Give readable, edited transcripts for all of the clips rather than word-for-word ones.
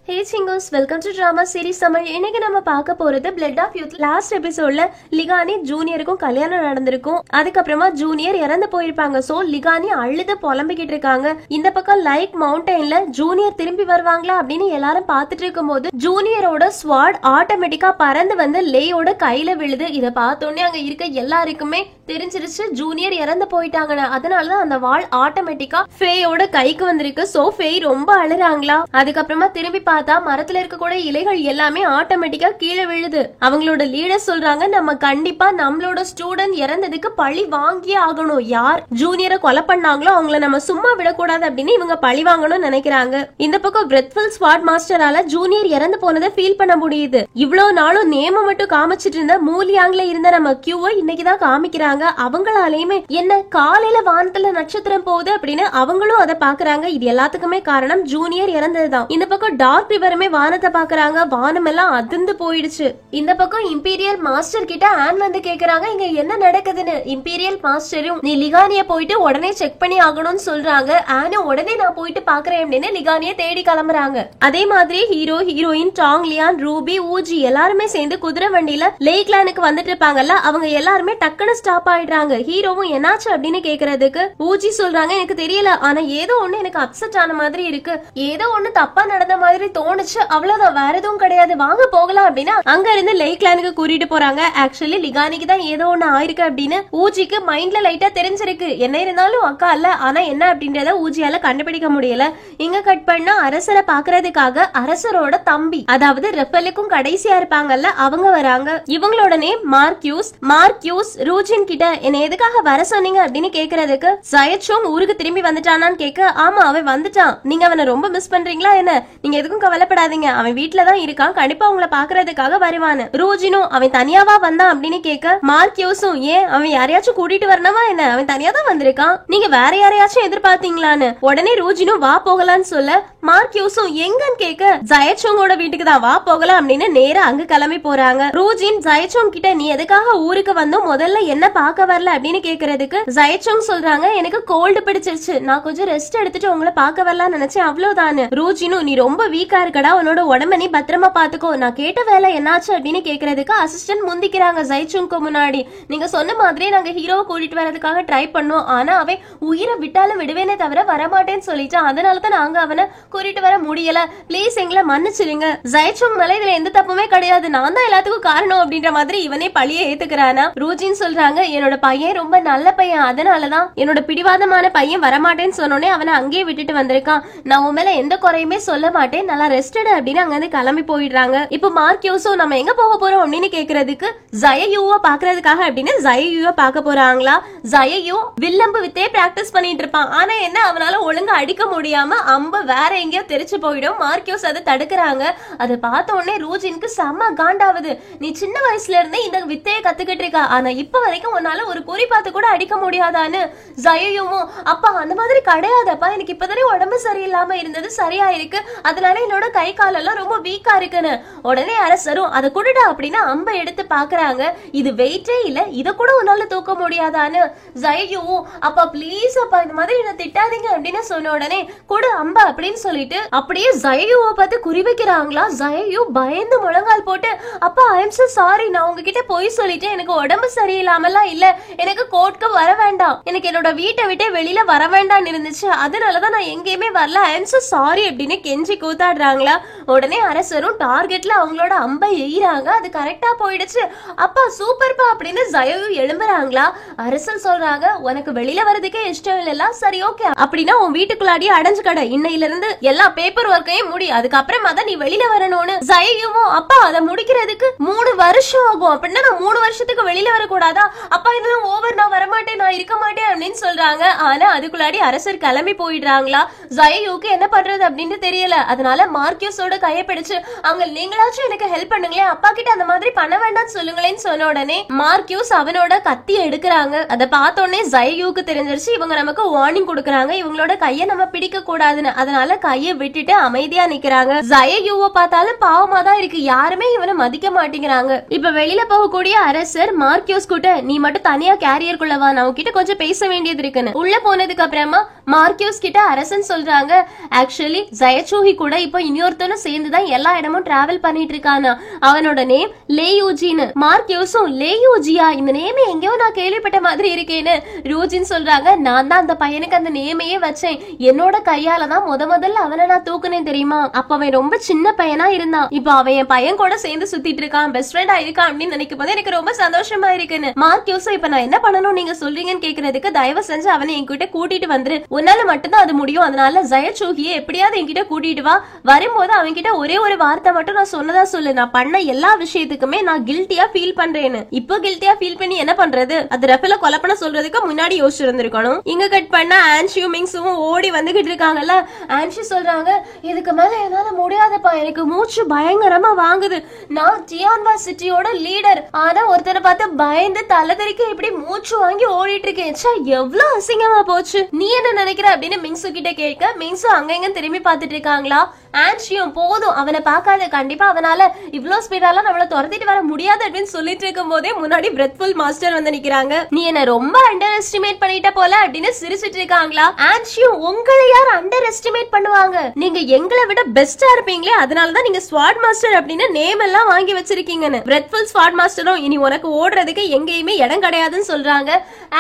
Hey chingos, welcome to drama series Tamil. இன்னைக்கு நம்ம பார்க்க போறது Blood of Youth. லாஸ்ட் எபிசோட்ல லிகானி ஜூனியருக்கும் கல்யாணம் நடந்திருக்கும். அதுக்கப்புறமா ஜூனியர் இறந்து போயிருப்பாங்க. சோ லிகானி அழுது புலம்பிக்கிட்டு இருக்காங்க. இந்த பக்கம் லைக் மவுண்டன்ல ஜூனியர் திரும்பி வருவாங்களா அப்படின்னு எல்லாரும் பார்த்துட்டு இருக்கும்போது ஜூனியரோட ஸ்வாட் ஆட்டோமேட்டிக்கா பறந்து வந்து லேயோட கையில விழுது. இத பார்த்தோன்னே அங்க இருக்க எல்லாருக்குமே தெரிஞ்சிருச்சு ஜூனியர் இறந்து போயிட்டாங்கன்னு. அதனாலதான் அந்த வாள் ஆட்டோமேட்டிக்கா ஃபேயோட கைக்கு வந்திருக்கு. சோ ஃபே ரொம்ப அழுறாங்களா. அதுக்கப்புறமா திரும்பி பார்த்தா மரத்துல இருக்கக்கூடிய இலைகள் எல்லாமே ஆட்டோமேட்டிக்கா கீழே விழுது. அவங்களோட லீடர் சொல்றாங்க, நம்ம கண்டிப்பா நம்மளோட ஸ்டூடெண்ட் இறந்ததுக்கு பழி வாங்கியே ஆகணும். யார் ஜூனியரை கொலை பண்ணாங்களோ அவங்கள நம்ம சும்மா விடக்கூடாது அப்படின்னு இவங்க பழி வாங்கணும்னு நினைக்கிறாங்க. இந்த பக்கம் பிரெத்ஃபுல் ஸ்வாட் மாஸ்டரால ஜூனியர் இறந்து போனதை ஃபீல் பண்ண முடியுது. இவ்வளவு நாளும் நேம மட்டும் காமிச்சிட்டு இருந்த மூலியாங்ல இருந்த நம்ம கியூவை இன்னைக்குதான் காமிக்கிறாங்க. அவங்களாலையுமே என்ன காலையில வானத்துல நட்சத்திரம் போகுது அப்படின்னு அவங்களும் அதை பாக்குறாங்க. இது எல்லாத்துக்குமே காரணம் ஜூனியர் இறந்ததுதான். இந்த பக்கம் டார்க் ரிவருமே வானத்தை பாக்குறாங்க. வானம் எல்லாம் அதிர்ந்து போயிடுச்சு. இந்த பக்கம் இம்பீரியல் மாஸ்டர் கிட்ட ஆன் வந்து கேக்குறாங்க, இங்க என்ன நடக்குதுன்னு. இம்பீரியல் மாஸ்டரும் நீ லிகானிய போயிட்டு உடனே செக் பண்ணி ஆகணும்னு சொல்றாங்க. ஆனும் உடனே நான் போயிட்டு பாக்குறேன் அப்படின்னு லிகானிய தேடி கிளம்புறாங்க. அதே மாதிரி hero heroine Tang Lian Ruby Wuji எல்லாருமே சேர்ந்து குதிரை வண்டியில லேக் லேனுக்கு வந்துட்டு இருப்பாங்கல்ல, அவங்க எல்லாருமே டக்குன்னு ஸ்டாப் ஆயிடுறாங்க. ஹீரோவும் என்னாச்சு அப்படின்னு கேக்குறதுக்கு ஊஜி சொல்றாங்க, எனக்கு தெரியல, ஆனா ஏதோ ஒண்ணு எனக்கு அப்செட் ஆன மாதிரி இருக்கு, ஏதோ ஒண்ணு தப்பா நடந்த மாதிரி தோணுச்சு, அவ்வளவுதான், வேற எதுவும் கிடையாது, வாங்க போகலாம் அப்படின்னா அங்க இருந்து லேக் லேனுக்கு கூட்டிட்டு போறாங்க. ஆக்சுவலி லிகானிக்கு தான் ஏதோ ஒண்ணு ஆயிருக்கு அப்படின்னு ஊஜிக்கு மைண்ட்ல லைட்டா தெரிஞ்சிருக்கு. என்ன இருந்தாலும் அக்கா இல்ல, ஆனா என்ன அப்படின்றத ஊஜியால கண்டுபிடிக்க முடியல. இங்க கட் பண்ணா அரசரை பாக்குறதுக்காக அரசரோட தம்பி, அதாவது ரெப்பலுக்கும் கடைசியா இருப்பாங்கல்ல, அவங்க வராங்க. இவங்களோட நேம் மார்க்யூஸ். மார்க்யூஸ் ரூஜின் கிட்ட என்ன எதுக்காக வர சொன்னீங்க அப்படின்னு கேக்குறதுக்கு ஜயச்சோங் ஊருக்கு திரும்பி வந்துட்டானான்னு கேட்க, ஆமா அவன் வந்துட்டான், நீங்க அவனை ரொம்ப மிஸ் பண்றீங்களா என்ன, நீங்க எதுக்கும் கவலைப்படாதீங்க, அவன் வீட்டுலதான் இருக்கான், கண்டிப்பா உங்களை பாக்குறதுக்காக வருவான்னு. ரூஜினும் அவன் தனியாவா வந்தான் அப்படின்னு கேட்க, மார்க்யூஸும் ஏன் அவன் யாரையாச்சும் கூட்டிட்டு வரணுமா என்ன, அவன் தனியா தான் வந்திருக்கான், நீங்க வேற யாரையாச்சும் எதிர்பார்த்தீங்களான்னு. உடனே ரூஜினும் வா போகலான்னு சொல்ல, மார்க்யூஸும் எங்கன்னு கேட்க, ஜயச்சோங்கோட வீட்டுக்கு தான், வா போகலாம் அப்படின்னு நேரா அங்க கிளம்பி போறாங்க. ரூஜின் ஜயச்சோங் கிட்ட நீ எதுக்காக ஊருக்கு வந்தோம், முதல்ல என்ன பார்க்க வரல அப்படின்னு கேக்குறதுக்கு ஜயச்சோங் சொல்றாங்க, எனக்கு கோல்டு பிடிச்சிருச்சு, நான் கொஞ்சம் ரெஸ்ட் எடுத்துட்டு உங்களை பார்க்க வரலாம் நினைச்சேன், அவ்வளவுதானு. ரூஜினும் நீ ரொம்ப வீக்கா இருக்கடா, உன்னோட உடம்ப நீ பத்திரமா பாத்துக்கோ, நான் கேட்ட வேலை என்னாச்சு அப்படின்னு கேக்குறதுக்கு அசிஸ்டன்ட் முந்திக்கிறாங்க ஜெய்சுங்க்கு முன்னாடி. நீங்க சொன்ன மாதிரி நாங்க ஹீரோவை கூட்டிட்டு வரதுக்காக ட்ரை பண்ணோம், ஆனா அவன் உயிரை விட்டாலும் விடுவேனே தவிர வரமாட்டேன்னு சொல்லிட்டான், அதனாலதான் நாங்க அவனை கூட்டிட்டு வர முடியல, பிளீஸ் எங்களை மன்னிச்சிருங்க. ஜெய்சுங் மேல இதுல எந்த தப்புமே கிடையாது, நான் தான் எல்லாத்துக்கும் காரணம் அப்படின்ற மாதிரி இவனே பழிய ஏத்துக்கிறானா. ரூஜின் சொல்றாங்க, என்னோட பையன் ரொம்ப நல்ல பையன், அதனாலதான் என்னோட பிடிவாதமான பையன் வரமாட்டேன்னு சொன்னோன்னே அவனை அங்கேயே விட்டுட்டு வந்திருக்கான், நான் உன் மேல எந்த குறையுமே சொல்ல மாட்டேன், நல்லா ரெஸ்டட் அப்படின்னு அங்க இருந்து கிளம்பி போயிடுறாங்க. இப்போ மார்க்யூஸோ நம்ம எங்க போக போறோம் அப்படின்னு கேக்குறதுக்கு ஜயயூவை பாக்குறதுக்காக அப்படின்னு ஜயயூவை பார்க்க போறாங்களா. ஜயயூ வில்லம்பு வித்தே பிராக்டிஸ் பண்ணிட்டு இருப்பான், ஆனா என்ன அவனால ஒழுங்கா அடிக்க முடியாம அம்பு வேற எங்கேயோ தெரிச்சு போயிடும். மார்க்யூஸ் அதை தடுக்கிறாங்க. அதை பார்த்த உடனே ரூஜினுக்கு செம்ம காண்டாவது, நீ சின்ன வயசுல இருந்தே இந்த வித்தையை கத்துக்கிட்டு இருக்கா, ஆனா இப்ப வரைக்கும் உன்னால ஒரு குறி பார்த்து கூட அடிக்க முடியாதான்னு. ஜயயூவும் அப்பா அந்த மாதிரி கிடையாதப்பா, எனக்கு இப்பதானே உடம்பு சரியில்லாம இருந்தது, சரியா இருக்கு, அதனால என்னோட கை காலெல்லாம் ரொம்ப வீக்கா இருக்குன்னு. உடனே அரசரும் அதை கொடுடா அப்படின்னு அம்பை எடுத்து பாக்குறாங்க. இது வெயிட்டே இல்ல, இத கூட உன்னால தூக்க முடியாதான்னு. ஜயயூவும் அப்பா பிளீஸ் அப்பா இந்த மாதிரி என்ன திட்டாதீங்க அப்படின்னு சொன்ன உடனே கொடு அம்பா அப்படின்னு சொல்லிட்டு அப்படியே ஜயயூவை பார்த்து குறி வைக்கிறாங்களா. ஜயயூ பயந்து முழங்கால் போட்டு, அப்பா ஐ எம் சோ சாரி, நான் உங்ககிட்ட போய் சொல்லிட்டேன், எனக்கு உடம்பு சரியில்லாமலாம் இல்ல, எனக்கு கோர்ட்க்கு வர வேண்டாம், எனக்கு என்னோட வீட்டை விட்டு வெளியில வர வேண்டாம்னு இருந்துச்சு, அதனாலதான் நான் எங்கேயுமே வரல, ஐ எம் சோ சாரி அப்படின்னு கெஞ்சி கூத்தாடுறாங்களா. உடனே அரசரும் டார்கெட்ல அவங்களோட அம்பை எய்றாங்க. அது கரெக்டா போயிடுச்சு. அப்பா சூப்பர்ப்பா அப்படின்னு ஜயயூ எழும்புறாங்களா. அரசர் சொல்றாங்க, உனக்கு வெளியில வரதுக்கே இஷ்டம் இல்ல, சரி ஓகே அப்படின்னா உன் வீட்டுக்குள்ளாடியே அடைஞ்சு கடை, இன்னையில இருந்து எல்லா பேப்பர் ஒர்க்கையும் முடி, அதுக்கப்புறமா தான் நீ வெளியில வரணும்னு. ஜயயூவும் அப்பா அதை முடிக்கிறதுக்கு 3 வருஷம் ஆகும், அப்படின்னா நான் 3 வருஷத்துக்கு வெளியில வரக்கூடாதா, அப்பா இதெல்லாம் ஓவர், நான் வரமாட்டேன், நான் இருக்க மாட்டேன் அப்படின்னு சொல்றாங்க. ஆனா அதுக்குள்ளாடி அரசர் கிளம்பி போயிடுறாங்களா. ஜயயூக்கு என்ன பண்றது அப்படின்னு தெரியல. அதனால மார்க்யூஸோட கையை பிடிச்சு அவங்க நீங்களாச்சும் எனக்கு ஹெல்ப் பண்ணுங்களேன், அப்பா கிட்ட அந்த மாதிரி பண்ண வேண்டாம்னு சொல்லுங்களேன்னு சொன்ன உடனே மார்க்யூஸ் அவனோட கத்தி எடுக்கிறாங்க. அதை பார்த்த உடனே ஜயயூக்கு தெரிஞ்சிருச்சு, இவங்க நமக்கு வார்னிங் கொடுக்கறாங்க, இவங்களோட கையை நம்ம பிடிக்க கூடாதுன்னு. அதனால கையை விட்டுட்டு அமைதியா நிக்கிறாங்க. ஜயயூவை பார்த்தாலும் பாவமா தான் இருக்கு, யாருமே இவனை மதிக்க மாட்டேங்கிறாங்க. இப்ப வெளியில போகக்கூடிய அரசர் மார்க்யூஸ் கிட்ட நீ மட்டும் தனியா கேரியருக்குள்ள வா, நான் உன்கிட்ட கொஞ்சம் பேச வேண்டியது இருக்குன்னு. உள்ள போனதுக்கு அப்புறமா மார்க்கியூஸ் கிட்ட அரசன் சொல்றாங்க, ஆக்சுவலி ஜயச்சூஹி கூட இப்போ இன்னொருத்தனும் சேர்ந்துதான் எல்லா இடமும் டிராவல் பண்ணிட்டு இருக்கானா. அவனோட நேம் லேயூஜின்னு. மார்க்கியூஸும் லேயூஜியா, இந்த நேம் எங்கேயோ நான் கேள்விப்பட்ட மாதிரி இருக்கேன்னு. ரூஜின் சொல்றாங்க, நான் தான் அந்த பையனுக்கு அந்த நேமையே வச்சேன். என்னோட கையால தான் முதல்ல அவனை நான் தூக்குனேன் தெரியுமா. அப்ப அவன் ரொம்ப சின்ன பையனா இருந்தான். இப்போ அவன் என் பையன் கூட சேர்ந்து சுத்திட்டு இருக்கான், பெஸ்ட் ஃப்ரெண்டா இருக்கான் அப்படின்னு நினைக்கும் போது எனக்கு ரொம்ப சந்தோஷமா இருக்குன்னு. மார்க்கியூஸும் இப்ப நான் என்ன பண்ணணும் நீங்க சொல்றீங்கன்னு கேக்குறதுக்கு, தயவு செஞ்சு அவனை என்கிட்ட கூட்டிட்டு வந்துரு, உன்னால மட்டும்தான் அது முடியும். அதனால ஜயச்சூஹியை எப்படியாவது என்கிட்ட கூட்டிட்டு வா. வரும்போது அவன் கிட்ட ஒரே ஒரு வார்த்தை மட்டும் நான் சொன்னதா சொல்லு, நான் பண்ண எல்லா விஷயத்துக்குமே நான் கில்ட்டியா ஃபீல் பண்றேன்னு. இப்போ கில்ட்டியா ஃபீல் பண்ணி என்ன பண்றது? அது ரெஃபில கொலை பண்ண சொல்றதுக்கு முன்னாடி யோசிச்சிருந்திருக்கணும். இங்க கட் பண்ண ஆன்ஷியும் மிங்ஸும் ஓடி வந்துகிட்டு இருக்காங்கல்ல. ஆன்ஷி சொல்றாங்க, இதுக்கு மேல என்னால முடியாதப்பா, எனக்கு மூச்சு பயங்கரமா வாங்குது. நான் டியான்வா சிட்டியோட லீடர், ஆனா ஒருத்தரை பார்த்து பயந்து தலதறிக்க இப்படி மூச்சு வாங்கி ஓடிட்டு இருக்கேன். எவ்வளவு அசிங்கமா போச்சு. நீ என்ன நினைக்கிற அப்படின்னு மிங்சு கிட்ட கேட்க, மிங்சு அங்க திரும்பி பார்த்துட்டு இருக்காங்களா. ஆன்ஷியும் போதும் அவனை பார்க்காத, கண்டிப்பா அவனால இவ்வளவு ஸ்பீடாலாம் நம்மள துரத்திட்டு வர முடியாது அப்படின்னு சொல்லிட்டு இருக்கும் போதே முன்னாடி பிரெத்ஃபுல் மாஸ்டர் வந்து நிக்கிறாங்க. நீ என்ன ரொம்ப அண்டர் எஸ்டிமேட் பண்ணிட்ட போல அப்படின்னு சிரிச்சிட்டு இருக்காங்களா. ஆன்ஷியும், உங்களை யார் அண்டர் எஸ்டிமேட் பண்ணுவாங்க? நீங்க எங்களை விட பெஸ்டா இருப்பீங்களே, அதனாலதான் நீங்க ஸ்வாட் மாஸ்டர் அப்படின்னு நேம் எல்லாம் வாங்கி வச்சிருக்கீங்கன்னு. பிரெத்ஃபுல் ஸ்வாட் மாஸ்டரும் இனி உனக்கு ஓடுறதுக்கு எங்கேயுமே இடம் கிடையாதுன்னு சொல்றாங்க.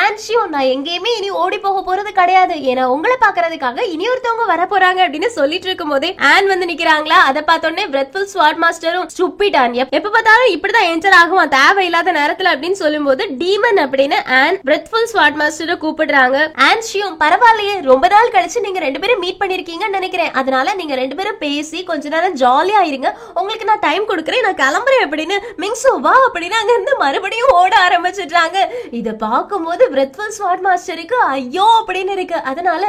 ஆன்ஷியும், நான் எங்கேயுமே இனி ஓடி போக போறது கிடையாது, ஏன்னா உங்களை பாக்குறதுக்காக இனி ஒருத்தவங்க வர போறாங்க அப்படின்னு சொல்லிட்டு இருக்கும் போதே ஆன் வந்து நிக்கிறாங்களா. அதை பார்த்தோன்னே பிரெத்ஃபுல் ஸ்வாட் மாஸ்டரும், ஸ்டூபிட் ஆன், எப்ப பார்த்தாலும் இப்படிதான் என்டர் ஆகும் தேவையில்லாத நேரத்துல அப்படின்னு சொல்லும்போது டீமன் அப்படின்னு ஆன் பிரெத்ஃபுல் ஸ்வாட் மாஸ்டரை கூப்பிடுறாங்க. ஆன்ஷியும், பரவாயில்லையே, ரொம்ப நாள் கழிச்சு நீங்க ரெண்டு பேரும் மீட் பண்ணிருக்கீங்கன்னு நினைக்கிறேன், அதனால நீங்க ரெண்டு பேரும் பேசி கொஞ்ச நேரம் ஜாலியா இருங்க, உங்களுக்கு நான் டைம் கொடுக்குறேன், நான் கிளம்புறேன் அப்படின்னு. மிங்சு, வா அப்படின்னு அங்க இருந்து மறுபடியும் ஓட ஆரம்பிச்சிட்டாங்க. இத பார்க்கும்போது பிரெத்ஃபுல் ஸ்வாட் மாஸ்டருக்கு ஐயோ அப்படின்னு இருக்கு. அதனால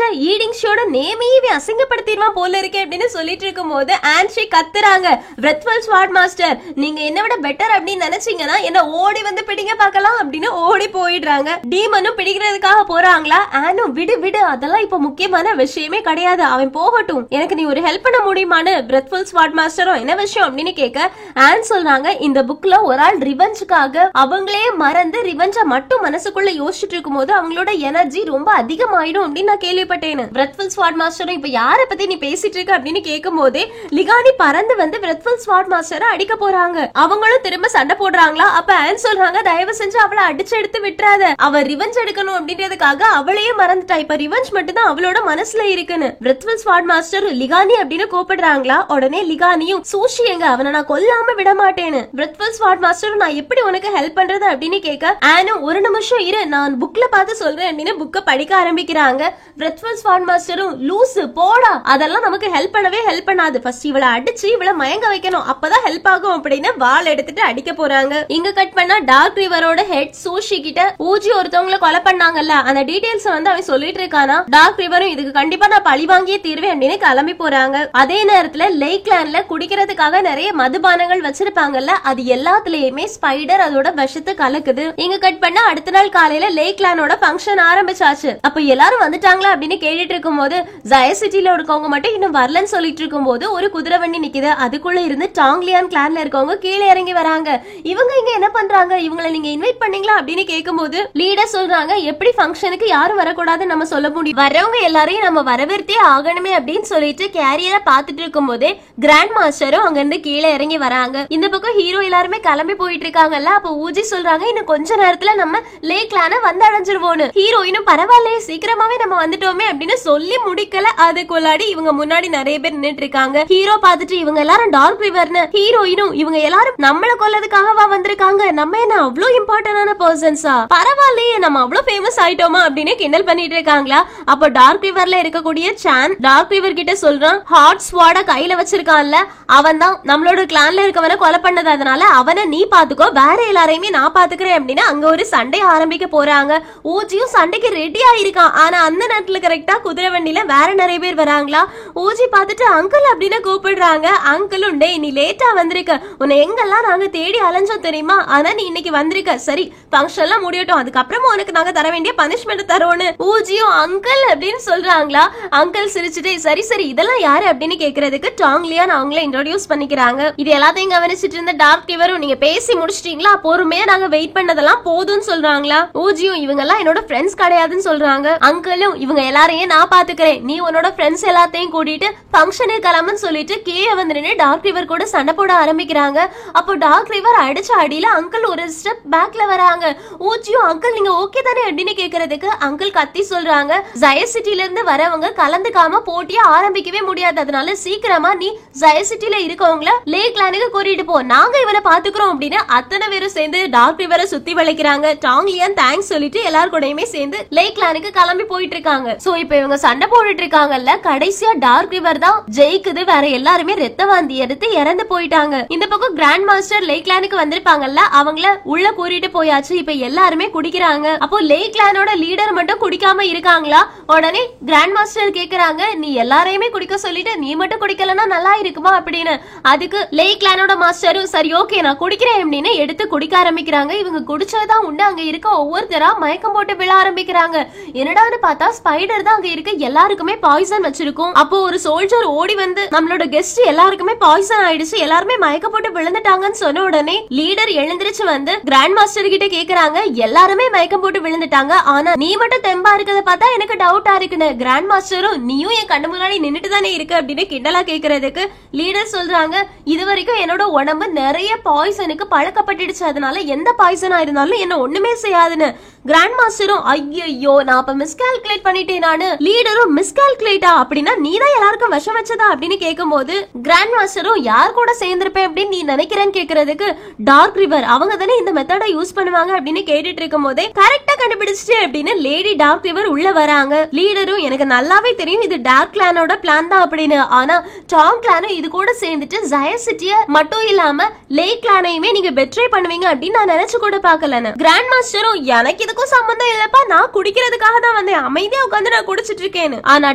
ஈடிங் ஷோட நேமையே அசிங்கப்படுத்திடுவான் போல இருக்கு அப்படின்னு சொல்லிட்டு இருக்கும் போது ஆன்ஷி கத்துறாங்க, பிரெத்ஃபுல் ஸ்வாட் மாஸ்டர், நீங்க என்ன விட பெட்டர் அப்படின்னு நினைச்சீங்கன்னா என்ன ஓடி வந்து பிடிங்க பார்க்கலாம் அப்படின்னு ஓடி போயிடுறாங்க. டீமனும் பிடிக்கிறதுக்காக போறாங்களா. ஆனும், விடு விடு, அதெல்லாம் இப்ப முக்கியமான விஷயமே கிடையாது, அவன் போகட்டும், எனக்கு நீ ஒரு ஹெல்ப் பண்ண முடியுமான்னு பிரெத்ஃபுல் ஸ்வாட் மாஸ்டரும் என்ன விஷயம் அப்படின்னு கேட்க, ஆன் சொல்றாங்க, இந்த புக்ல ஒரு ஆள் ரிவெஞ்சுக்காக அவங்களே மறந்து ரிவெஞ்ச மட்டும் மனசுக்குள்ள யோசிச்சுட்டு இருக்கும் போது அவங்களோட எனர்ஜி ரொம்ப அதிகமாயிடும் அப்படின்னு நான் கேள்விப்பட்டேன். பிரெத்ஃபுல் ஸ்வாட் மாஸ்டரும், இப்ப யார பத்தி நீ பேசிட்டு இருக்க அப்படின்னு கேட்கும் போதே லிகானி பறந்து வந்து பிரெத்ஃபுல் ஸ்வாட் மாஸ்டரை அடிக்க போறாங்க. அவங்களும் திரும்ப சண்டை போடுறாங்களா. அப்ப ஆன் சொல்றாங்க, தயவு செஞ்சு அவளை அடிச்சு எடுத்து விட்டுறாத, அவ ரிவெஞ்ச் எடுக்கணும் அப்படின்றதுக்காக அவளையே மறந்துட்டா, இப்ப ரிவெஞ்ச் மட்டும் தான் அவளோட மனசுல இருக்குன்னு. பிரெத்ஃபுல் ஸ்வாட் மாஸ்டர் லிகானி அப்படின்னு கூப்பிடுறாங்களா. உடனே லிகானியும், சூஷி எங்க, அவனை நான் கொல்லாம விட மாட்டேன்னு. பிரெத்ஃபுல் ஸ்வாட் மாஸ்டர், நான் எப்படி உனக்கு ஹெல்ப் பண்றது அப்படின்னு கேட்க, ஆனும், ஒரு நிமிஷம் இரு, நான் புக்ல பார்த்து சொல்றேன் அப்படின்னு புக்க படிக்க ஆரம்பிக்கிறாங்க. பிரெத்ஃபுல் ஸ்வாட் மாஸ்டரும், லூசு போடா, அதெல்லாம் நமக்கு ஹெல்ப் பண்ணவே ஹெல்ப் பண்ணாது, ஃபர்ஸ்ட் இவளை அடிச்சு இவளை மயங்க வைக்கணும், அப்பதான் ஹெல்ப் ஆகும் அப்படின்னு வாள் எடுத்துட்டு அடிக்க போறாங்க. இங்க கட் பண்ணா டார்க் ரிவரோட ஹெட் சூஷி கிட்ட ஊஜி ஒருத்தவங்களை கொலை பண்ணாங்கல்ல, அந்த டீடைல்ஸ் வந்து அவன் சொல்லிட்டு இருக்கானா. டார்க் ரிவரும், இதுக்கு கண்டிப்பா நான் பழி வாங்கியே தீர்வேன் அப்படின்னு கிளம்பி போறாங்க. அதே நேரத்துல லேக் லேண்ட்ல குடிக்கிறதுக்காக நிறைய மதுபானங்கள் வச்சிருப்பாங்கல்ல, அது எல்லாத்துலயுமே ஸ்பைடர் அதோட விஷத்தை கலக்குது. இங்க கட் பண்ணா அடுத்த நாள் காலையில லேக் லேண்டோட ஃபங்க்ஷன் ஆரம்பிச்சாச்சு. அப்ப எல்லாரும் வந்துட்டாங்களா அப்படின்னு கேட்டுட்டு இருக்கும் போது ஜய சிட்டில இருக்கவங்க மட்டும் இன்னும் வரலன்னு சொல்லிட்டு இருக்கும் போது ஒரு குதிரை வண்டி நிக்குது. அதுக்குள்ள இருந்து டாங்லியான் கிளான்ல இருக்கவங்க கீழே இறங்கி வராங்க. இவங்க இங்க என்ன பண்றாங்க, இவங்களை நீங்க இன்வைட் பண்ணீங்களா அப்படின்னு கேட்கும் போது லீடர் சொல்றாங்க, எப்படி ஃபங்க்ஷனுக்கு யாரும் வரக்கூடாதுன்னு நம்ம சொல்ல முடியும், வரவங்க எல்லாரையும் நம்ம வரவேற்றே ஆகணுமே அப்படின்னு சொல்லிட்டு கேரியரை பாத்துட்டு இருக்கும் போதே கிராண்ட் மாஸ்டரும் அங்க இருந்து கீழே இறங்கி வராங்க. இந்த பக்கம் ஹீரோ எல்லாருமே கிளம்பி போயிட்டு இருக்காங்கல்ல. அப்ப ஊஜி சொல்றாங்க, இன்னும் கொஞ்ச நேரத்துல நம்ம லேக் லேண்ட வந்து அடைஞ்சிருவோம். ஹீரோயினும், பரவாயில்லையே சீக்கிரமாவே நம்ம வந்துட்டோமே அப்படின்னு சொல்லி முடிக்கல. அதுக்குள்ளாடி இவங்க முன்னாடி நிறைய பேர் நின்னுட்டு இருக்காங்க. ஹீரோ பாத்துட்டு, இவங்க எல்லாரும் டார்க் ரிவர்னு. ஹீரோயினும், இவங்க எல்லாரும் நம்மள கொல்லதுக்காகவா வந்திருக்காங்க, நம்ம என்ன அவ்வளவு இம்பார்ட்டன்டான பர்சன்ஸா, பரவாயில்லையே நம்ம அவ்வளவு ஃபேமஸ் ஆயிட்டோமா அப்படின்னு கிண்டல் பண்ணிட்டு இருக்காங்களா. அப்ப டார்க் ரிவர்ல இருக்கக்கூடிய சான் டார்க் ரிவர் கிட்ட சொல்றான், ஹாட் ஸ்வாட கையில வச்சிருக்கான்ல, அவன் தான் நம்மளோட கிளான்ல இருக்கவன கொலை பண்ணது, அதனால அவனை நீ பாத்துக்கோ, வேற எல்லாரையுமே நான் பாத்துக்கிறேன் அப்படின்னு அங்க ஒரு சண்டை ஆரம்பிக்க போறாங்க. ஊஜியும் சண்டைக்கு ரெடியா இருக்கான். ஆனா அந்த நேரத்துல கரெக்டா குதிரை வண்டியில வேற நிறைய பேர் வராங்களா. ஊஜி பாத்துட்டு அங்கிள் அப்படின்னு கூப்பிடுறாங்க. அங்கிளும், டேய் நீ லேட்டா வந்திருக்க, உன்னை எங்கெல்லாம் நாங்க தேடி அலைஞ்சோம் தெரியுமா, ஆனா நீ இன்னைக்கு வந்திருக்க, சரி ஃபங்க்ஷன் எல்லாம் முடியட்டும், அதுக்கப்புறமா உனக்கு நாங்க தர வேண்டிய பனிஷ்மெண்ட் தரோன்னு ஊஜியும் அங்கிள் அப்படின்னு சொல்றாங்களா. அங்கிள் சிரிச்சுட்டு, சரி சரி இதெல்லாம் யாரு அப்படின்னு கேக்குறதுக்கு டாங்லியான் அவங்கள இன்ட்ரோடியூஸ் பண்ணிக்கிறாங்க. இது எல்லாத்தையும் கவனிச்சிட்டு இருந்த டார்க் ரிவரும், நீங்க பேசி முடிச்சிட்டீங்களா, பொறுமையா நாங்க வெயிட் பண்ணதெல்லாம் போதும்னு சொல்றாங்களா. ஊஜியும், இவங்க எல்லாம் என்னோட ஃப்ரெண்ட்ஸ் கிடையாதுன்னு சொல்றாங்க. அங்கிள், இருந்தாலும் இவங்க எல்லாரையும் நான் பாத்துக்கிறேன், நீ உன்னோட ஃப்ரெண்ட்ஸ் எல்லாத்தையும் கூட்டிட்டு ஃபங்க்ஷனுக்கு கிளம்புன்னு சொல்லிட்டு கீழே வந்து நின்று டார்க் ரிவர் கூட சண்டை போட ஆரம்பிக்கிறாங்க. அப்போ டார்க் ரிவர் அடிச்ச அடியில அங்கிள் ஒரு ஸ்டெப் பேக்ல வராங்க. ஊச்சியும் அங்கிள் நீங்க ஓகே தானே அப்படின்னு கேக்குறதுக்கு அங்கிள் கத்தி சொல்றாங்க, ஜயஸ் சிட்டில இருந்து வரவங்க கலந்துக்காம போட்டியா ஆரம்பிக்கவே முடியாது, அதனால சீக்கிரமா நீ ஜயஸ் சிட்டில இருக்கவங்கள லேக் லேனுக்கு கூட்டிட்டு போ, நாங்க இவனை பாத்துக்கிறோம் அப்படின்னு அத்தனை பேரும் சேர்ந்து டார்க் ரிவரை சுத்தி வளைக்கிறாங்க. டாங்லியன் தேங்க்ஸ் சொல்லிட்டு எல்லார் கூடயுமே சேர்ந்து லேக் லேனுக்கு கிளம்பி போயிட்டு இருக்காங்க. சோ இப்ப இவங்க சண்டை போட்டுட்டு இருக்காங்கல்ல, கடைசியா டார்க் ரிவர் தான் ஜெயிக்குது, வேற எல்லாருமே ரத்த வாந்தி எடுத்து இறந்து போயிட்டாங்க. இந்த பக்கம் கிராண்ட் மாஸ்டர் லேக் லேனுக்கு வந்திருப்பாங்கல்ல, அவங்கள உள்ள கூட்டிட்டு போயாச்சு. இப்ப எல்லாருமே குடிக்கிறாங்க. அப்போ லேக் லேனோட லீடர் மட்டும் குடிக்காம இருக்காங்களா? உடனே கிராண்ட் மாஸ்டர் கேக்குறாங்க, நீ எல்லாரையுமே குடிக்க சொல்லிட்டு நீ மட்டும் குடிக்கலன்னா நல்லா இருக்குமா அப்படின்னு. அதுக்கு லேக் லேனோட மாஸ்டரும் சரி ஓகே நான் குடிக்கிறேன் அப்படின்னு எடுத்து குடிக்க ஆரம்பிக்கிறாங்க. இவங்க குடிச்சதான் உண்டு அங்க இருக்க ஒவ்வொருத்தரா மயக்கம் போட்டு விழ ஆரம்பிக்கிறாங்க. என்னடான்னு பார்த்தா ஸ்பைடர் தான் அங்க இருக்க எல்லாருக்குமே பாய்சன் வச்சிருக்கும். அப்போ ஒரு சோல்ஜர் ஓடி வந்து நம்மளோட கெஸ்ட் எல்லாருக்குமே பாய்சன் ஆயிடுச்சு, எல்லாருமே மயக்கம் போட்டு விழுந்துட்டாங்கன்னு சொன்ன உடனே லீடர் எழுந்திருச்சு வந்து கிராண்ட் மாஸ்டர் கிட்ட கேக்குறாங்க, எல்லாருமே மயக்கம் போட்டு விழுந்துட்டாங்க, ஆனா நீ மட்டும் தெம்பா இருக்கிறத பார்த்தா எனக்கு டவுட்டா இருக்குன்னு. கிராண்ட் மாஸ்டரும் நீயும் என் கண்ணு முன்னாடி நின்னுட்டு தானே இருக்க அப்படின்னு கிண்டலா கேக்குறதுக்கு லீடர் சொல்றாங்க, இது வரைக்கும் என்னோட உடம்பு நிறைய பாய்சனுக்கு பழக்கப்பட்டுடுச்சு, அதனால எந்த பாய்சனா இருந்தாலும் என்ன ஒண்ணுமே செய்யாதுன்னு. கிராண்ட் மாஸ்டரும் ஐயோ நான் அப்ப மிஸ்கால்குலேட் பண்ணிட்டேன் நானு. லீடரும் மிஸ்கால்குலேட்டா அப்படின்னா நீ தான் எல்லாருக்கும் விஷம் வச்சதா அப்படின்னு கேட்கும்போது கிராண்ட் மாஸ்டரும் யார் கூட சேர்ந்திருப்பேன் அப்படின்னு நீ நினைக்கிறேன்னு கேக்குறதுக்கு டார்க் ரிவர் அவங்க தானே இந்த மெத்தடை யூஸ் பண்ணுவாங்க அப்படின்னு கேட்டுட்டு இருக்கும் போதே கரெக்டா கண்டுபிடிச்சிட்டு அப்படின்னு லேடி டார்க் ரிவர் உள்ள வராங்க. லீடரும் எனக்கு நல்லாவே தெரியும் இது டார்க் கிளானோட பிளான் தான் அப்படின்னு, ஆனா டாம் கிளானும் இது கூட சேர்ந்துட்டு ஜயஸ் சிட்டிய மட்டும் இல்லாம லேக் கிளானையுமே நீங்க பெட்ரே பண்ணுவீங்க அப்படின்னு நான் நினைச்சு கூட பாக்கலன்னு. கிராண்ட் மாஸ்டரும் எனக்கு இதுக்கும் சம்பந்தம் இல்லப்பா, நான் குடிக்கிறதுக்காக தான் வந்தேன், அமைதியா உட்காந்து நான் குடிச்சிட்டு இருக்கேன்னு. ஆனா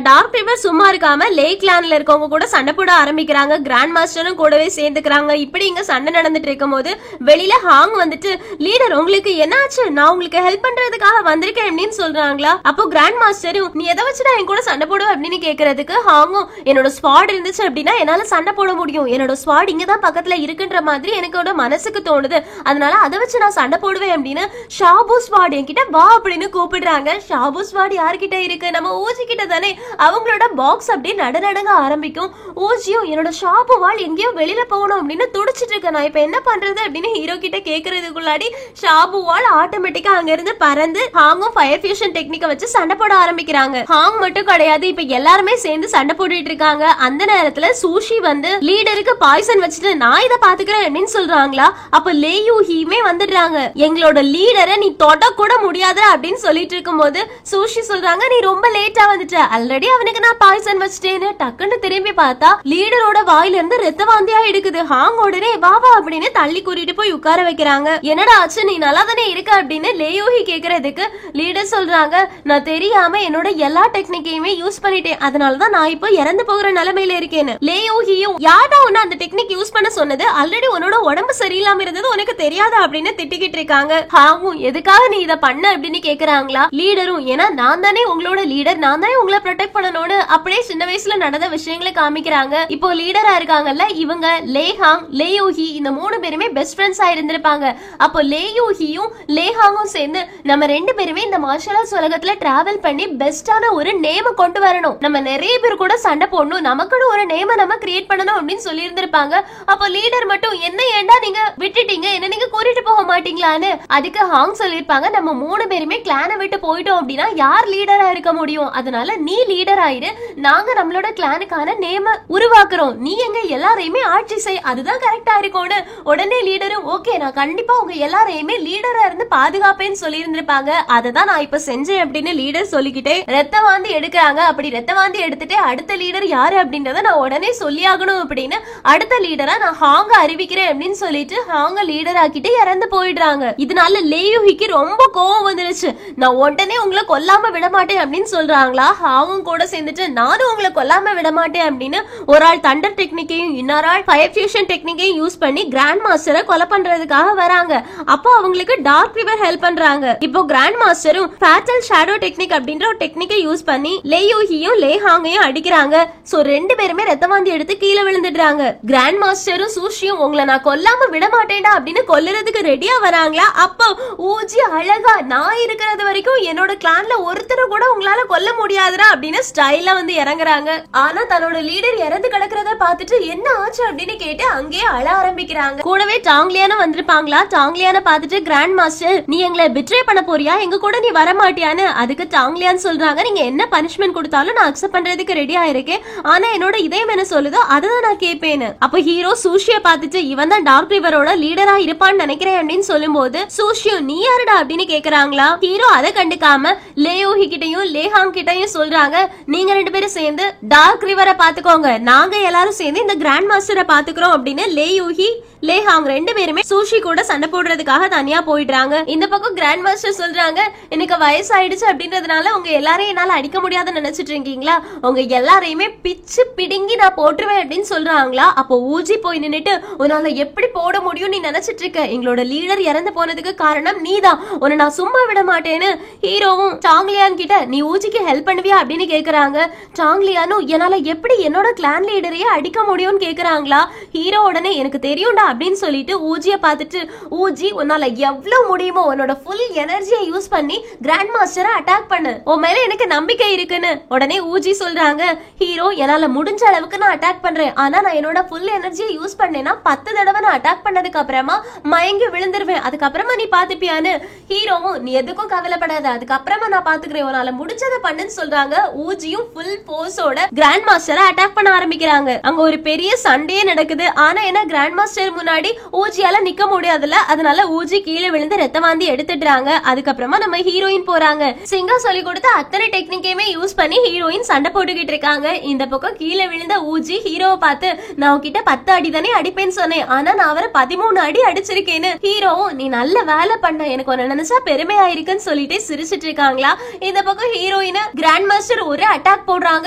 டார்க் ரிவர் சும்மா இருக்காம லேக் லேண்ட்ல இருக்கவங்க கூட சண்டை போட ஆரம்பிக்கிறாங்க. கிராண்ட் மாஸ்டரும் கூடவே சேர்ந்துக்கிறாங்க. இப்படி இங்க சண்டை நடந்துட்டு இருக்கும் போது வெளியில ஹாங் வந்துட்டு லீடர் உங்களுக்கு என்னாச்சு, நான் உங்களுக்கு ஹெல்ப் பண்றதுக்காக வந்திருக்கேன் அப்படின்னு சொல்றாங்களா. அப்போ கிராண்ட் மாஸ்டரும் நீ எதை வச்சுடா என் கூட சண்டை போடுவ அப்படின்னு கேக்குறதுக்கு ஹாங்கும் என்னோட ஸ்வாட் இருந்துச்சு அப்படின்னா என்னால சண்டை போட முடியும், என்னோட ஸ்வாட் இங்கதான் பக்கத்துல இருக்குன்ற மாதிரி எனக்கோட மனசுக்கு தோணுது, அதனால அதை வச்சு நான் சண்டை போடுவேன் அப்படின்னு ஷாபு ஸ்வாட் என்கிட்ட வா அப்படின்னு கூப்பிடுறாங்க. ஷாபு ஸ்வாட் யார்கிட்ட இருக்கு, நம்ம ஊஜி கிட்ட தானே. அவங்களோட பாக்ஸ் அப்படியே நடநடங்க ஆரம்பிக்கும். ஊஜியும் என்னோட ஷாபு வாள் எங்கேயோ வெளியில போகணும் அப்படின்னு துடிச்சிட்டு இருக்க, நான் இப்ப என்ன பண்றது அப்படின்னு ஹீரோ கிட்ட கேக்குறதுக்குள்ளாடி ஷாபு வாள் ஆட்டோமேட்டிக்கா அங்க இருந்து பறந்து ஹாங்கும் ஃபயர் ஃபியூஷன் டெக்னிக்கை வச்சு சண்டை போட ஆரம்பிக்கிறாங்க. ஹாங் மட்டும் கிடையாது, இப்ப எல்லாருமே சேர்ந்து சண்டை போட்டுட்டு இருக்காங்க. அந்த நேரத்துல சூஷி வந்து லீடருக்கு பாய்சன் வச்சுட்டு நான் இதை பாத்துக்கிறேன் அப்படின்னு சொல்றாங்களா. அப்ப லேயூஹியுமே வந்துடுறாங்க. எங்களோட லீடரை நீ தொட கூட முடியாது அப்படின்னு சொல்லிட்டு இருக்கும் போது சூஷி சொல்றாங்க நீ ரொம்ப லேட்டா வந்துட்ட, ஆல்ரெடி அவனுக்கு நான் பாய்சன் வச்சிட்டேன்னு. டக்குன்னு திரும்பி பார்த்தா லீடரோட வாயில இருந்து ரத்த வாந்தியா எடுக்குது. ஹாங் உடனே வா வா அப்படின்னு தள்ளி கூட்டிட்டு போய் உட்கார வைக்கிறாங்க. என்னடா ஆச்சு நீ நல்லா தானே இருக்க அப்படின்னு லேயூஹி கேக்குறதுக்கு லீடர் சொல்றாங்க நான் தெரியாம என்னோட எல்லா டெக்னிக்கையுமே யூஸ் பண்ணிட்டேன், அதனாலதான் நான் இப்போ இறந்து போகிற நிலைமையில இருக்கேன்னு. லேயூஹியும் யாரா உன்ன அந்த டெக்னிக் யூஸ் பண்ண சொன்னது, ஆல்ரெடி உன்னோட உடம்பு சரியில்லாம இருந்தது உனக்கு தெரியாதா அப்படின்னு திட்டிக்கிட்டு இருக்காங்க. ஹாங்கும் எதுக்காக நீ இத பண்ண அப்படின்னு கேக்குறாங்களா. லீடரும் ஏன்னா நான் தானே உங்களோட லீடர், நான் தானே உங்களை ப்ரொடெக்ட் பண்ணணும்னு அப்படியே சின்ன வயசுல நடந்த விஷயங்களை காமிக்கிறாங்க. இப்போ லீடரா இருக்காங்கல்ல இவங்க லேஹாங் லேயூஹி இந்த 3 பேருமே பெஸ்ட் ஃப்ரெண்ட்ஸா இருந்திருப்பாங்க. அப்போ லேயூஹியும் லேஹாங்கும் சேர்ந்து நம்ம 2 பேருமே இந்த மார்ஷல் ஆர்ட்ஸ் உலகத்துல டிராவல் பண்ணி பெஸ்டான ஒரு நேம கொண்டு வரணும், நம்ம நிறைய பேர் கூட சண்டை போடணும், நமக்குன்னு ஒரு நேம நம்ம கிரியேட் பண்ணணும் அப்படின்னு சொல்லி இருந்திருப்பாங்க. அப்போ லீடர் மட்டும் என்ன ஏண்டா நீங்க விட்டுட்டீங்க, என்ன நீங்க கூட்டிட்டு போக மாட்டீங்களான்னு. அதுக்கு ஹாங் சொல்லிருப்பாங்க நம்ம 3 பேருமே கிளானை விட்டு போயிட்டோம் அப்படின்னா யார் லீடரா இருக்க முடியும், அதனால நீ லீடர் ஆயிரு, நாங்க நம்மளோட கிளானுக்கான நேம உருவாக்குறோம், நீ எங்க எல்லாரையுமே ஆட்சி செய், அதுதான் கரெக்டா இருக்கும்னு. உடனே லீடரும் ஓகே நான் கண்டிப்பா உங்க எல்லாரையுமே லீடரா இருந்து பாதுகாப்பேன்னு சொல்லி இருந்திருப்பாங்க, அததான் நான் இப்ப செஞ்சேன் அப்படின்னு லீடர் சொல்லிக்கிட்டே ரத்த வாந்தி எடுக்கிறாங்க. அப்படி ரத்த வாந்தி எடுத்துட்டு அடுத்த லீடர் யாரு அப்படின்றத நான் உடனே சொல்லி ஆகணும் அப்படின்னு அடுத்த லீடரா நான் ஹாங்க அறிவிக்கிறேன் அப்படின்னு சொல்லிட்டு ஹாங்க லீடர் ஆக்கிட்டு இறந்து போயிடுறாங்க. இதனால லேயூஹிக்கு ரொம்ப கோவம் வந்துருச்சு, நான் உடனே உங்களை கொல்லாம விட மாட்டேன் அப்படின்னு சொல்றாங்களா. ஹாவும் கூட சேர்ந்துட்டு நானும் உங்களை கொல்லாம விட மாட்டேன் அப்படின்னு ஒரு ஆள் தண்டர் டெக்னிக்கையும் இன்னொரு ஆள் ஃபயர் ஃபியூஷன் டெக்னிக்கையும் யூஸ் பண்ணி கிராண்ட் மாஸ்டரை கொலை பண்றதுக்காக வராங்க. அப்போ அவங்களுக்கு டார்க் ரிவர் ஹெல்ப் பண்றாங்க. இப்போ கிராண்ட் மாஸ்டரும் ஃபேட்டல் ஷேடோ டெக்னிக் அப்படின்ற ஒரு டெக்னிக்கை யூஸ் பண்ணி லேயூஹியும் லேஹாங்கையும் அடிக்கிறாங்க. சோ 2 பேருமே ரத்த வாந்தி எடுத்து கீழே விழுந்துடுறாங்க. கிராண்ட் மாஸ்டரும் சூஷியும் உங்களை நான் கொல்லாம விட மாட்டேன்டா அப்படின்னு கொல்லுறதுக்கு ரெடியா வராங்களா. அப்போ ஊஜி அழகா சிங்கா நான் இருக்கிறது வரைக்கும் என்னோட கிளான்ல ஒருத்தரை கூட உங்களால கொல்ல முடியாதுடா அப்படின்னு ஸ்டைலா வந்து இறங்குறாங்க. ஆனா தன்னோட லீடர் இறந்து கிடக்கிறத பாத்துட்டு என்ன ஆச்சு அப்படின்னு கேட்டு அங்கேயே அழ ஆரம்பிக்கிறாங்க. கூடவே டாங்லியான வந்திருப்பாங்களா. டாங்லியான பாத்துட்டு கிராண்ட் மாஸ்டர் நீ எங்களை பிட்ரே பண்ண போறியா, எங்க கூட நீ வர மாட்டியான்னு. அதுக்கு டாங்லியான் சொல்றாங்க நீங்க என்ன பனிஷ்மெண்ட் கொடுத்தாலும் நான் அக்செப்ட் பண்றதுக்கு ரெடியா இருக்கேன், ஆனா என்னோட இதயம் என்ன சொல்லுதோ அதுதான் நான் கேட்பேன்னு. அப்ப ஹீரோ சூஷிய பாத்துட்டு இவன் தான் டார்க் ரிவரோட லீடரா இருப்பான்னு நினைக்கிறேன் அப்படின்னு சொல்லும் போது சூஷியோ நீ யாருடா அப்படின்னு கேக்குறாங்களா. ஹீரோ அதை கண்டுக்காம லேயோஹி கிட்டையும் லேஹாங் கிட்டையும் சொல்றாங்க நீங்க ரெண்டு பேரும் சேர்ந்து டார்க் ரிவரை பாத்துக்கோங்க, நாங்க எல்லாரும் சேர்ந்து இந்த கிராண்ட் மாஸ்டரை பாத்துக்கிறோம் அப்படின்னு லேயோஹி லேஹாங் ரெண்டு பேருமே சூஷி கூட சண்டை போடுறதுக்காக தனியா போயிடுறாங்க. இந்த பக்கம் கிராண்ட் மாஸ்டர் சொல்றாங்க எனக்கு வயசாயிடுச்சு அப்படின்றதுனால உங்க எல்லாரையும் என்னால அடிக்க முடியாதுன்னு நினைச்சிட்டு இருக்கீங்களா, உங்க எல்லாரையுமே பிச்சு பிடுங்கி நான் போட்டுருவேன் அப்படின்னு சொல்றாங்களா. அப்போ ஊஜி போய் நின்னுட்டு உன்னால எப்படி போட முடியும் நீ நினைச்சிட்டு இருக்க, எங்களோட லீடர் இறந்து போனதுக்கு காரணம் நீதான், உன்னை நான் சும்மா விட மாட்டேன்னு ஹீரோவும் டாங்லியான் கிட்ட நீ ஊஜிக்கு ஹெல்ப் பண்ணுவியா அப்படின்னு கேக்குறாங்க. டாங்லியானும் என்னால எப்படி என்னோட கிளான் லீடரையே அடிக்க முடியும்னு கேக்குறாங்களா. ஹீரோ உடனே எனக்கு தெரியும்டா அப்படின்னு சொல்லிட்டு ஊஜிய பார்த்துட்டு ஊஜி உன்னால எவ்வளவு முடியுமோ உன்னோட ஃபுல் எனர்ஜியை யூஸ் பண்ணி கிராண்ட் மாஸ்டரை அட்டாக் பண்ணு, உன் மேல எனக்கு நம்பிக்கை இருக்குன்னு உடனே ஊஜி சொல்றாங்க. ஹீரோ என்னால முடிஞ்ச அளவுக்கு நான் அட்டாக் பண்றேன், ஆனா நான் என்னோட ஃபுல் எனர்ஜியை யூஸ் பண்ணேன்னா 10 தடவை நான் அட்டாக் பண்ணதுக்கு அப்புறமா மயங்கி விழுந்துருவேன், அதுக்கப்புறமா நீ பாத்துப்பியான்னு. ஹீரோவும் நீ எதுக்கும் கவலைப்படாத, அதுக்கப்புறமா நான் பாத்துக்கிறேன், உன்னால முடிஞ்சதை பண்ணுன்னு சொல்றாங்க. ஊஜியும் ஃபுல் போர்ஸோட கிராண்ட் மாஸ்டரை அட்டாக் பண்ண ஆரம்பிக்கிறாங்க. அங்க ஒரு பெரிய சண்டையே நடக்குது. ஆனா என்ன கிராண்ட் மாஸ்டர் முன்னாடி ஊஜியால நிக்க முடியாதுல, அதனால ஊஜி கீழே விழுந்து ரத்த வாந்தி எடுத்துடுறாங்க. அதுக்கப்புறமா நம்ம ஹீரோயின் போறாங்க. சிங்கா சொல்லி கொடுத்த அத்தனை டெக்னிக்கையுமே யூஸ் பண்ணி ஹீரோயின் சண்டை போட்டுக்கிட்டு இருக்காங்க. இந்த பக்கம் கீழே விழுந்த ஊஜி ஹீரோவை பார்த்து நான் உன்கிட்ட 10 அடி தானே அடிப்பேன்னு சொன்னேன், ஆனா நான் அவரை 13 அடி அடிச்சிருக்கேன்னு. ஹீரோவும் நீ நல்ல வேலை பண்ண, எனக்கு ஒன்னு நினைச்சா பெருமையா இருக்குன்னு சொல்லிட்டு சிரிச்சிட்டு இருக்காங்களா. இந்த பக்கம் ஹீரோயின கிராண்ட் மாஸ்டர் ஒரு அட்டாக் போடுறாங்க.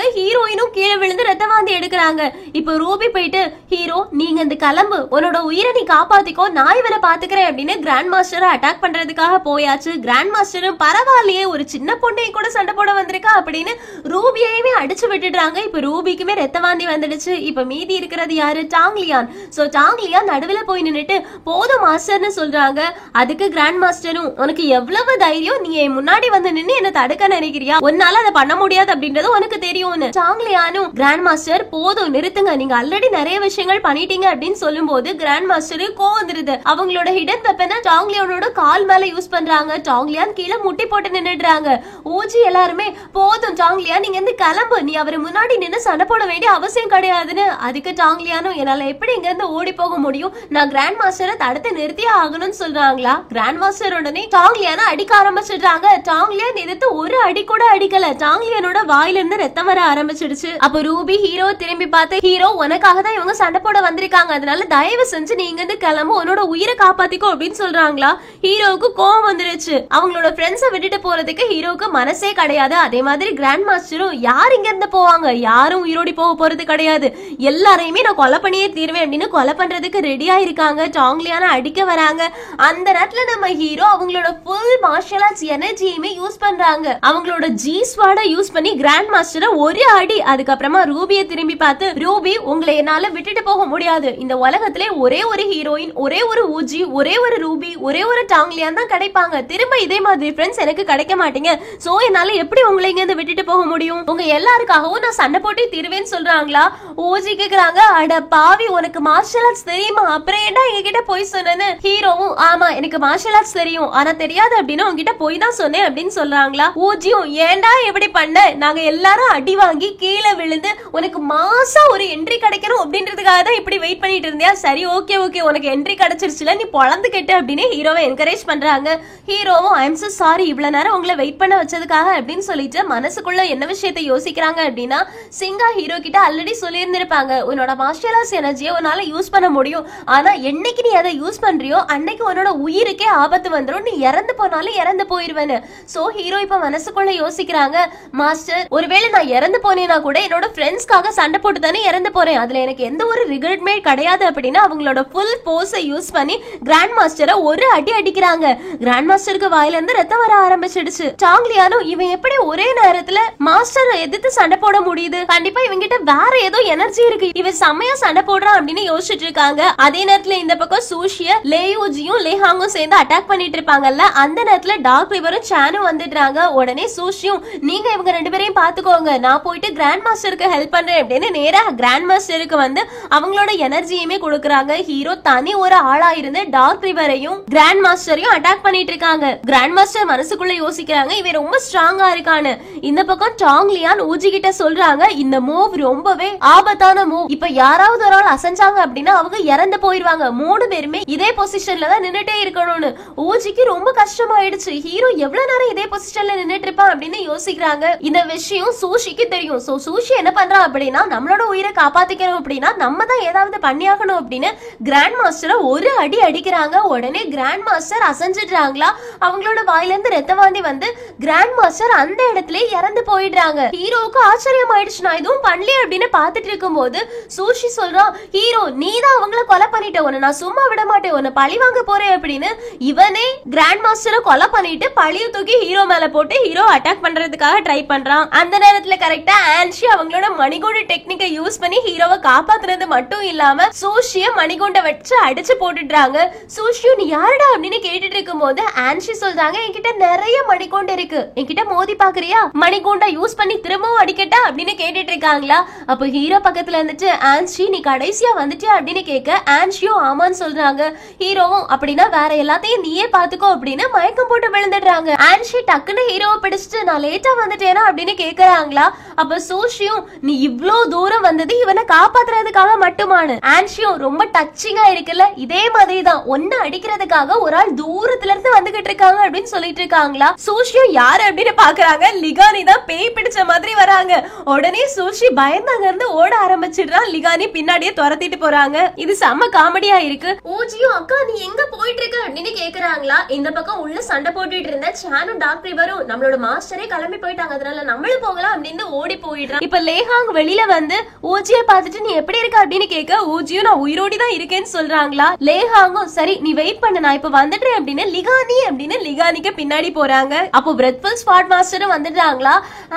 ஹீரோயினும் கீழே விழுந்து ரத்த வாந்தி எடுக்கிறாங்க. இப்போ ரூபி போயிட்டு ஹீரோ நீங்க இந்த கிளம்பு, உன்னோட உயிரை நீ காப்பாத்திக்கோ, நான் இவரை பாத்துக்கிறேன் அப்படின்னு கிராண்ட் மாஸ்டரை அட்டாக் பண்றதுக்காக போயாச்சு. கிராண்ட் மாஸ்டரும் பரவாயில்லையே ஒரு சின்ன பொண்ணை கூட சண்டை போட வந்திருக்கா அப்படின்னு ரூபியையுமே அடிச்சு விட்டுடுறாங்க. இப்ப ரூபிக்குமே ரத்த வாந்தி வந்துடுச்சு. இப்ப மீதி இருக்கிறது யாரு, டாங்லியான். சோ டாங்லியான் நடுவுல போய் நின்னுட்டு போதும் மாஸ்டர்னு சொல்றாங்க. அதுக்கு கிராண்ட் மாஸ்டரும் உனக்கு எவ்வளவு தைரியம், நீ முன்னாடி வந்து நின்னு என்ன தடுக்க நினைக்கிறியா, உன்னால அதை பண்ண முடியாது அப்படின்றது உனக்கு தெரியும்னு. டாங்லியானும் கிராண்ட் மாஸ்டர் போதும் நிறுத்துங்க, நீங்க ஆல்ரெடி நிறைய விஷயங்கள் பண்ணிட்டீங்க அப்படின்னு சொல்லும் போது கிராண்ட் மாஸ்டர் கோவம் வந்துருது. அவங்களோட ஹிடன் வெப்பனை டாங்லியானோட கால் மேல யூஸ் பண்றாங்க. டாங்லியான் கீழே முட்டி போட்டு நின்னுடுறாங்க. ஊஜி எல்லாருமே போதும் டாங்லியான் நீங்க இருந்து கிளம்பு, நீ அவரு முன்னாடி நின்னு சண்டை போட வேண்டிய அவசியம் கிடையாதுன்னு. அதுக்கு டாங்லியானும் என்னால எப்படி இங்க இருந்து ஓடி போக முடியும், நான் கிராண்ட் மாஸ்டரை தடுத்து நிறுத்தியே ஆகணும்னு சொல்றாங்களா. கிராண்ட் மாஸ்டர் உடனே டாங்லியான அடிக்க ஆரம்பிச்சிடுறாங்க. டாங்லியான் எதிர்த்து ஒரு அடி கூட அடிக்கல, டாங்லியானோட வாயில இருந்து ரத்தம் வர ஆரம்பிச்சிடுச்சு. அப்ப ரூபி ஹீரோ திரும்பி பார்த்து ஹீரோ உனக்காக தான் இவங்க சண்டை போட வந்திருக்காங்க, அதனால தயவு செஞ்சு நீங்க இருந்து கிளம்பு, உன்னோட உயிரை காப்பாத்திக்கோ அப்படின்னு சொல்றாங்களா. ஹீரோவுக்கு கோவம் வந்துருச்சு. அவங்களோட ஃப்ரெண்ட்ஸை விட்டுட்டு போறதுக்கு ஹீரோவுக்கு மனசே கிடையாது. அதே மாதிரி கிராண்ட் மாஸ்டரும் யார் இங்க இருந்து போவாங்க, யாரும் உயிரோடி போக போறது கிடையாது, எல்லாரையுமே நான் கொலை பண்ணியே தீர்வேன் அப்படின்னு கொலை பண்றதுக்கு ரெடியா இருக்காங்க. டாங்லியான அடிக்க வராங்க. அந்த நேரத்துல நம்ம ஹீரோ அவங்களோட ஃபுல் மார்ஷல் ஆர்ட்ஸ் எனர்ஜியுமே யூஸ் பண்றாங்க. அவங்களோட ஜி ஸ்வாட யூஸ் பண்ணி கிராண்ட் மாஸ்டரை ஒரு அடி. அதுக்கப்புறமா ரூபியை திரும்பி பார்த்து ரூபி உங்களை என்னால விட்டுட்டு போக முடியாது, இந்த உலகத்திலே ஒரே ஒரு ஹீரோயின், ஒரே ஒரு ஊஜி, ஒரே ஒரு ரூபி, ஒரே ஒரு டாங்லியான் தான் கிடைப்பாங்க, திரும்ப இதே மாதிரி ஃப்ரெண்ட்ஸ் எனக்கு கிடைக்க மாட்டீங்க, சோ என்னால எப்படி உங்களை இங்க இருந்து விட்டுட்டு போக முடியும், உங்க எல்லாருக்காகவும் நான் சண்டை போட்டு தீர்வேன்னு சொல்றாங்களா. ஊஜி கேக்குறாங்க அட பாவி உனக்கு மார்ஷல் ஆர்ட்ஸ் தெரியுமா, அப்புறம் ஏன்டா எங்க கிட்ட போய் சொன்னேன்னு. ஹீரோவும் ஆமா எனக்கு மார்ஷல் ஆர்ட்ஸ் தெரியும், ஆனா தெரியாது அப்படின்னு உங்ககிட்ட போய் தான் சொன்னேன் அப்படின்னு சொல்றாங்களா. ஊஜியும் ஏன்டா எப்படி பண்ண, நாங்க எல்லாரும் அடி வாங்கி கீழே விழுந்து உனக்கு மாசா ஒரு என்ட்ரி கிடைக்கணும் அப்படின்றதுக்காக தான் இப்படி வெயிட் பண்ணிட்டு இருந்தியா, சரி ஓகே ஓகே உனக்கு என்ட்ரி கிடைச்சிருச்சுல, நீ பொழந்து கேட்டு அப்படின்னு ஹீரோவை என்கரேஜ் பண்றாங்க. ஹீரோவும் ஐ எம் சோ சாரி இவ்வளவு நேரம் உங்களை வெயிட் பண்ண வச்சதுக்காக அப்படின்னு சொல்லிட்டு மனசுக்குள்ள என்ன விஷயத்தை யோசிக்கிறாங்க அப்படின்னா சிங்கா ஹீரோ கிட்ட ஆல்ரெடி சொல்லியிருந்திருப்பாங்க உன்னோட மார்ஷல் ஆர்ட்ஸ் எனர்ஜியை உன்னால யூஸ் பண்ண முடியும், ஆனா என்னைக்கு நீ அதை யூஸ் பண்றியோ அன்னைக்கு உன்னோட உயிருக்கே ஆபத்து வந்துடும், நீ இறந்து போனாலும் இறந்து போயிருவேன்னு. சோ ஹீரோ இப்ப மனசுக்குள்ள யோசிக்கிறாங்க மாஸ்டர் ஒருவேளை நான் இறந்து போனேன்னா கூட என்னோட ஃப்ரெண்ட்ஸ் ஃப்ரெண்ட்ஸ்க்காக சண்டை போட்டு தானே இறந்து போறேன், அதுல எனக்கு எந்த ஒரு ரிகரெட்மே கிடையாது அப்படின்னு அவங்களோட ஃபுல் போர்ஸை யூஸ் பண்ணி கிராண்ட் மாஸ்டரை ஒரு அடி அடிக்கிறாங்க. கிராண்ட் மாஸ்டருக்கு வாயில இருந்து ரத்தம் வர ஆரம்பிச்சிடுச்சு. சாங்லியானும் இவன் எப்படி ஒரே நேரத்துல மாஸ்டரை எதிர்த்து சண்டை போட முடியுது, கண்டிப்பா இவங்கிட்ட வேற ஏதோ எனர்ஜி இருக்கு, இவன் செம்மையா சண்டை போடுறான் அப்படின்னு யோசிச்சுட்டு இருக்காங்க. அதே நேரத்துல இந்த பக்கம் சூஷிய லேயூஜியும் லேஹாங்கும் சேர்ந்து அட்டாக் பண்ணிட்டு இருப்பாங்கல்ல, அந்த நேரத்துல டார்க் ரிவரும் சானும் வந்துடுறாங்க. உடனே சூஷியும் நீங்க இவங்க ரெண்டு பேரையும் பாத்துக்கோங்க, நான் போயிட்டு கிராண்ட் மாஸ்டருக்கு ஹெல்ப் பண்றேன் அப்படின்னு நேரா கிராண்ட் மாஸ்டருக்கு வந்து அவங்களோட எனர்ஜியுமே கொடுக்கறாங்க. ஹீரோ தனி ஒரு ஆளா இருந்து டார்க் ரிவரையும் கிராண்ட் மாஸ்டரையும் அட்டாக் பண்ணிட்டு இருக்காங்க. கிராண்ட் மாஸ்டர் மனசுக்குள்ள யோசிக்கிறாங்க இவன் ரொம்ப ஸ்ட்ராங்கா இருக்கான்னு. இந்த பக்கம் சாங்லியான் ஊஜி கிட்ட சொல்றாங்க இந்த மூவ் ரொம்பவே ஆபத்தான மூவ், இப்ப யாராவது ஒரு ஆள் அசைஞ்சாங்க அப்படின்னா அவங்க இறந்து போயிருவாங்க, 3 பேருமே இதே பொசிஷன்ல தான் நின்னுட்டே இருக்கணும்னு. ஊஜிக்கு ரொம்ப கஷ்டமாயிடுச்சு, ஹீரோ எவ்வளவு நேரம் இதே பொசிஷன்ல நின்னுட்டு இருப்பான் அப்படின்னு யோசிக்கிறாங்க. இந்த விஷயம் சூஷிக்கு தெரியும். சோ சூஷி என்ன பண்றான் அப்படின்னா நம்மளோட உயிரை காப்பாத்திக்கணும் அப்படின்னா நம்ம தான் ஏதாவது பண்ணியாகணும் அப்படின்னு கிராண்ட் மாஸ்டரை ஒரு அடி அடிக்கிறாங்க. உடனே கிராண்ட் மாஸ்டர் அசைஞ்சிடுறாங்களா, அவங்களோட வாயில இருந்து ரத்தவாந்தி வந்து கிராண்ட் மாஸ்டர் அந்த இடத்துல இறந்து போயிடுறாங்க. ஹீரோவுக்கு ஆச்சரியம் ஆயிடுச்சு, நான் எதுவும் பண்ணல அப்படின்னு பாத்துட்டு இருக்கும் போது சூஷி சொல்றான் ஹீரோ நீ தான் அவங்கள கொலை பண்ணிட்ட, உன்னை நான் சும்மா விட மாட்டேன், உன்னை பழி வாங்க போறேன் அப்படின்னு. இவனே கிராண்ட் மாஸ்டரை கொலை பண்ணிட்டு பழிய தூக்கி ஹீரோ மேல போட்டு ஹீரோ அட்டாக் பண்றதுக்காக ட்ரை பண்றான். அந்த நேரத்துல கரெக்டா ஆன்ஷி அவங்களோட மணிகுண்டு டெக்னிக்கை யூஸ் பண்ணி ஹீரோவை காப்பாத்துறது மட்டும் இல்லாம சூஷிய மணிகுண்ட வச்சு அடிச்சு போட்டுடுறாங்க. சூஷியும் நீ யாருடா அப்படின்னு கேட்டுட்டு இருக்கும் போது ஆன்ஷி சொல்றாங்க என்கிட்ட நிறைய மணிகுண்டு இருக்கு, என்கிட்ட மோதி பாக்குறியா, மணிகுண்ட யூஸ் பண்ணி திரும்பவும் அடிக்கட்டா அப்படின்னு கேட்டுட்டு இருக்காங்களா. அப்ப ஹீரோ பக்கத்துல இருந்துட்டு ஆன்ஷி நீ கடைசியா வந்துட்டியா அப்படின்னு கேட்க ஆன்ஷியும் ஆமான்னு சொல்றாங்க. ஹீரோவும் அப்படின்னா வேற எல்லாத்தையும் நீயே பாத்துக்கோ அப்படின்னு மயக்கம் போட்டு விழுந்துடுறாங்க. ஆன்ஷி டக்குன்னு ஹீரோவை பிடிச்சிட்டு நான் லேட்டா வந்துட்டேனா அப்படின்னு கேக்குறாங்களா. அப்ப சூஷியும் நீ இவ்ளோ தூரம் வந்தது இவனை காப்பாத்துறதுக்காக மட்டுமானு. ஆன்ஷியும் ரொம்ப டச்சிங்கா இருக்குல்ல, இதே மாதிரிதான் ஒன்னு அடிக்கிறதுக்காக ஒரு ஆள் தூரத்துல இருந்து வந்துகிட்டு இருக்காங்க அப்படின்னு சொல்லிட்டு இருக்காங்களா. சூஷியும் யாரு அப்படின்னு பாக்குறாங்க, லிகானி தான் பேய் பிடிச்ச மாதிரி வராங்க. உடனே சூஷி பயந்தாங்க இருந்து ஓட ஆரம்பிச்சிடுறான், லிகானி பின்னாடியே துரத்திட்டு போறாங்க. இது செம்ம காமெடியா இருக்கு. ஊஜியும் அக்கா நீ எங்க போயிட்டு இருக்க அப்படின்னு கேக்குறாங்களா. இந்த பக்கம் உள்ள சண்டை போட்டுட்டு இருந்த சானும் டார்க் ரிவரும் நம்மளோட மாஸ்டரே கிளம்பி போயிட்டாங்க, அதனால நம்மளும் போகலாம் அப்படின்னு ஓடி போயிடுறான். இப்ப லேஹாங் வெளியில வந்து ஊஜிய பாத்துட்டு நீ எப்படி இருக்க அப்படின்னு கேட்க ஊஜியும் நான் உயிரோடி தான் இருக்கேன்னு சொல்றாங்களா. லேஹாங்கும் சரி நீ வெயிட் பண்ணு நான் இப்ப வந்துட்டேன் அப்படின்னு லிகானிக்கு பின்னாடி போறாங்க. அப்போ பிரெத்ஃபுல் ஸ்பாட் மாஸ்டரும் வந்துட்டாங்களா.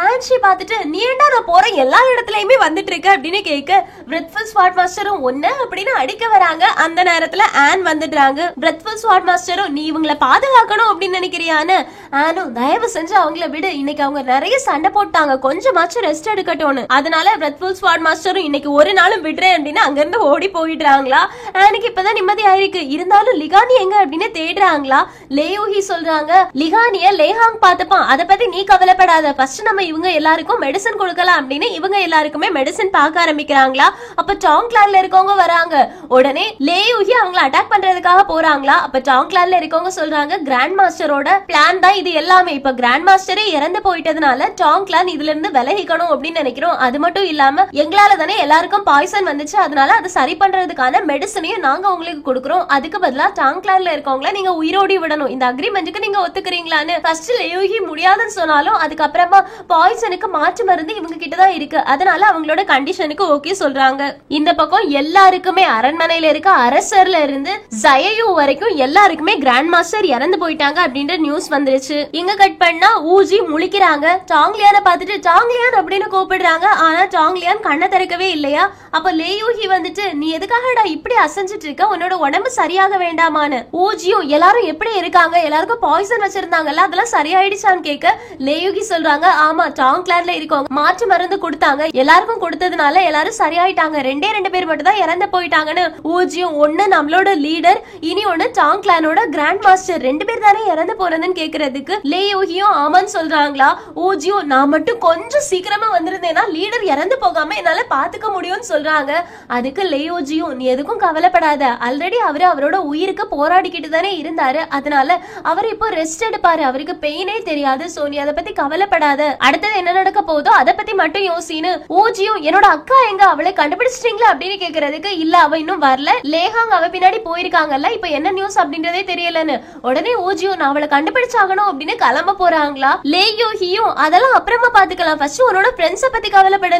ஆன்ஷி பாத்துட்டு நீ ஏண்டா நான் போற எல்லா இடத்துலயுமே வந்துட்டு இருக்க அப்படின்னு கேட்க பிரெத்ஃபுல் ஸ்பாட் மாஸ்டரும் ஒண்ணு அப்படின்னு அடிக்க வராங்க. அந்த நேரத்துல ஆன் வந்துடுறாங்க. பிரெத்ஃபுல் ஸ்பாட் மாஸ்டரும் நீ இவங்களை பாதுகாக்கணும் அப்படின்னு நினைக்கிறியான்னு. ஆனும் தயவு செஞ்சு அவங்கள விடு, இன்னைக்கு அவங்க நிறைய சண்டை போட்டாங்க, கொஞ்சமாச்சும் ரெஸ்ட் எடுக்கட்டும்னு. அதனால பிரெத்ஃபுல் ஸ்பாட் மாஸ்டரும் இன்னைக்கு ஒரு நாளும் விடுறேன் அப்படின்னு அங்க இருந்து ஓடி போயிடுறாங்களா. ஆனுக்கு இப்பதான் நிம்மதி ஆயிருக்கு, இருந்தாலும் லிகானி எங்க அப்படின்னு தேடுறாங்களா. லேயூஹி சொல்றாங்க லிகானிய லேஹாங் பாத்துப்பான், அத பத்தி நீ கவலைப்படாத, ஃபர்ஸ்ட் நம்ம இவங்க எல்லாருக்கும் மெடிசன் கொடுக்கலாம் அப்படின்னு இவங்க எல்லாருக்குமே மெடிசன் பார்க்க ஆரம்பிக்கிறாங்களா. அப்ப டாங்க்லார்ல இருக்கவங்க வராங்க. உடனே லேயூஹி அவங்கள அட்டாக் பண்றதுக்காக போறாங்களா. அப்ப டாங்க்லார்ல இருக்கவங்க சொல்றாங்க கிராண்ட் மாஸ்டரோட பிளான் தான் இது எல்லாமே, இப்ப கிராண்ட் மாஸ்டரே இறந்து போயிட்டதுனால டாங்க்லான் இதுல இருந்து விலகிக்கணும் அப்படின்னு நினைக்கிறோம், அது மட்டும் இல்லாம எங்களால தானே எல்லாருக்கும் பாய்சன் வந்துச்சு, அதனால அதை சரி பண்றதுக்கான மெடிசனையும் நாங்க உங்களுக்கு கொடுக்கறோம், அதுக்கு பதிலா டாங்க்லார்ல இருக்கவங்கள நீங்க உயிரோடி விடணும், இந்த அக்ரிமெண்ட்டுக்கு நீங்க ஒத்துக்கிறீங்களான்னு. ஃபர்ஸ்ட் லேயூஹி முடியாதுன்னு சொன்னாலும் அதுக்கப்புறமா பாய்சனுக்கு மாற்று மருந்து இவங்க கிட்டதான் இருக்கு, அதனால அவங்களோட கண்டிஷனுக்கு ஓகே சொல்றாங்க. இந்த பக்கம் எல்லாருக்குமே அரண்மனையில இருக்க அரசர்ல இருந்து ஜயயூ வரைக்கும் எல்லாருக்குமே கிராண்ட் மாஸ்டர் இறந்து போயிட்டாங்க அப்படின்ற நியூஸ் வந்துருச்சு. இங்க கட் பண்ணா ஊஜி முழிக்கிறாங்க. டாங்லியான பாத்துட்டு டாங்லியான் அப்படின்னு கூப்பிடுறாங்க. ஆனா டாங்லியான் கண்ணை திறக்கவே இல்லையா. அப்ப லேயூஹி வந்துட்டு நீ எதுக்காகடா இப்படி அசைஞ்சிட்டு இருக்க, உன்னோட உடம்பு சரியாக வேண்டாமான்னு. ஊஜியும் எல்லாரும் எப்படி இருக்காங்க, எல்லாருக்கும் பாய்சன் வச்சிருந்தாங்கல்ல அதெல்லாம் சரியாயிடுச்சான்னு கேட்க லேயூஹி சொல்றாங்க ஆமா டாங்க்லார்ல இருக்கவங்க மாற்று மருந்து கொடுத்தாங்க, எல்லாருக்கும் கொடுத்ததுனால எல்லாரும் சரியாயிட்டாங்க, 2 பேர் மட்டும் தான் இறந்து போயிட்டாங்கன்னு. ஊஜியும் ஒண்ணு நம்மளோட லீடர், இனி ஒண்ணு டாங்க்லானோட கிராண்ட் மாஸ்டர், 2 பேர் தானே இறந்து போனதுன்னு கேக்குறதுக்கு லேயூஹியும் ஆமான்னு சொல்றாங்களா. ஊஜியும் நான் மட்டும் கொஞ்சம் சீக்கிரமா வந்திருந்தேன்னா லீடர் இறந்து போகாம என்னால பாத்துக்க முடியும்னு சொல்றாங்க. அதுக்கு லேயூஜியும் நீ எதுக்கும் கவலைப்படாத, ஆல்ரெடி அவரு அவரோட உயிருக்கு போராடிக்கிட்டு தானே இருந்தாரு, அதனால அவர் இப்போ ரெஸ்ட் எடுப்பாரு, அவருக்கு பெயினே தெரியாது, சோ நீ அதை பத்தி கவலைப்படாத, அடுத்தது என்ன நடக்க போதோ அதை பத்தி மட்டும் யோசின்னு. ஊஜியும் என்னோட அக்கா எங்க, அவளை கண்டுபிடிச்சிட்டீங்களா அப்படின்னு கேக்குறதுக்கு இல்ல அவ இன்னும் வரல, லேஹாங் அவ பின்னாடி போயிருக்காங்கல்ல, இப்ப என்ன நியூஸ் அப்படின்றதே தெரியலன்னு. உடனே ஊஜியும் நான் அவளை கண்டுபிடிச்சாகணும் அப்படின்னு கிளம்ப போறாங்களா. லேயூஹியும் அதெல்லாம் அப்புறமா பாத்துக்கலாம், ஃபர்ஸ்ட் உன்னோட ஃப்ரெண்ட்ஸ பத்தி கவலைப்பட,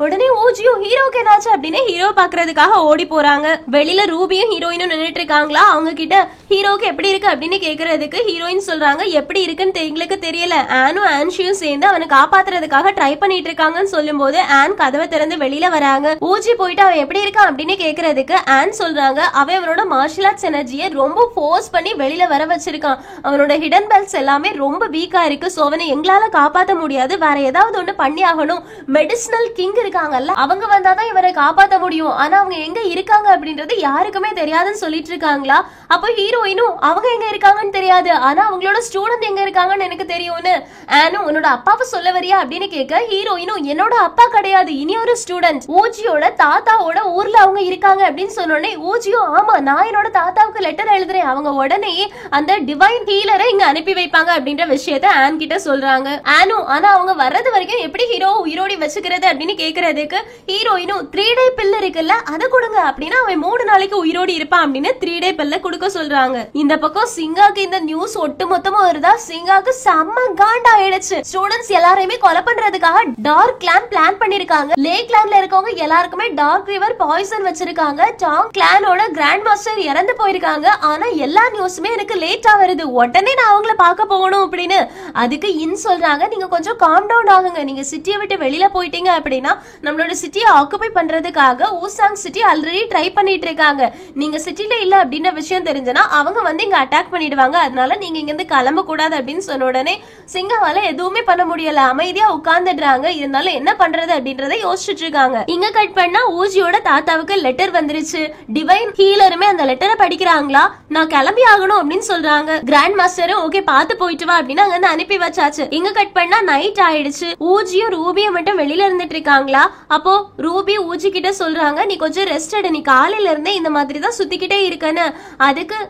உடனே ஊஜியும் ஹீரோக்கு என்னாச்சு அப்படின்னு ஹீரோ பாக்குறதுக்காக ஓடி போறாங்க. வெளியில ரூபியும் ஹீரோயினும் நின்னுட்டு இருக்காங்களா. அவங்க கிட்ட ஹீரோக்கு எப்படி இருக்கு அப்படின்னு கேக்குறதுக்கு ஹீரோயின் சொல்றாங்க எப்படி இருக்குன்னு எங்களுக்கு தெரியல, ஆனும் ஆன்ஷியும் சேர்ந்து அவனை காப்பாத்துறதுக்காக ட்ரை பண்ணிட்டு இருக்காங்கன்னு சொல்லும் போது ஆன் கதவை திறந்து வெளியில வராங்க. ஊஜி போயிட்டு அவன் எப்படி இருக்கான் அப்படின்னு கேக்குறதுக்கு ஆன் சொல்றாங்க அவன் அவனோட மார்ஷல் ஆர்ட்ஸ் எனர்ஜியை ரொம்ப ஃபோர்ஸ் பண்ணி வெளியில வர வச்சிருக்கான். அவனோட ஹிடன் பெல்ட்ஸ் எல்லாமே ரொம்ப வீக்கா இருக்கு. சோ அவனை எங்களால காப்பாத்த முடியாது, வேற ஏதாவது ஒண்ணு பண்ணி ஆகணும். மெடிசினல் கிங் இருக்காங்கல்ல, அவங்க வந்தாதான் இவரை காப்பாத்த முடியும். ஆனா அவங்க எங்க இருக்காங்க அப்படின்றது யாருக்குமே தெரியாதுன்னு சொல்லிட்டு இருக்காங்களா. அப்போ ஹீரோயினும் அவங்க எங்க இருக்காங்கன்னு தெரியாது, ஆனா அவங்களோட ஸ்டூடெண்ட் எங்க இருக்காங்கன்னு எனக்கு தெரியும்னு ஆனும் உன்னோட அப்பாவை சொல்ல வரியா அப்படின்னு கேட்க ஹீரோயினும் என்னோட அப்பா கிடையாது, இனி ஒரு ஸ்டூடெண்ட் ஊஜியோட தாத்தாவோட ஊர்ல அவங்க இருக்காங்க அப்படின்னு சொன்னோடனே ஊஜியும் ஆமா நான் என்னோட தாத்தாவுக்கு லெட்டர் எழுதுறேன், அவங்க உடனே அந்த டிவைன் ஹீலரை இங்க அனுப்பி வைப்பாங்க அப்படின்ற விஷயத்த ஆன் கிட்ட சொல்றாங்க. ஆனும் ஆனா அவங்க வர்றது வரைக்கும் எப்படி ஹீரோ உயிரோடி வச்சுக்கிறது அப்படின்னு கேக்குறதுக்கு ஹீரோயினும் 3 டே பில் இருக்குல்ல அதை கொடுங்க அப்படின்னா அவன் 3 நாளைக்கு உயிரோடி இருப்பான் அப்படின்னு 3 டே பில்ல கொடுக்க சொல்றாங்க. இந்த பக்கம் சிங்காக்கு இந்த நியூஸ் ஒட்டு மொத்தமா வருதா. சிங்காக்கு செம்ம காண்ட் ஆயிடுச்சு. ஸ்டூடெண்ட்ஸ் எல்லாரையுமே கொலை பண்றதுக்காக டார்க் கிளான் பிளான் பண்ணிருக்காங்க. லே கிளான்ல இருக்கவங்க எல்லாருக்குமே டார்க் ரிவர் பாய்சன் வச்சிருக்காங்க. டாங் கிளானோட கிராண்ட் மாஸ்டர் இறந்து போயிருக்காங்க. ஆனா எல்லா நியூஸுமே எனக்கு லேட்டா வருது, உடனே நான் அவங்கள பார்க்க போகணும் அப்படின்னு. அதுக்கு இன் சொல்றாங்க நீங்க கொஞ்சம் காம் டவுன் ஆகுங்க, நீங்க சிட்டியை விட்டு வெளியில போயிட்டீங்க அப்படின்னா நம்மளோட சிட்டியை ஆக்குபை பண்றதுக்காக ஊசாங் சிட்டி ஆல்ரெடி ட்ரை பண்ணிட்டு இருக்காங்க. நீங்க சிட்டில இல்ல அப்படின்ற விஷயம் தெரிஞ்சனா அவங்க வந்து இங்க அட்டாக் பண்ணிடுவாங்க, அதனால நீங்க இங்க இருந்து கிளம்ப கூடாது அப்படின்னு சொன்ன உடனே சிங்காவால எதுவுமே பண்ண முடியல, அமைதியா உட்கார்ந்துடுறாங்க. இருந்தாலும் என்ன பண்றது அப்படின்றத யோசிச்சுட்டு இருக்காங்க. இங்க கட் பண்ணா ஊஜியோட தாத்தாவுக்கு லெட்டர் வந்துருச்சு. டிவைன் ஹீலருமே அந்த லெட்டரை படிக்கிறாங்களா. நான் கிளம்பி ஆகணும் அப்படின்னு சொல்றாங்க. கிராண்ட் மாஸ்டரும் ஓகே பாத்து போயிட்டு வா அப்படின்னு அங்க இருந்து அனுப்பி வச்சாச்சு. இங்க கட் பண்ணா நைட் ஆயிடுச்சு. ஊஜியும் ரூபியும் மட்டும் வெளியில இருந்துட்டு இருக்காங்களா. அப்போ ரூபி ஊஜி கிட்ட சொல்றாங்க நீ கொஞ்சம் ரெஸ்ட் எடு, நீ காலையில இருந்தே இந்த மாதிரி தான் சுத்திக்கிட்டே இருக்கன்னு.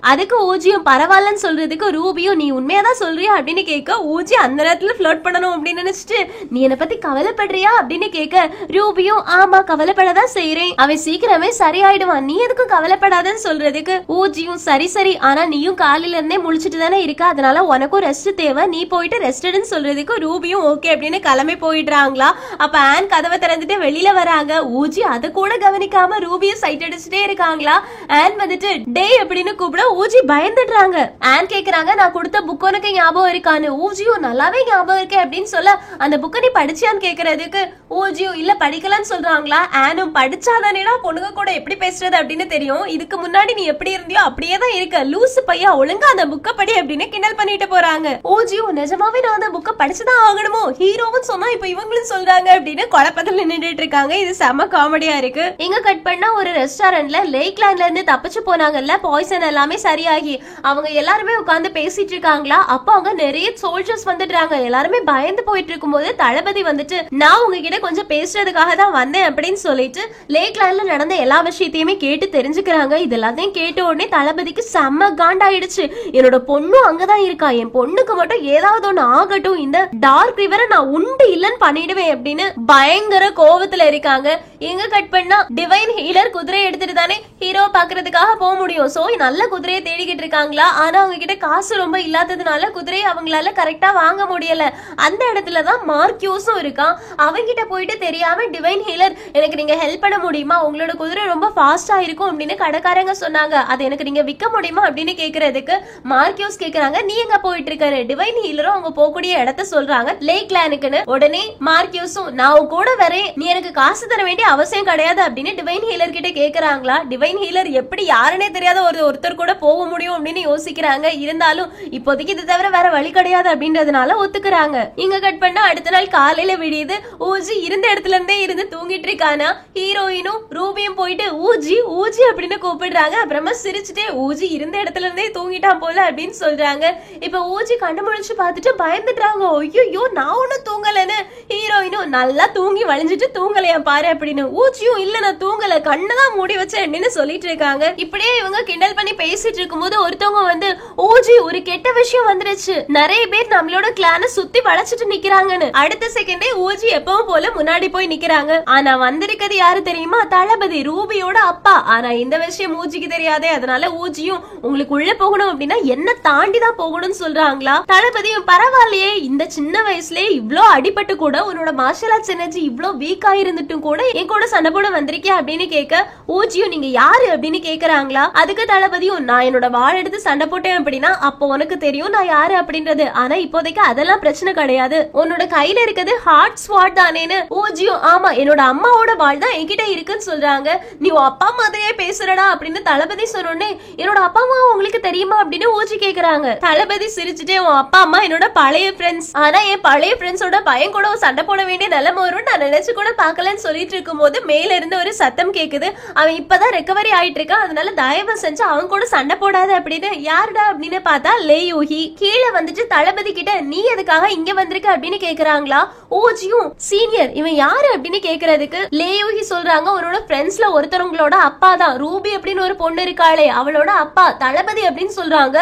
அதுக்கு ஊஜியும் பரவாயில்லன்னு சொல்றதுக்கு ரூபியும் நீ உண்மையாதான் சொல்றியா அப்படின்னு கேட்க ஊஜி அந்த நேரத்துல ஃப்ளோட் பண்ணணும் அப்படின்னு நினைச்சிட்டு நீ என்ன பத்தி கவலைப்படுறியா அப்படின்னு கேட்க ரூபியும் ஆமா கவலைப்படதான் செய்யறேன், அவன் சீக்கிரமே சரியாயிடுவான், நீ எதுக்கும் கவலைப்படாதன்னு சொல்றதுக்கு ஊஜியும் சரி சரி ஆனா நீயும் காலையில இருந்தே முழிச்சிட்டு தானே இருக்க, அதனால உனக்கும் ரெஸ்ட் தேவை, நீ போயிட்டு ரெஸ்ட்னு சொல்றதுக்கு ரூபியும் ஓகே அப்படின்னு கிளம்பி போயிடுறாங்களா. அப்ப ஆன் கதவை திறந்துட்டு வெளியில வராங்க. ஊஜி அதை கூட கவனிக்காம ரூபியும் சைட் அடிச்சுட்டே இருக்காங்களா. ஆன் வந்துட்டு டே அப்படின்னு கூப்பிட ஊஜி பயந்துடுறாங்க. ஆன் கேக்குறாங்க நான் கொடுத்த புக் உனக்கு ஞாபகம் இருக்கான்னு. ஊஜியும் நல்லாவே ஞாபகம் இருக்கே அப்படின்னு சொல்ல அந்த புக்கை நீ படிச்சியான்னு கேக்குறதுக்கு ஊஜியும் இல்ல படிக்கலன்னு சொல்றாங்களா. ஆனும் படிச்சாதானேடா பொண்ணுங்க கூட எப்படி பேசுறது அப்படின்னு தெரியும், இதுக்கு முன்னாடி நீ எப்படி இருந்தியோ அப்படியே தான் இருக்க, லூசு பையா ஒழுங்கா அந்த புக்க படி அப்படின்னு கிண்டல் பண்ணிட்டு போறாங்க. ஊஜியும் நிஜமாவே நான் அந்த புக்க படிச்சுதான் ஆகணுமோ, ஹீரோவும் சொன்னா இப்ப இவங்களும் சொல்றாங்க அப்படின்னு குழப்பத்தில் நின்றுட்டு இருக்காங்க. இது செம காமெடியா இருக்கு. இங்க கட் பண்ணா ஒரு ரெஸ்டாரண்ட்ல லேக் லேண்ட்ல இருந்து தப்பிச்சு போனாங்கல்ல பாய்சன் எல்லாமே சரியாகி அவங்க எல்லாருமே உட்கார்ந்து பேசிட்டு இருக்காங்களா. அப்ப அவங்க நிறைய சோல்ஜர்ஸ் வந்துடுறாங்க. எல்லாருமே பயந்து போயிட்டு இருக்கும் போது தளபதி வந்துட்டு நான் உங்ககிட்ட கொஞ்சம் பேசுறதுக்காக தான் வந்தேன் அப்படின்னு சொல்லிட்டு லேக் லேண்ட்ல நடந்த எல்லா விஷயத்தையுமே கேட்டு தெரிஞ்சுக்கிறாங்க. இது எல்லாத்தையும் கேட்ட உடனே தளபதிக்கு செம்ம காண்டாயிடுச்சு. என்னோட பொண்ணும் அங்கதான் இருக்கா, என் பொண்ணுக்கு மட்டும் ஏதாவது ஒண்ணு ஆகட்டும், இந்த டார்க் ரிவரை நான் உண்டு இல்லன்னு பண்ணிடுவேன் அப்படின்னு பயங்கர கோவத்துல இருக்காங்க. எங்க கட் பண்ணா டிவைன் ஹீலர் குதிரை எடுத்துட்டு தானே ஹீரோ பாக்குறதுக்காக போக முடியும். சோ நல்ல குதிரையை தேடிக்கிட்டு இருக்காங்களா. ஆனா அவங்க கிட்ட காசு ரொம்ப இல்லாததுனால குதிரையை அவங்களால கரெக்டா வாங்க முடியல. அந்த இடத்துலதான் மார்க்யூஸும் இருக்கான். அவங்கிட்ட போயிட்டு தெரியாம டிவைன் ஹீலர் எனக்கு நீங்க ஹெல்ப் பண்ண முடியுமா, உங்களோட குதிரை ரொம்ப ஃபாஸ்டா இருக்கும் அப்படின்னு கடைக்காரங்க சொன்னாங்க, அது எனக்கு நீங்க விற்க முடியுமா அப்படின்னு கேக்குறதுக்கு மார்க்யூஸ் கேக்குறாங்க நீ எங்க போயிட்டு இருக்காரு. டிவைன் ஹீலரும் அவங்க போகக்கூடிய இடத்த சொல்றாங்க லேக் லேனுக்குன்னு. உடனே மார்க்யூஸும் நான் கூட வரேன், நீ எனக்கு காசு தர வேண்டிய அவசியம் கிடையாது அப்படின்னு டிவைன் ஹீலர் கிட்ட கேக்குறாங்களா. டிவைன் ஹீலர் எப்படி யாருன்னே தெரியாத ஒருத்தர் கூட போக முடியும் அப்படின்னு யோசிக்கிறாங்க. இருந்தாலும் இப்போதைக்கு இது தவிர வேற வழி கிடையாது அப்படின்றதுனால ஒத்துக்குறாங்க. இங்க கட் பண்ணா அடுத்த நாள் காலையில விடியுது. ஊஜி இருந்த இடத்துல இருந்தே இருந்து தூங்கிட்டு இருக்கானா. ஹீரோயினும் ரூபியும் போயிட்டு ஊஜி ஊஜி அப்படின்னு கூப்பிடுறாங்க. அப்புறமா சிரிச்சுட்டே ஊஜி இருந்த இடத்துல இருந்தே தூங்கிட்டான் போல அப்படின்னு சொல்றாங்க. இப்ப ஊஜி கண்ணு முழிச்சு பார்த்துட்டு பயந்துட்டாங்க. ஐயோ நான் ஒன்னும் தூங்கலன்னு. ஹீரோயினும் நல்லா தூங்கி வழிஞ்சிட்டு தூங்கலையா பாரு அப்படின்னு. ஊஜியும் இல்ல நான் தூங்கல, கண்ணுதான் மூடி வச்சேன் அப்படின்னு சொல்லிட்டு இருக்காங்க. இப்படியே இவங்க கிண்டல் பண்ணி பேசிட்டு இருக்கும் போது ஒருத்தவங்க வந்து ஊஜி ஒரு கெட்ட விஷயம் வந்துருச்சு, நிறைய பேர் நம்மளோட கிளான சுத்தி வளைச்சிட்டு நிக்கிறாங்கன்னு. அடுத்த செகண்டே ஊஜி எப்பவும் போல முன்னாடி போய் நிக்கிறாங்க. ஆனா வந்திருக்கிறது யாரு தெரியுமா, தளபதி ரூபியோட அப்பா. ஆனா இந்த விஷயம் ஊஜிக்கு தெரியாதே. அதனால ஊஜியும் உங்களுக்கு உள்ள போகணும் அப்படின்னா என்ன தாண்டி தான் போகணும்னு சொல்றாங்களா. தளபதியும் பரவாயில்லையே இந்த சின்ன வயசுலயே இவ்ளோ அடிபட்டு கூட உன்னோட மார்ஷல் ஆர்ட்ஸ் எனர்ஜி இவ்ளோ வீக்கா இருந்துட்டும் கூட என் கூட சண்டை போட வந்திருக்கியா அப்படின்னு கேட்க ஊஜியும் நீங்க யாரு அப்படின்னு கேக்குறாங்களா. அதுக்கு தளபதியும் நான் என்னோட வாள் எடுத்து சண்டை போட்டேன் அப்படின்னா அப்போ உனக்கு தெரியும் நான் யாரு அப்படின்றது. ஆனா இப்போதைக்கு அதெல்லாம் பிரச்சனை கிடையாது. உன்னோட கையில இருக்கிறது ஹார்ட் ஸ்வாட் தானேன்னு ஊஜியும் ஆமா என்னோட அம்மாவோட வாள் தான் என்கிட்ட இருக்குன்னு சொல்றாங்க. நீ அப்பா மாதிரியே பேசுறடா அப்படின்னு தளபதி சொன்னோடனே என்னோட அப்பா அம்மா உங்களுக்கு தெரியுமா அப்படின்னு ஊஜி கேக்குறாங்க. தளபதி சிரிச்சுட்டே உன் அப்பா அம்மா என்னோட பழைய ஃப்ரெண்ட்ஸ், ஆனா என் பழைய ஃப்ரெண்ட்ஸோட பையன் கூட சண்டை போட வேண்டிய நிலைமை வரும் நான் நினைச்சு கூட பாக்கலன்னு சொல்லிட்டு இருக்கும் போது மேல இருந்து ஒரு சத்தம் கேக்குது. அவன் இப்பதான் ரெக்கவரி ஆயிட்டு இருக்கான், அதனால தயவு செஞ்சு அவன் கூட சண்டை போடாது அப்படின்னு. யாருடா அப்படின்னு பார்த்தா லேயூஹி கீழே வந்துட்டு தளபதி கிட்ட நீ எதுக்காக இங்க வந்திருக்க அப்படின்னு கேக்குறாங்களா. ஊஜியும் சீனியர் இவன் யாரு அப்படின்னு கேக்குறதுக்கு லேயூஹி சொல்றாங்க உன்னோட ஃப்ரெண்ட்ஸ்ல ஒருத்தவங்களோட அப்பா தான், ரூபி அப்படின்னு ஒரு பொண்ணு இருக்காளே அவளோட அப்பா தளபதி அப்படின்னு சொல்றாங்க.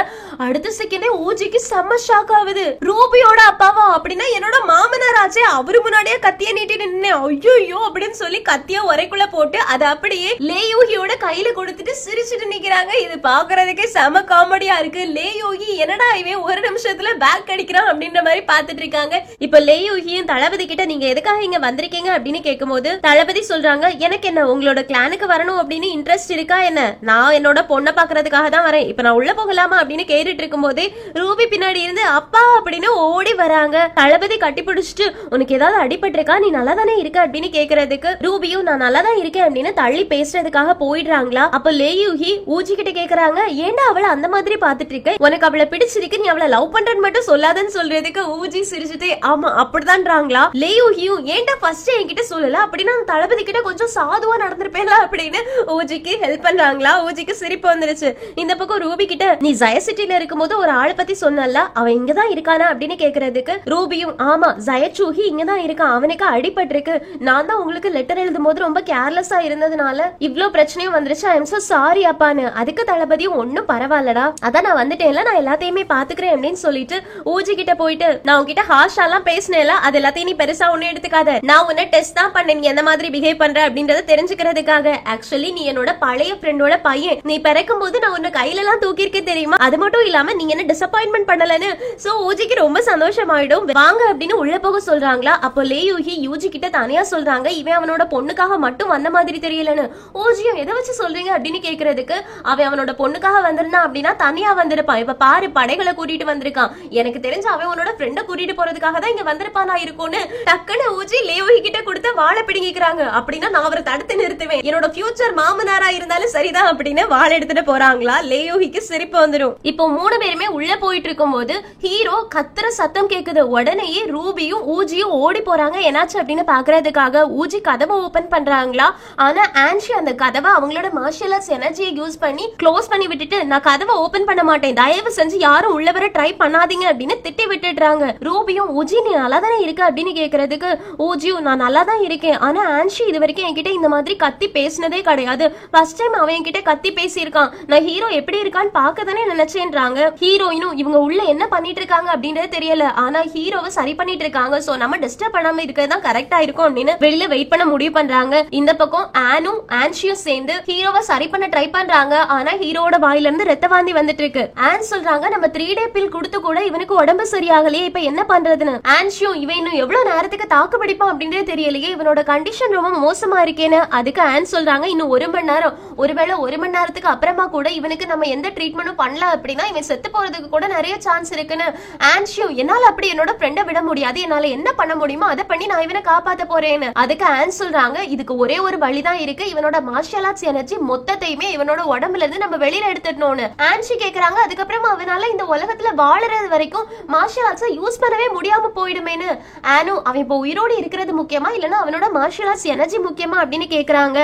அடுத்த செகண்டே ஊஜிக்கு செம்ம ஷாக் ஆகுது. ரூபியோட அப்பாவா அப்படின்னா என்னோட மாமனார் ஆச்சே, அவரு முன்னாடியே கத்திய நீட்டி நின்னேன் ஐயோ அப்படின்னு சொல்லி கத்திய உரைக்குள்ள போட்டு அதை அப்படியே லேயூஹியோட கையில கொடுத்துட்டு சிரிச்சுட்டு நிக்கிறாங்க. இது பாக்குறதுக்கே செம காமெடியா இருக்கு. லேயூஹி என்னடா இவன் ஒரு நிமிஷத்துல பேக் அடிக்கிறான் அப்படின்ற மாதிரி பாத்துட்டு இருக்காங்க. இப்ப லேயூஹியும் தளபதி கிட்ட நீங்க எதுக்காக இங்க வந்திருக்கீங்க அப்படின்னு கேட்கும்போது தளபதி சொல்றாங்க எனக்கு என்ன உங்களோட கிளானுக்கு வரணும் அப்படின்னு இன்ட்ரெஸ்ட் இருக்கா என்ன, நான் என்னோட பொண்ணை பாக்குறதுக்காக தான் வரேன், இப்ப நான் உள்ள போகலாமா அப்படின்னு கேட்டுட்டு இருக்கும் போதே ரூபி பின்னாடி இருந்து அப்பா அப்படின்னு ஓடி வராங்க. தளபதி கட்டி பிடிச்சிட்டு உனக்கு ஏதாவது அடிபட்டு இருக்கா, நீ நல்லா தானே இருக்க அப்படின்னு கேக்குறதுக்கு ரூபியும் நான் நல்லா தான் இருக்கேன் அப்படின்னு தள்ளி பேசுறதுக்காக போயிடுறாங்களா. அப்ப லேயூஹி ஊஜி கிட்ட கேக்குறாங்க ஏன்டா அவளை அந்த மாதிரி பாத்துட்டு இருக்க, உனக்கு அவளை பிடிச்சிருக்கு நீ அவளை லவ் பண்றன்னு மட்டும் சொல்லாதன்னு சொல்றதுக்கு ஊஜி சிரிச்சுட்டே ஆமா அப்படிதான்றாங்களா. லேயூஹியும் ஏன்டா ஃபர்ஸ்ட் என்கிட்ட சொல்லல அப்படின்னா தளபதி கிட்ட கொஞ்சம் சாதுவா நடந்திருப்பேன்ல அப்படின்னு ஊஜிக்கு ஹெல்ப் பண்றாங்களா. ஊஜிக்கு சிரிப்பு வந்துருச்சு. இந்த பக்கம் ரூபி கிட்ட நீ ஜயசிட்டில இருக்கும்போது ஒரு ஆளை பத்தி சொன்னல அவன் இங்கதான் இருக்கானா அப்படின்னு கேக்குறதுக்கு ரூபியும் ஆமா ஜயச்சூஹி இங்கதான் இருக்கான், அவனுக்கு அடிபட்டு இருக்கு, நான் தான் உங்களுக்கு லெட்டர் எழுதும் போது ரொம்ப கேர்லெஸ்ஸா இருந்ததுனால இவ்ளோ பிரச்சனையும் வந்துருச்சு, ஐ எம் சோ சாரி அப்பான்னு. அதுக்கு தளபதியும் ஒன்னும் பரவாயில்லடா அதான் நான் வந்துட்டேன்ல நான் எல்லாத்தையுமே பாத்துக்கிறேன் அப்படின்னு சொல்லிட்டு ஊஜி கிட்ட போயிட்டு நான் உன்கிட்ட ஹார்ஷாலாம் பேசினேல அது எல்லாத்தையும் நீ பெருசா ஒண்ணு எடுத்துக்காத, நான் உன்னை டெஸ்ட் தான் பண்ணேன் நீ எந்த மாதிரி பிஹேவ் பண்ற அப்படின்றத தெரிஞ்சுக்கிறதுக்காக. ஆக்சுவலி நீ என்னோட பழைய ஃப்ரெண்டோட பையன், நீ பிறக்கும் போது நான் உன்னை கையில எல்லாம் தூக்கிருக்கேன் தெரியுமா, அது மட்டும் இல்லாம நீங்க என்ன டிசப்பாயின்மெண்ட் பண்ணலன்னு. சோ ஊஜிக்கு ரொம்ப சந்தோஷமாயிடும் வாங்க அப்படின்னு உள்ள போக சொல்றாங்களா. அப்போ லேயூஹி யூஜி கிட்ட தனியா சொல்றாங்க இவன் அவனோட பொண்ணுக்காக மட்டும் வந்த மாதிரி தெரியலன்னு. ஊஜியும் எதை வச்சு சொல்றீங்க அப்படின்னு கேக்குறதுக்கு அவன் அவனோட பொண்ணுக்காக வந்திருந்தான் அப்படின்னா தனியா வந்திருப்பான், இப்ப பாரு படைகளை கூட்டிட்டு வந்திருக்கான், எனக்கு தெரிஞ்சு அவன் உன்னோட ஃப்ரெண்ட கூட்டிட்டு போறதுக்காக தான் இங்க வந்திருப்பானா இருக்கும்னு டக்குன்னு ஊஜி லேயூஹி கிட்ட கொடுத்து வாழை பிடிக்கிறாங்க. அப்படின்னா நான் அவரை தடுத்து நிறுத்துவேன், என்னோட ஃபியூச்சர் மாமனாரா இருந்தாலும் சரிதான் அப்படின்னு வாழை எடுத்துட்டு போறாங்களா. லேயூஹிக்கு சிரிப்பு வந்துடும். இப்போ 3 பேருமே உள்ள போயிட்டு இருக்கும் போது ஹீரோ கத்துற சத்தம் கேக்குது. உடனேயே ரூபியும் ஊஜியும் ஓடி போறாங்க. என்னாச்சு அப்படின்னு பாக்குறதுக்காக ஊஜி கதவை ஓபன் பண்றாங்களா. ஆனா ஆன்ஷி அந்த கதவை அவங்களோட மார்ஷியல் ஆர்ட்ஸ் எனர்ஜியை யூஸ் பண்ணி க்ளோஸ் பண்ணி விட்டுட்டு நான் கதவை ஓபன் பண்ண மாட்டேன், தயவு செஞ்சு யாரும் உள்ள வர ட்ரை பண்ணாதீங்க அப்படின்னு திட்டி விட்டுடுறாங்க. ரூபியும் ஊஜி நீ நல்லா தானே இருக்க அப்படின்னு கேக்குறதுக்கு ஊஜியும் நான் நல்லா தான் இருக்கேன், ஆனா ஆன்ஷி இது வரைக்கும் என்கிட்ட இந்த மாதிரி கத்தி பேசினதே கிடையாது, ஃபர்ஸ்ட் டைம் அவன் என்கிட்ட கத்தி பேசியிருக்கான், நான் ஹீரோ எப்படி இருக்கான்னு பார்க்க தானே நினைச்சேன்றாங்க. ஹீரோயினும் இவங்க உள்ள என்ன பண்ணிட்டு இருக்காங்க அப்படின்றது தெரியல, ஆனா ஹீரோவை சரி பண்ணிட்டு இருக்காங்க, சோ நம்ம டிஸ்டர்ப் பண்ணாம இருக்கிறது கரெக்டா இருக்கும் அப்படின்னு வெளியில வெயிட் பண்ண முடிவு பண்றாங்க. இந்த பக்கம் ஆனும் ஆன்ஷியும் சேர்ந்து ஹீரோவை சரி பண்ண ட்ரை பண்றாங்க. ஆனா ஹீரோட வாயில இருந்து ரத்த வாந்தி வந்துட்டு இருக்கு. ஆன் சொல்றாங்க நம்ம 3 டே பில் கொடுத்து கூட இவனுக்கு உடம்பு சரியாகலையே, இப்ப என்ன பண்றதுன்னு. ஆன்ஷியும் இவன் இன்னும் எவ்வளவு நேரத்துக்கு தாக்கு பிடிப்பான் அப்படின்றது தெரியலையே, இவனோட கண்டிஷன் ரொம்ப மோசமா இருக்கேன்னு. அதுக்கு ஆன் சொல்றாங்க இன்னும் 1 மணி நேரம், ஒருவேளை 1 மணி நேரத்துக்கு அப்புறமா கூட இவனுக்கு நம்ம எந்த ட்ரீட்மெண்ட்டும் பண்ணல அப்படின்னா இவன் செத்து போறதுக்கு கூட நிறைய சான்ஸ் இருக்குன்னு. ஆன்ஷியும் என்னால அப்படி என்னோட ஃப்ரெண்ட விட முடியாது, என்னால என்ன பண்ண முடியுமோ அதை பண்ணி நான் இவனை காப்பாத்த போறேன்னு. அதுக்கு ஆன் சொல்றாங்க இதுக்கு ஒரே ஒரு வழிதான் இருக்கு, இவனோட மார்ஷியல் ஆர்ட்ஸ் எனர்ஜி மொத்தத்தையுமே இவனோட உடம்புல இருந்து நம்ம வெளியில எடுத்துடணும்னு. ஆன்ஷி கேக்குறாங்க அதுக்கப்புறமா அவனால இந்த உலகத்துல வாழறது வரைக்கும் மார்ஷியல் ஆர்ட்ஸ் யூஸ் பண்ணவே முடியாம போயிடுமேன்னு. ஆனு அவன் இப்போ உயிரோடு இருக்கிறது முக்கியமா இல்லனா அவனோட மார்ஷியல் ஆர்ட்ஸ் எனர்ஜி முக்கியமா அப்படின்னு கேக்குறாங்க.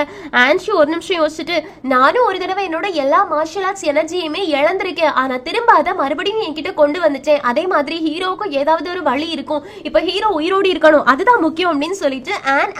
ஆன்ஷி ஒரு நிமிஷம் யோசிச்சுட்டு நானும் ஒரு தடவை என்னோட எல்லா மார்ஷியல் ஆர்ட்ஸ் எனர்ஜியுமே இழந்திருக்கேன், ஆனா திரும்ப அதை மறுபடியும் என்கிட்ட கொண்டு வந்துட்டேன், அதே மாதிரி ஹீரோவுக்கும் ஏதாவது ஒரு வழி இருக்கும், இப்ப ஹீரோ உயிரோடு இருக்கணும் அதுதான் முக்கியம் அப்படின்னு சொல்லிட்டு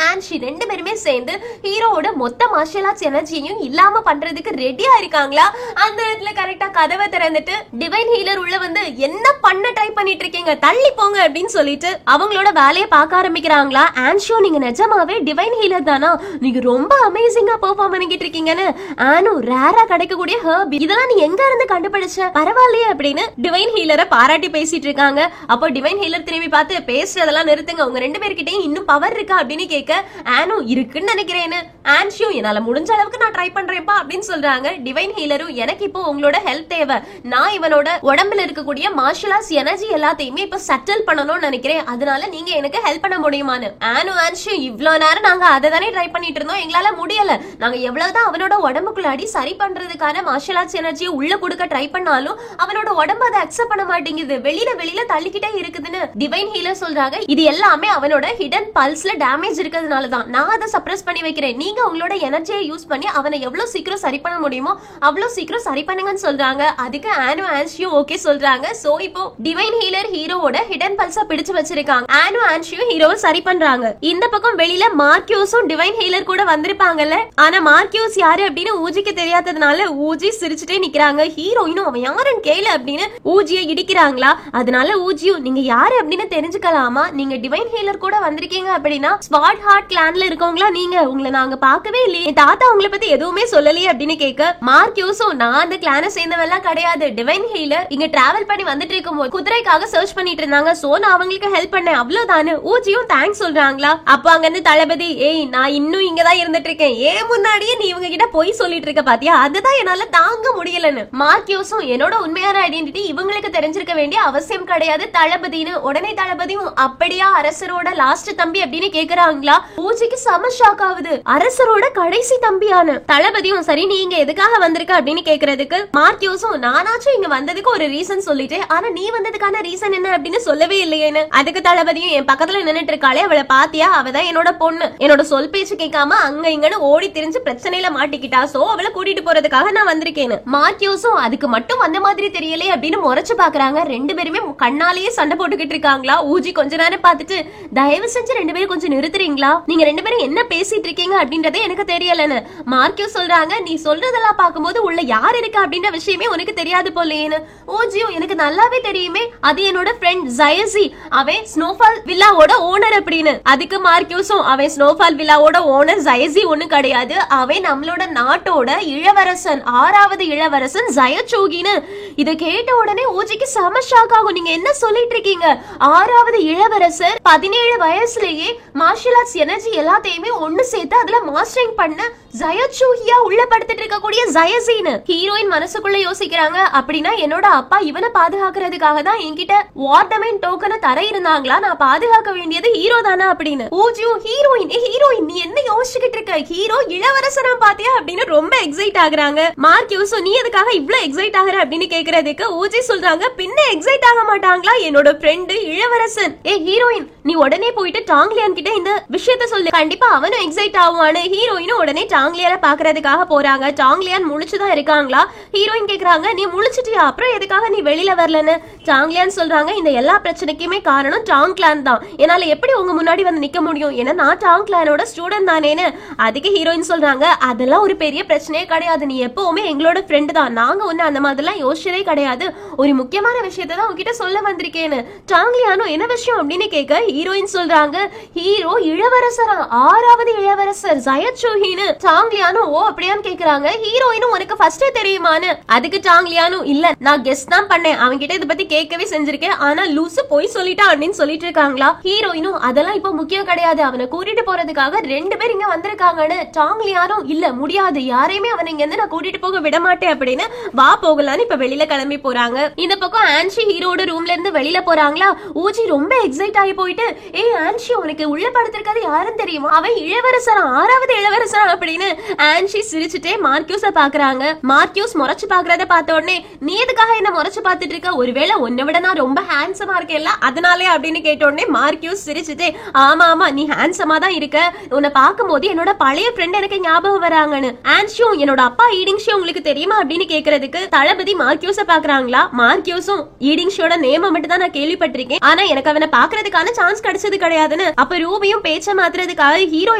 ஆன்ஷி 2 பேருமே சேர்ந்து ஹீரோவோட மொத்த மார்ஷியல் ஆர்ட்ஸ் எனர்ஜியையும் இல்லாம பண்றதுக்கு ரெடியா இருக்காங்களா. அந்த இடத்துல கரெக்டா கதவை திறந்துட்டு டிவைன் ஹீலர் உள்ள வந்து என்ன பண்ண ட்ரை பண்ணிட்டு இருக்கீங்க தள்ளி போங்க அப்படின்னு சொல்லிட்டு அவங்களோட வேலையை பார்க்க ஆரம்பிக்கிறாங்களா. ஆன்ஷியோ நீங்க நிஜமாவே டிவைன் ஹீலர் தானா, நீங்க ரொம்ப அமேசிங்கா பெர்ஃபார்ம் பண்ணிட்டு இருக்கீங்கன்னு. ஆனு ரேரா கிடைக்கக்கூடிய ஹர்ப் இதெல்லாம் நீ எங்க இருந்து கண்டுபிடிச்ச, பரவாயில்லையே அப்படின்னு டிவைன் ஹீலரை பாராட்டி பேசிட்டு இருக்காங்க. அப்போ டிவைன் ஹீலர் திரும்பி பார்த்து, பேசுறதெல்லாம் நிறுத்துங்க, உங்க 2 பேர்கிட்டயும் இன்னும் பவர் இருக்கா அப்படின்னு கேட்க, ஆனு இருக்குன்னு நினைக்கிறேன்னு, ஆன்ஷியும் என்னால முடிஞ்ச அளவுக்கு நான் ட்ரை பண்றேன்ப்பா அப்படின்னு சொல்றாங்க. டிவைன் ஹீலரும், எனக்கு இப்போ உங்களோட ஹெல்ப் தேவை, நான் இவனோட உடம்புல இருக்கக்கூடிய மார்ஷல் ஆர்ட்ஸ் எனர்ஜி எல்லாத்தையுமே இப்ப செட்டில் பண்ணணும்னு நினைக்கிறேன், அதனால நீங்க எனக்கு ஹெல்ப் பண்ண முடியுமான்னு. ஆனு ஆன்ஷியும், இவ்வளவு நேரம் நாங்க அதை தானே ட்ரை பண்ணிட்டு இருந்தோம், எங்களால முடியல, நாங்க எவ்வளவுதான் அவனோட உடம்புக்குள்ளாடி சரி பண்றதுக்கான மார்ஷல் ஆர்ட்ஸ் எனர்ஜியை உள்ள கொடுக்க ட்ரை பண்ணாலும் அவனோட உடம்பு அதை அக்செப்ட் பண்ண மாட்டேங்குது, வெளியில தள்ளிக்கிட்டே இருக்குதுன்னு டிவைன் ஹீலர் சொல்றாங்க. இது எல்லாமே அவனோட ஹிடன் பல்ஸ்ல டேமேஜ் இருக்கிறதுனால தான், நான் அதை சப்ரஸ் பண்ணி வைக்கிறேன், நீங்க உங்களோட எனர்ஜியை யூஸ் பண்ணி அவனை எவ்வளவு சீக்கிரம் சரி பண்ண முடியுமோ அவ்வளவு சீக்கிரம் சரி பண்ணுங்கன்னு சொல்றாங்க. அதுக்கு ஆனு ஆன்ஷியும் ஓகே சொல்றாங்க. சோ இப்போ டிவைன் ஹீலர் ஹீரோவோட ஹிடன் பல்ஸ பிடிச்சு வச்சிருக்காங்க. ஆனு ஆன்ஷியும் ஹீரோவை சரி பண்றாங்க. இந்த பக்கம் வெளியில மார்க்கியூஸும் டிவைன் ஹீலர் கூட வந்திருப்பாங்கல்ல, ஆனா மார்க்கியூஸ் யாரு அப்படின்னு ஊஜிக்கு தெரியாததுனால ஊஜி சிரிச்சுட்டே நிக்கிறாங்க. ஹீரோயினும் அவன் யாருன்னு கேளு அப்படின்னு ஊஜியை இடிக்கிறாங்களா, அதனால ஊஜியும் நீங்க யாரு அப்படின்னு தெரிஞ்சுக்கலாமா, நீங்க டிவைன் ஹீலர் கூட வந்திருக்கீங்க அப்படின்னா ஸ்வாட் ஹார்ட் கிளான்ல இருக்கவங்களா நீங்க, உங்களை நாங்க பார்க்கவே இல்லையே, தாத்தா உங்களை பத்தி எதுவுமே சொல்லலையே அப்படின்னு கேட்க, மார்க்கியூஸும் நான் அந்த கிளானை சேர்ந்தவெல்லாம் கிடையாது, டிவைன் ஹீலர் இங்க டிராவல் பண்ணி வந்துட்டு இருக்கும்போது குதிரைக்காக சர்ச் பண்ணிட்டு இருந்தாங்க, சோ நான் அவங்களுக்கு ஹெல்ப் பண்ணேன் அவ்வளவுதானு. ஊஜியும் தேங்க்ஸ் சொல்றாங்களா. அப்ப அங்க இருந்து தளபதி, ஏய் நான் இன்னும் இங்கதான் இருந்துட்டு இருக்கேன், ஏன் முன்னாடியே நீ இவங்க கிட்ட போய் சொல்லிட்டு இருக்க பாத்தியா, அதுதான் என்னால தாங்க முடியலன்னு. மார்க்கியூஸும் என்னோட உண்மையான ஐடென்டிட்டி இவங்களுக்கு தெரிஞ்சிருக்க வேண்டிய அவசியம் கிடையாது தளபதினு. உடனே தளபதியும், அப்படியா அரசரோட லாஸ்ட் தம்பி அப்படின்னு கேக்குறாங்களா. ஊஜிக்கு செம ஷாக் ஆகுது, அரசரோட கடைசி தம்பியான. தளபதியும் சரி நீங்க எதுக்காக வந்திருக்க அப்படின்னு கேக்குறதுக்கு மார்க்கியூஸும், நானாச்சும் இங்க வந்ததுக்கு ஒரு ரீசன் சொல்லிட்டேன், ஆனா நீ வந்ததுக்கான ரீசன் என்ன அப்படின்னு சொல்லவே இல்லையேன்னு. அதுக்கு தளபதியும், என் பக்கத்துல நின்னுட்டு இருக்காளே அவளை பாத்தியா, அவதான் என்னோட பொண்ணு, என்னோட சொல் பேச்சு கேட்காம அங்க இங்கன்னு ஓடி திரிஞ்சு பிரச்சனையில மாட்டிக்கிட்டா, சோ அவளை கூட்டிட்டு போறதுக்காக நான் வந்திருக்கேன்னு. மார்க்கியூஸும் அதுக்கு மட்டும் வந்த மாதிரி தெரியலே அப்படின்னு முறைச்சு பாக்குறாங்க. 2 பேருமே கண்ணாலேயே சண்டை போட்டுக்கிட்டு இருக்காங்களா. ஊஜி கொஞ்ச நேரம் பார்த்துட்டு, தயவு செஞ்சு 2 பேரும் கொஞ்சம் நிறுத்துறீங்களா, நீங்க 2 பேரும் என்ன பேசிட்டு இருக்கீங்க அப்படின்றதே எனக்கு தெரியலன்னு. மார்க்கியூஸ் சொல்றாங்க, நீ சொல்றதெல்லாம் பார்க்கும்போது உள்ள யார் இருக்கு அப்படின்ற விஷயமே உனக்கு தெரியாது போலேன்னு. ஊஜியும், எனக்கு நல்லாவே தெரியுமே, அது என்னோட ஃப்ரெண்ட் ஜயசி, அவன் ஸ்னோஃபால் வில்லாவோட ஓனர் அப்படின்னு. அதுக்கு மார்க்கியூஸும், அவன் ஸ்னோஃபால் வில்லாவோட ஓனர் ஜயசி ஒண்ணு கிடையாது, அவன் நம்மளோட நாட்டோட இளவரசன், 6வது இளவரசன் ஜயச்சோகின்னு. இத கேட்ட உடனே ஊஜிக்கு செம ஷாக் ஆகும். நீங்க என்ன சொல்லிட்டு இருக்கீங்க, 6வது இளவரசர் 17 வயசுலயே மார்ஷல் ஆர்ட்ஸ் எனர்ஜி எல்லாத்தையுமே ஒண்ணு சேர்த்து அதுல மாஸ்டரிங் பண்ண ஜயச்சோகியா உள்ள படுத்துட்டு இருக்கக்கூடிய ஜயசின்னு. ஹீரோயின் மனசுக்குள்ள யோசிக்கிறாங்க, அப்படின்னா என்னோட அப்பா இவனை பாதுகாக்கிறதுக்காக தான் என்கிட்ட வார்டமேன் டோக்கனை தர இருந்தாங்களா, நான் பாதுகாக்க வேண்டியது ஹீரோ தானா அப்படின்னு. ஊஜியும், ஹீரோயின் நீ என்ன யோசிச்சுக்கிட்டு இருக்க, ஹீரோ இளவரசனா பாத்தியா அப்படின்னு ரொம்ப எக்ஸைட் ஆகுறாங்க. மார்க்கியூஸும், நீ எதுக்காக இவ்வளவு எக்ஸைட் ஆகுற அப்படின்னு கேக்குறதுக்கு ஊஜி சொல்றாங்க, பின்ன எக்ஸைட் ஆக மாட்டாங்களா, என்னோட ஃப்ரெண்டு இளவரசன். ஏ ஹீரோயின் நீ உடனே போயிட்டு டாங்லியான் கிட்ட இந்த விஷயத்த சொல்லு, கண்டிப்பா அவனும் எக்ஸைட் ஆவான்னு. ஹீரோயினும் உடனே டாங்லியால பாக்குறதுக்காக போறாங்க. டாங்லியான் முழிச்சுதான் இருக்காங்களா. ஹீரோயின் கேக்குறாங்க, நீ முழிச்சிட்டியா, அப்புறம் எதுக்காக நீ வெளியில வரலன்னு. டாங்லியான் சொல்றாங்க, இந்த எல்லா பிரச்சனைக்குமே காரணம் டாங்லியான் தான், என்னால எப்படி உங்க முன்னாடி வந்து நிக்க முடியும், ஏன்னா நான் டாங்லியானோட ஸ்டூடெண்ட் தானேன்னு. அதுக்கு ஹீரோயின் சொல்றாங்க, அதெல்லாம் ஒரு பெரிய பிரச்சனையே கிடையாது, நீ எப்பவுமே எங்களோட ஃப்ரெண்டு தான், நாங்க ஒண்ணு அந்த மாதிரிலாம் யோசிச்சதே கிடையாது, ஒரு முக்கியமான விஷயத்தை தான் உங்ககிட்ட சொல்ல வந்திருக்கேன்னு. டாங்லியானோ என்ன விஷயம் அப்படின்னு கேட்க ஹீரோயின் சொல்றாங்க, ஹீரோ இளவரசரா, 6வது இளவரசர் ஜயச்சோகின்னு. டாங்லியானோ ஓ அப்படியான்னு கேக்குறாங்க. ஹீரோயினும் உனக்கு ஃபர்ஸ்டே தெரியுமான்னு. அதுக்கு டாங்லியானும், இல்ல நான் கெஸ் தான் பண்ணேன், அவங்க கிட்ட இத பத்தி கேட்கவே செஞ்சிருக்கேன், ஆனா லூசு போய் சொல்லிட்டா அப்படின்னு சொல்லிட்டு இருக்காங்களா. ஹீரோயினும், அதெல்லாம் இப்ப முக்கியம் கிடையாது, அவனை கூட்டிட்டு போறதுக்காக 2 பேர் இங்க வந்திருக்காங்கன்னு. டாங்லியானும், இல்ல முடியாது, யாரையுமே அவனை இங்க இருந்து நான் கூட்டிட்டு போக விட மாட்டேன் அப்படின்னு. வா போகலான்னு இப்ப வெளியில கிளம்பி போறாங்க. இந்த பக்கம் ஆன்ஷி ஹீரோட ரூம்ல இருந்து வெளியில போறாங்களா. ஊஜி ரொம்ப எக்ஸைட் ஆகி போயிட்டு, ஏய் ஆன்ஷி உனக்கு உள்ள படுத்திருக்காது யாருன்னு தெரியுமா, அவன் இளவரசரா, 6வது இளவரசரா அப்படின்னு. ஆன்ஷி சிரிச்சுட்டே மார்க்கியூஸ பாக்குறாங்க. மார்க்கியூஸ் முறைச்சு பாக்குறத பார்த்த உடனே, நீ எதுக்காக என்ன முறைச்சு பாத்துட்டு இருக்க, ஒருவேளை உன்னை விட நான் ரொம்ப ஹேண்ட்ஸமா இருக்கேன்ல அதனாலே அப்படின்னு கேட்ட உடனே மார்க்கியூஸ் சிரிச்சுட்டே, ஆமா ஆமா நீ ஹேண்ட்ஸமா தான் இருக்க, உன்னை பார்க்கும்போது என்னோட பழைய ஃப்ரெண்ட் எனக்கு ஞாபகம் வராங்கன்னு. ஆன்ஷியும், என்னோட அப்பா ஈடிங் ஷோ உங்களுக்கு தெரியுமா அப்படின்னு கேக்குறதுக்கு தளபதி மார்க்கியூஸ பாக்குறாங்களா. மார்க்கியூஸும், ஈடிங் ஷோட நேம மட்டும் தான் நான் கேள்விப்பட்டிருக்கேன், ஆனா எனக்கு அவனை பாக்குறதுக்கான சான்ஸ் கிடைச்சது கிடையாதுன்னு. அப்ப ரூபியும் பேச்ச மாத்துறதுக்காக ஹீரோ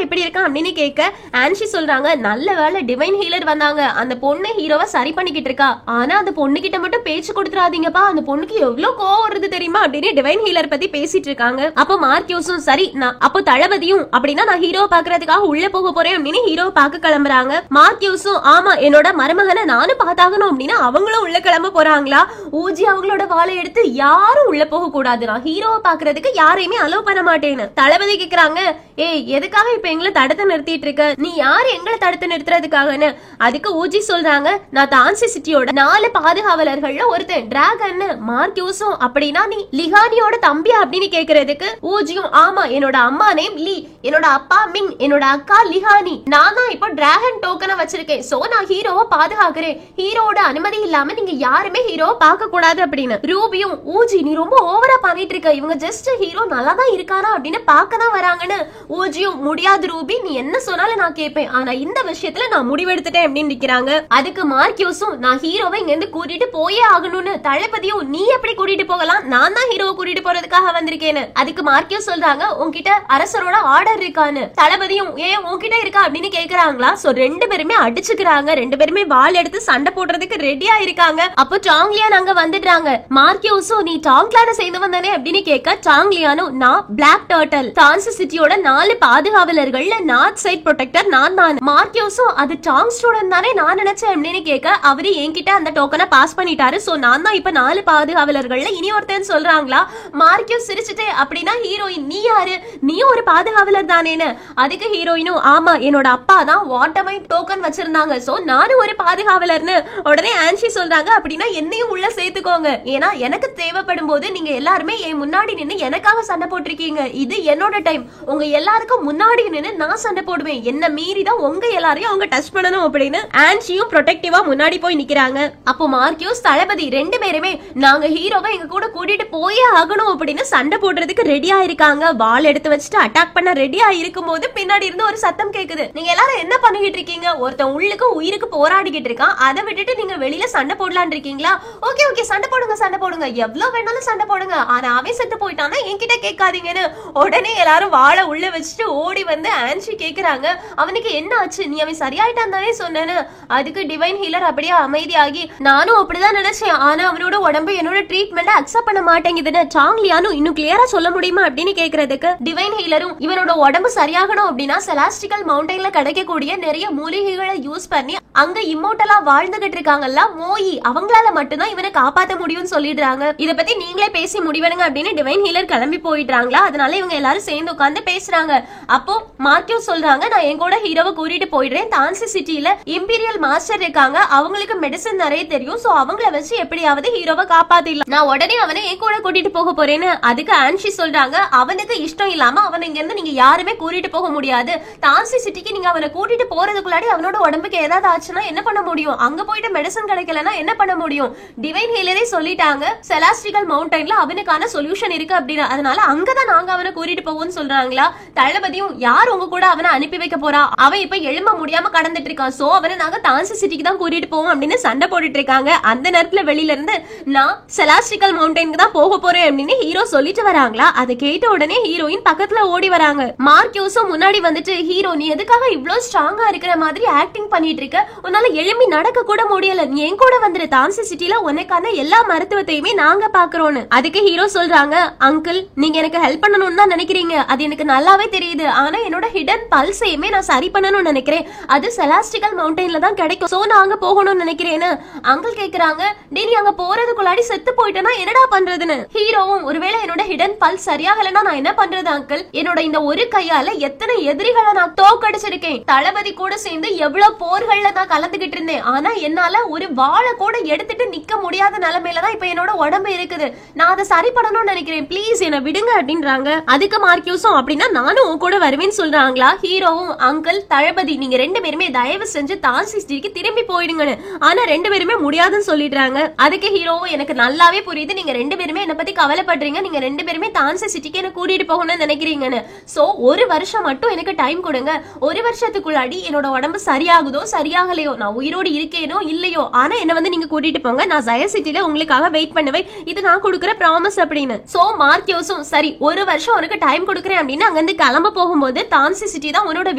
எப்படி இருக்கான் அப்படின்னு கேட்க ஆன்ஷி ஆன்ஷி சொல்றாங்க நல்ல வேளை டிவைன் ஹீலர் வந்தாங்க, அந்த பொண்ணு ஹீரோவை சரி பண்ணிக்கிட்டு இருக்கா, ஆனா அந்த பொண்ணு கிட்ட மட்டும் பேச்சு கொடுத்துறாதீங்கப்பா, அந்த பொண்ணுக்கு எவ்வளவு கோவம் வருது தெரியுமா அப்படின்னு டிவைன் ஹீலர் பத்தி பேசிட்டு இருக்காங்க. அப்போ மார்க்யூஸும் சரி அப்போ தளபதியும் அப்படின்னா நான் ஹீரோ பாக்குறதுக்காக உள்ள போக போறேன் அப்படின்னு ஹீரோ பார்க்க கிளம்புறாங்க. மார்க்யூஸும் ஆமா என்னோட மருமகனை நானும் பார்த்தாகணும் அப்படின்னு அவங்களும் உள்ள கிளம்ப போறாங்களா. ஊஜி அவங்களோட வாளை எடுத்து யாரும் உள்ள போக கூடாது, நான் ஹீரோவை பாக்குறதுக்கு யாரையுமே அலோவ் பண்ண மாட்டேன்னு தளபதி கேக்குறாங்க. ஏய் எதுக்காக இப்ப எங்களை தடுத்து நிறுத்திட்டு இருக்க, நீ யாரு எங்களை தடுத்து நிறுத்துறதுக்காகன்னு. அதுக்கு ஊஜி சொல்றாங்க நான் தான்சி சிட்டியோட 4 பாதுகாவலர்கள்ல ஒருத்தன் டிராகன். மார்க்யூஸும் அப்படின்னா நீ லிகானியோட தம்பியா அப்படின்னு கேக்குறதுக்கு ஊஜியும் ஆமா என்னோட அம்மா நேம் லீ, என்னோட அப்பா மிங், என்னோட அக்கா லிகானி, நான் தான் இப்போ டிராகன் டோக்கனை வச்சிருக்கேன், சோ நான் ஹீரோவை பாதுகாக்கிறேன், ஹீரோட அனுமதி இல்லாம நீங்க யாருமே ஹீரோவை பார்க்க கூடாது அப்படின்னு. ரூபியும் ஊஜி நீ ரொம்ப ஓவரா பண்ணிட்டு இருக்க, இவங்க ஜஸ்ட் ஹீரோ நல்லா தான் இருக்கானா அப்படின்னு பார்க்க தான் வராங்கன்னு. ஊஜியும் முடியாது ரூபி, நீ என்ன சொன்னாலும் நான் கேட்பேன், ஆனா இந்த விஷயத்துல நான் முடிவெடுத்துட்டேன் அப்படின்னு நிக்கிறாங்க. அதுக்கு மார்க்யூஸும் நான் ஹீரோவை இங்க இருந்து கூட்டிட்டு போயே ஆகணும்னு. தளபதியும் நீ எப்படி கூட்டிட்டு போகலாம், நான் தான் ஹீரோவை கூட்டிட்டு போறதுக்காக வந்திருக்கேன்னு. அதுக்கு மார்க்யூஸ் சொல்றாங்க உன்கிட்ட அரசரோட ஆர்டர் இருக்கான்னு. தளபதியும் ஏன் உன்கிட்ட இருக்கா அப்படின்னு கேக்குறாங்களா. சோ 2 பேருமே அடிச்சுக்கிறாங்க, 2 பேருமே வாள் எடுத்து சண்டை போடுறதுக்கு ரெடியா இருக்காங்க. அப்போ சாங்லியான் அங்க வந்துடுறாங்க. மார்க்யூஸும் நீ டாங்க்லான சேர்ந்தவன் தானே அப்படின்னு கேட்க சாங்லியானும் நான் பிளாக் டர்ட்டில், தான்சி சிட்டியோட 4 பாதுகாவலர்கள்ல நார்த் சைட் ப்ரொடெக்டர் நான் தான். மார்க்யூஸும் அது டாங் ஸ்டூடெண்ட் தானே நான் நினைச்சேன் அப்படின்னு கேட்க அவரு என்கிட்ட அந்த டோக்கனை பாஸ் பண்ணிட்டாரு, சோ நான் தான் இப்ப 4 பாதுகாவலர்கள்ல இனி ஒருத்தன் சொல்றாங்களா. மார்க்யூஸ் சிரிச்சுட்டு அப்படின்னா ஹீரோயின் நீ யாரு, நீ ஒரு பாதுகாவலர் தானேன்னு. அதுக்கு ஹீரோயினும் ஆமா என்னோட அப்பா தான் வாட்டமை டோக்கன் வச்சிருந்தாங்க, சோ நானும் ஒரு பாதுகாவலர்னு. உடனே ஆன்ஷி சொல்றாங்க அப்படின்னா என்னையும் உள்ள சேர்த்துக்கோங்க, ஏன்னா எனக்கு தேவைப்படும் போது நீங்க எல்லாருமே என் முன்னாடி நின்னு எனக்காக சண்டை போட்டிருக்கீங்க, இது என்னோட டைம், உங்க எல்லாருக்கும் முன்னாடி நின்னு நான் சண்டை போடுவேன், என்ன மீறி தான் உங்க எல்லாரையும் அவங்க டச் பண்ணணும் அப்படின்னு ஆன்ஷியும் ப்ரொடெக்டிவா முன்னாடி போய் நிக்கிறாங்க. அப்போ மார்க்யூஸ் தளபதி 2 பேருமே நாங்க ஹீரோவை எங்க கூட கூட்டிட்டு போயே ஆகணும் அப்படின்னு சண்டை போடுறதுக்கு ரெடியா இருக்காங்க. வாள் எடுத்து வச்சுட்டு அட்டாக் பண்ண ரெடியா இருக்கும் போது பின்னாடி இருந்து ஒரு சத்தம் கேக்குது. நீங்க எல்லாரும் என்ன பண்ணிக்கிட்டு இருக்கீங்க, ஒருத்தன் உள்ளுக்கு உயிருக்கு போராடிக்கிட்டு இருக்கான், அதை விட்டுட்டு நீங்க வெளியில சண்டை போடலான் இருக்கீங்களா. ஓகே ஓகே சண்டை போடுங்க சண்டை போடுங்க, எவ்வளவு வேணாலும் சண்டை போடுங்க, ஆனா அவன் செத்து போயிட்டானா என்கிட்ட கேட்காதீங்கன்னு. உடனே எல்லாரும் வாழை உள்ள வச்சுட்டு ஓடி வந்து ஆன்ஷி கேக்குறாங்க அவனுக்கு என்ன ஆச்சு, நீ அவன் சரியாயிட்டான் தானே சொன்னேன்னு. அதுக்கு டிவைன் ஹீலர் அப்படியே அமைதியாகி நானும் அப்படிதான் நினைச்சேன், ஆனா அவனோட உடம்பு என்னோட ட்ரீட்மெண்ட் அக்செப்ட் பண்ண மாட்டேங்குதுன்னு. சாங்லியானும் இன்னும் கிளியரா சொல்ல முடியுமா அப்படின்னு கேக்குறதுக்கு டிவைன் ஹீலரும் இவனோட உடம்பு சரியாகணும் அப்படின்னா செலாஸ்டிகல் மவுண்டைன்ல கிடைக்கக்கூடிய நிறைய மூலிகைகளை யூஸ் பண்ணி அங்க இம்மோர்டலா வாழ்ந்துகிட்டு இருக்காங்கல்ல மோயி, அவங்களால மட்டும்தான் இவனை காப்பாத்த முடியும்னு சொல்லிடுறாங்க. இத பத்தி நீங்களே பேசி முடிவெடுங்க அப்படின்னு டிவைன் ஹீலர் கிளம்பி போயிடுறாங்களா. அதனால இவங்க எல்லாரும் சேர்ந்து உட்கார்ந்து பேசுறாங்க. அப்போ மார்க்யூஸ் சொல்றாங்க நான் என் கூட ஹீரோவை கூட்டிட்டு போயிடுறேன், தான்சி சிட்டில இம்பீரியல் மாஸ்டர் இருக்காங்க, அவங்களுக்கு மெடிசன் நிறைய தெரியும், சோ அவங்கள வச்சு எப்படியாவது ஹீரோவை காப்பாத்திடலாம், நான் உடனே அவனை என் கூட கூட்டிட்டு போக போறேன்னு. அதுக்கு ஆன்ஷி சொல்றாங்க அவனுக்கு இஷ்டம் இல்லாம அவன் இங்க இருந்து நீங்க யாருமே கூட்டிட்டு போக முடியாது, தான்சி சிட்டிக்கு நீங்க அவனை கூட்டிட்டு போறதுக்குள்ளாடி அவனோட உடம்புக்கு ஏதாவது ஆச்சுன்னா என்ன பண்ண முடியும், அங்க போயிட்டு மெடிசன் கிடைக்கலன்னா என்ன பண்ண முடியும். டிவைன் ஹீலரே சொல்லிட்டாங்க செலாஸ்டிகல் மவுண்டைன்ல அவனுக்கான சொல்யூஷன் இருக்கு அப்படின்னு, அதனால அங்கதான் நாங்க அவனை கூட்டிட்டு போவோம்னு சொல்றாங்களா. தளபதியும் யார் உங்க கூட அவனை அனுப்பி வைக்க போறா, அவன் இப்ப எழும்ப முடியாம கடந்துட்டு இருக்கான், சோ அவனை நாங்க தான்சி சிட்டிக்கு தான் கூட்டிட்டு போவோம் அப்படின்னு சண்டை போட்டுட்டு இருக்காங்க. அந்த நேரத்துல வெளியில இருந்து நான் செலாஸ்டிகல் மவுண்டைனுக்கு தான் போக போறேன் அப்படின்னு ஹீரோ சொல்லிட்டு வராங்களா. அதை கேட்ட உடனே ஹீரோயின் பக்கத்துல ஓடி வராங்க. மார்க்யூஸும் முன்னாடி வந்துட்டு ஹீரோ நீ எதுக்காக இவ்வளவு ஸ்ட்ராங்கா இருக்கிற மாதிரி ஆக்டிங் பண்ணிட்டு இருக்க, உன்னால எழும்பி நடக்க கூட முடியல, நீ என் கூட வந்துரு, தான்சி சிட்டில உனக்கான எல்லா மருத்துவத்தையுமே நாங்க பாக்குறோம்னு. அதுக்கு ஹீரோ சொல்றாங்க அங்கிள் நீங்க எனக்கு ஹெல்ப் பண்ணணும்னு தான் நினைக்கிறீங்க, அது எனக்கு நல்லாவே தெரியுது, ஆனா என்னோட ஹிடன் பல்ஸையுமே நான் சரி பண்ணணும்னு நினைக்கிறேன், அது செலாஸ்டிகல் மவுண்டைன்ல தான் கிடைக்கும், சோ நான் அங்க போகணும்னு நினைக்கிறேன்னு. அங்கிள் கேக்குறாங்க டே நீ அங்க போறதுக்குள்ளாடி செத்து போயிட்டேன்னா என்னடா பண்றதுன்னு. ஹீரோவும் ஒருவேளை என்னோட ஹிடன் பல்ஸ் சரியாகலன்னா நான் என்ன பண்றது அங்கிள், என்னோட இந்த ஒரு கையால எத்தனை எதிரிகளை நான் தோக்கடிச்சிருக்கேன், தளபதி கூட சேர்ந்து எவ்வளவு போர்கள்ல நான் கலந்துகிட்டு இருந்தேன், ஆனா என்னால ஒரு வாழை கூட எடுத்துட்டு நிக்க முடியாத நிலைமையில தான் இப்ப என்னோட உடம்பு இருக்குது, நான் அதை சரி பண்ணணும்னு நினைக்கிறேன், பிளீஸ் என்ன விடுங்க அப்படின்றாங்க. அதுக்கு மார்க்யூஸும் அப்படின்னா நானும் உன் கூட வருவேன்னு சொல்றாங்களா. ஹீரோவும் அங்கிள் தளபதி நீங்க 2 பேருமே தயவு செஞ்சு தான்சி சிட்டிக்கு திரும்பி போயிடுங்கன்னு, ஆனா 2 பேருமே முடியாதுன்னு சொல்லிடுறாங்க. அதுக்கு ஹீரோவும் எனக்கு நல்லாவே புரியுது, நீங்க 2 பேருமே என்ன பத்தி கவலைப்படுறீங்க, நீங்க 2 பேருமே தான்சி சிட்டிக்கு என்ன கூட்டிட்டு போகணும்னு நினைக்கிறீங்கன்னு, சோ 1 வருஷம் மட்டும் எனக்கு டைம் கொடுங்க, 1 வருஷத்துக்குள்ளாடி என்னோட உடம்பு சரியாகுதோ சரியாகலையோ, நான் உயிரோடு இருக்கேனோ இல்லையோ, ஆனா என்ன வந்து நீங்க கூட்டிட்டு போங்க, நான் ஜெய சிட்டில உங்களுக்காக வெயிட் பண்ணுவேன், இது நான் கொடுக்குற ப்ராமிஸ் அப்படின்னு. சோ மார்க்கியோஸும் சரி ஒரு வருஷம் உனக்கு டைம் கொடுக்குறேன் அப்படின்னு அங்க இருந்து கிளம்ப போகும்போது, டான்சி சிட்டி தான் உன்னோட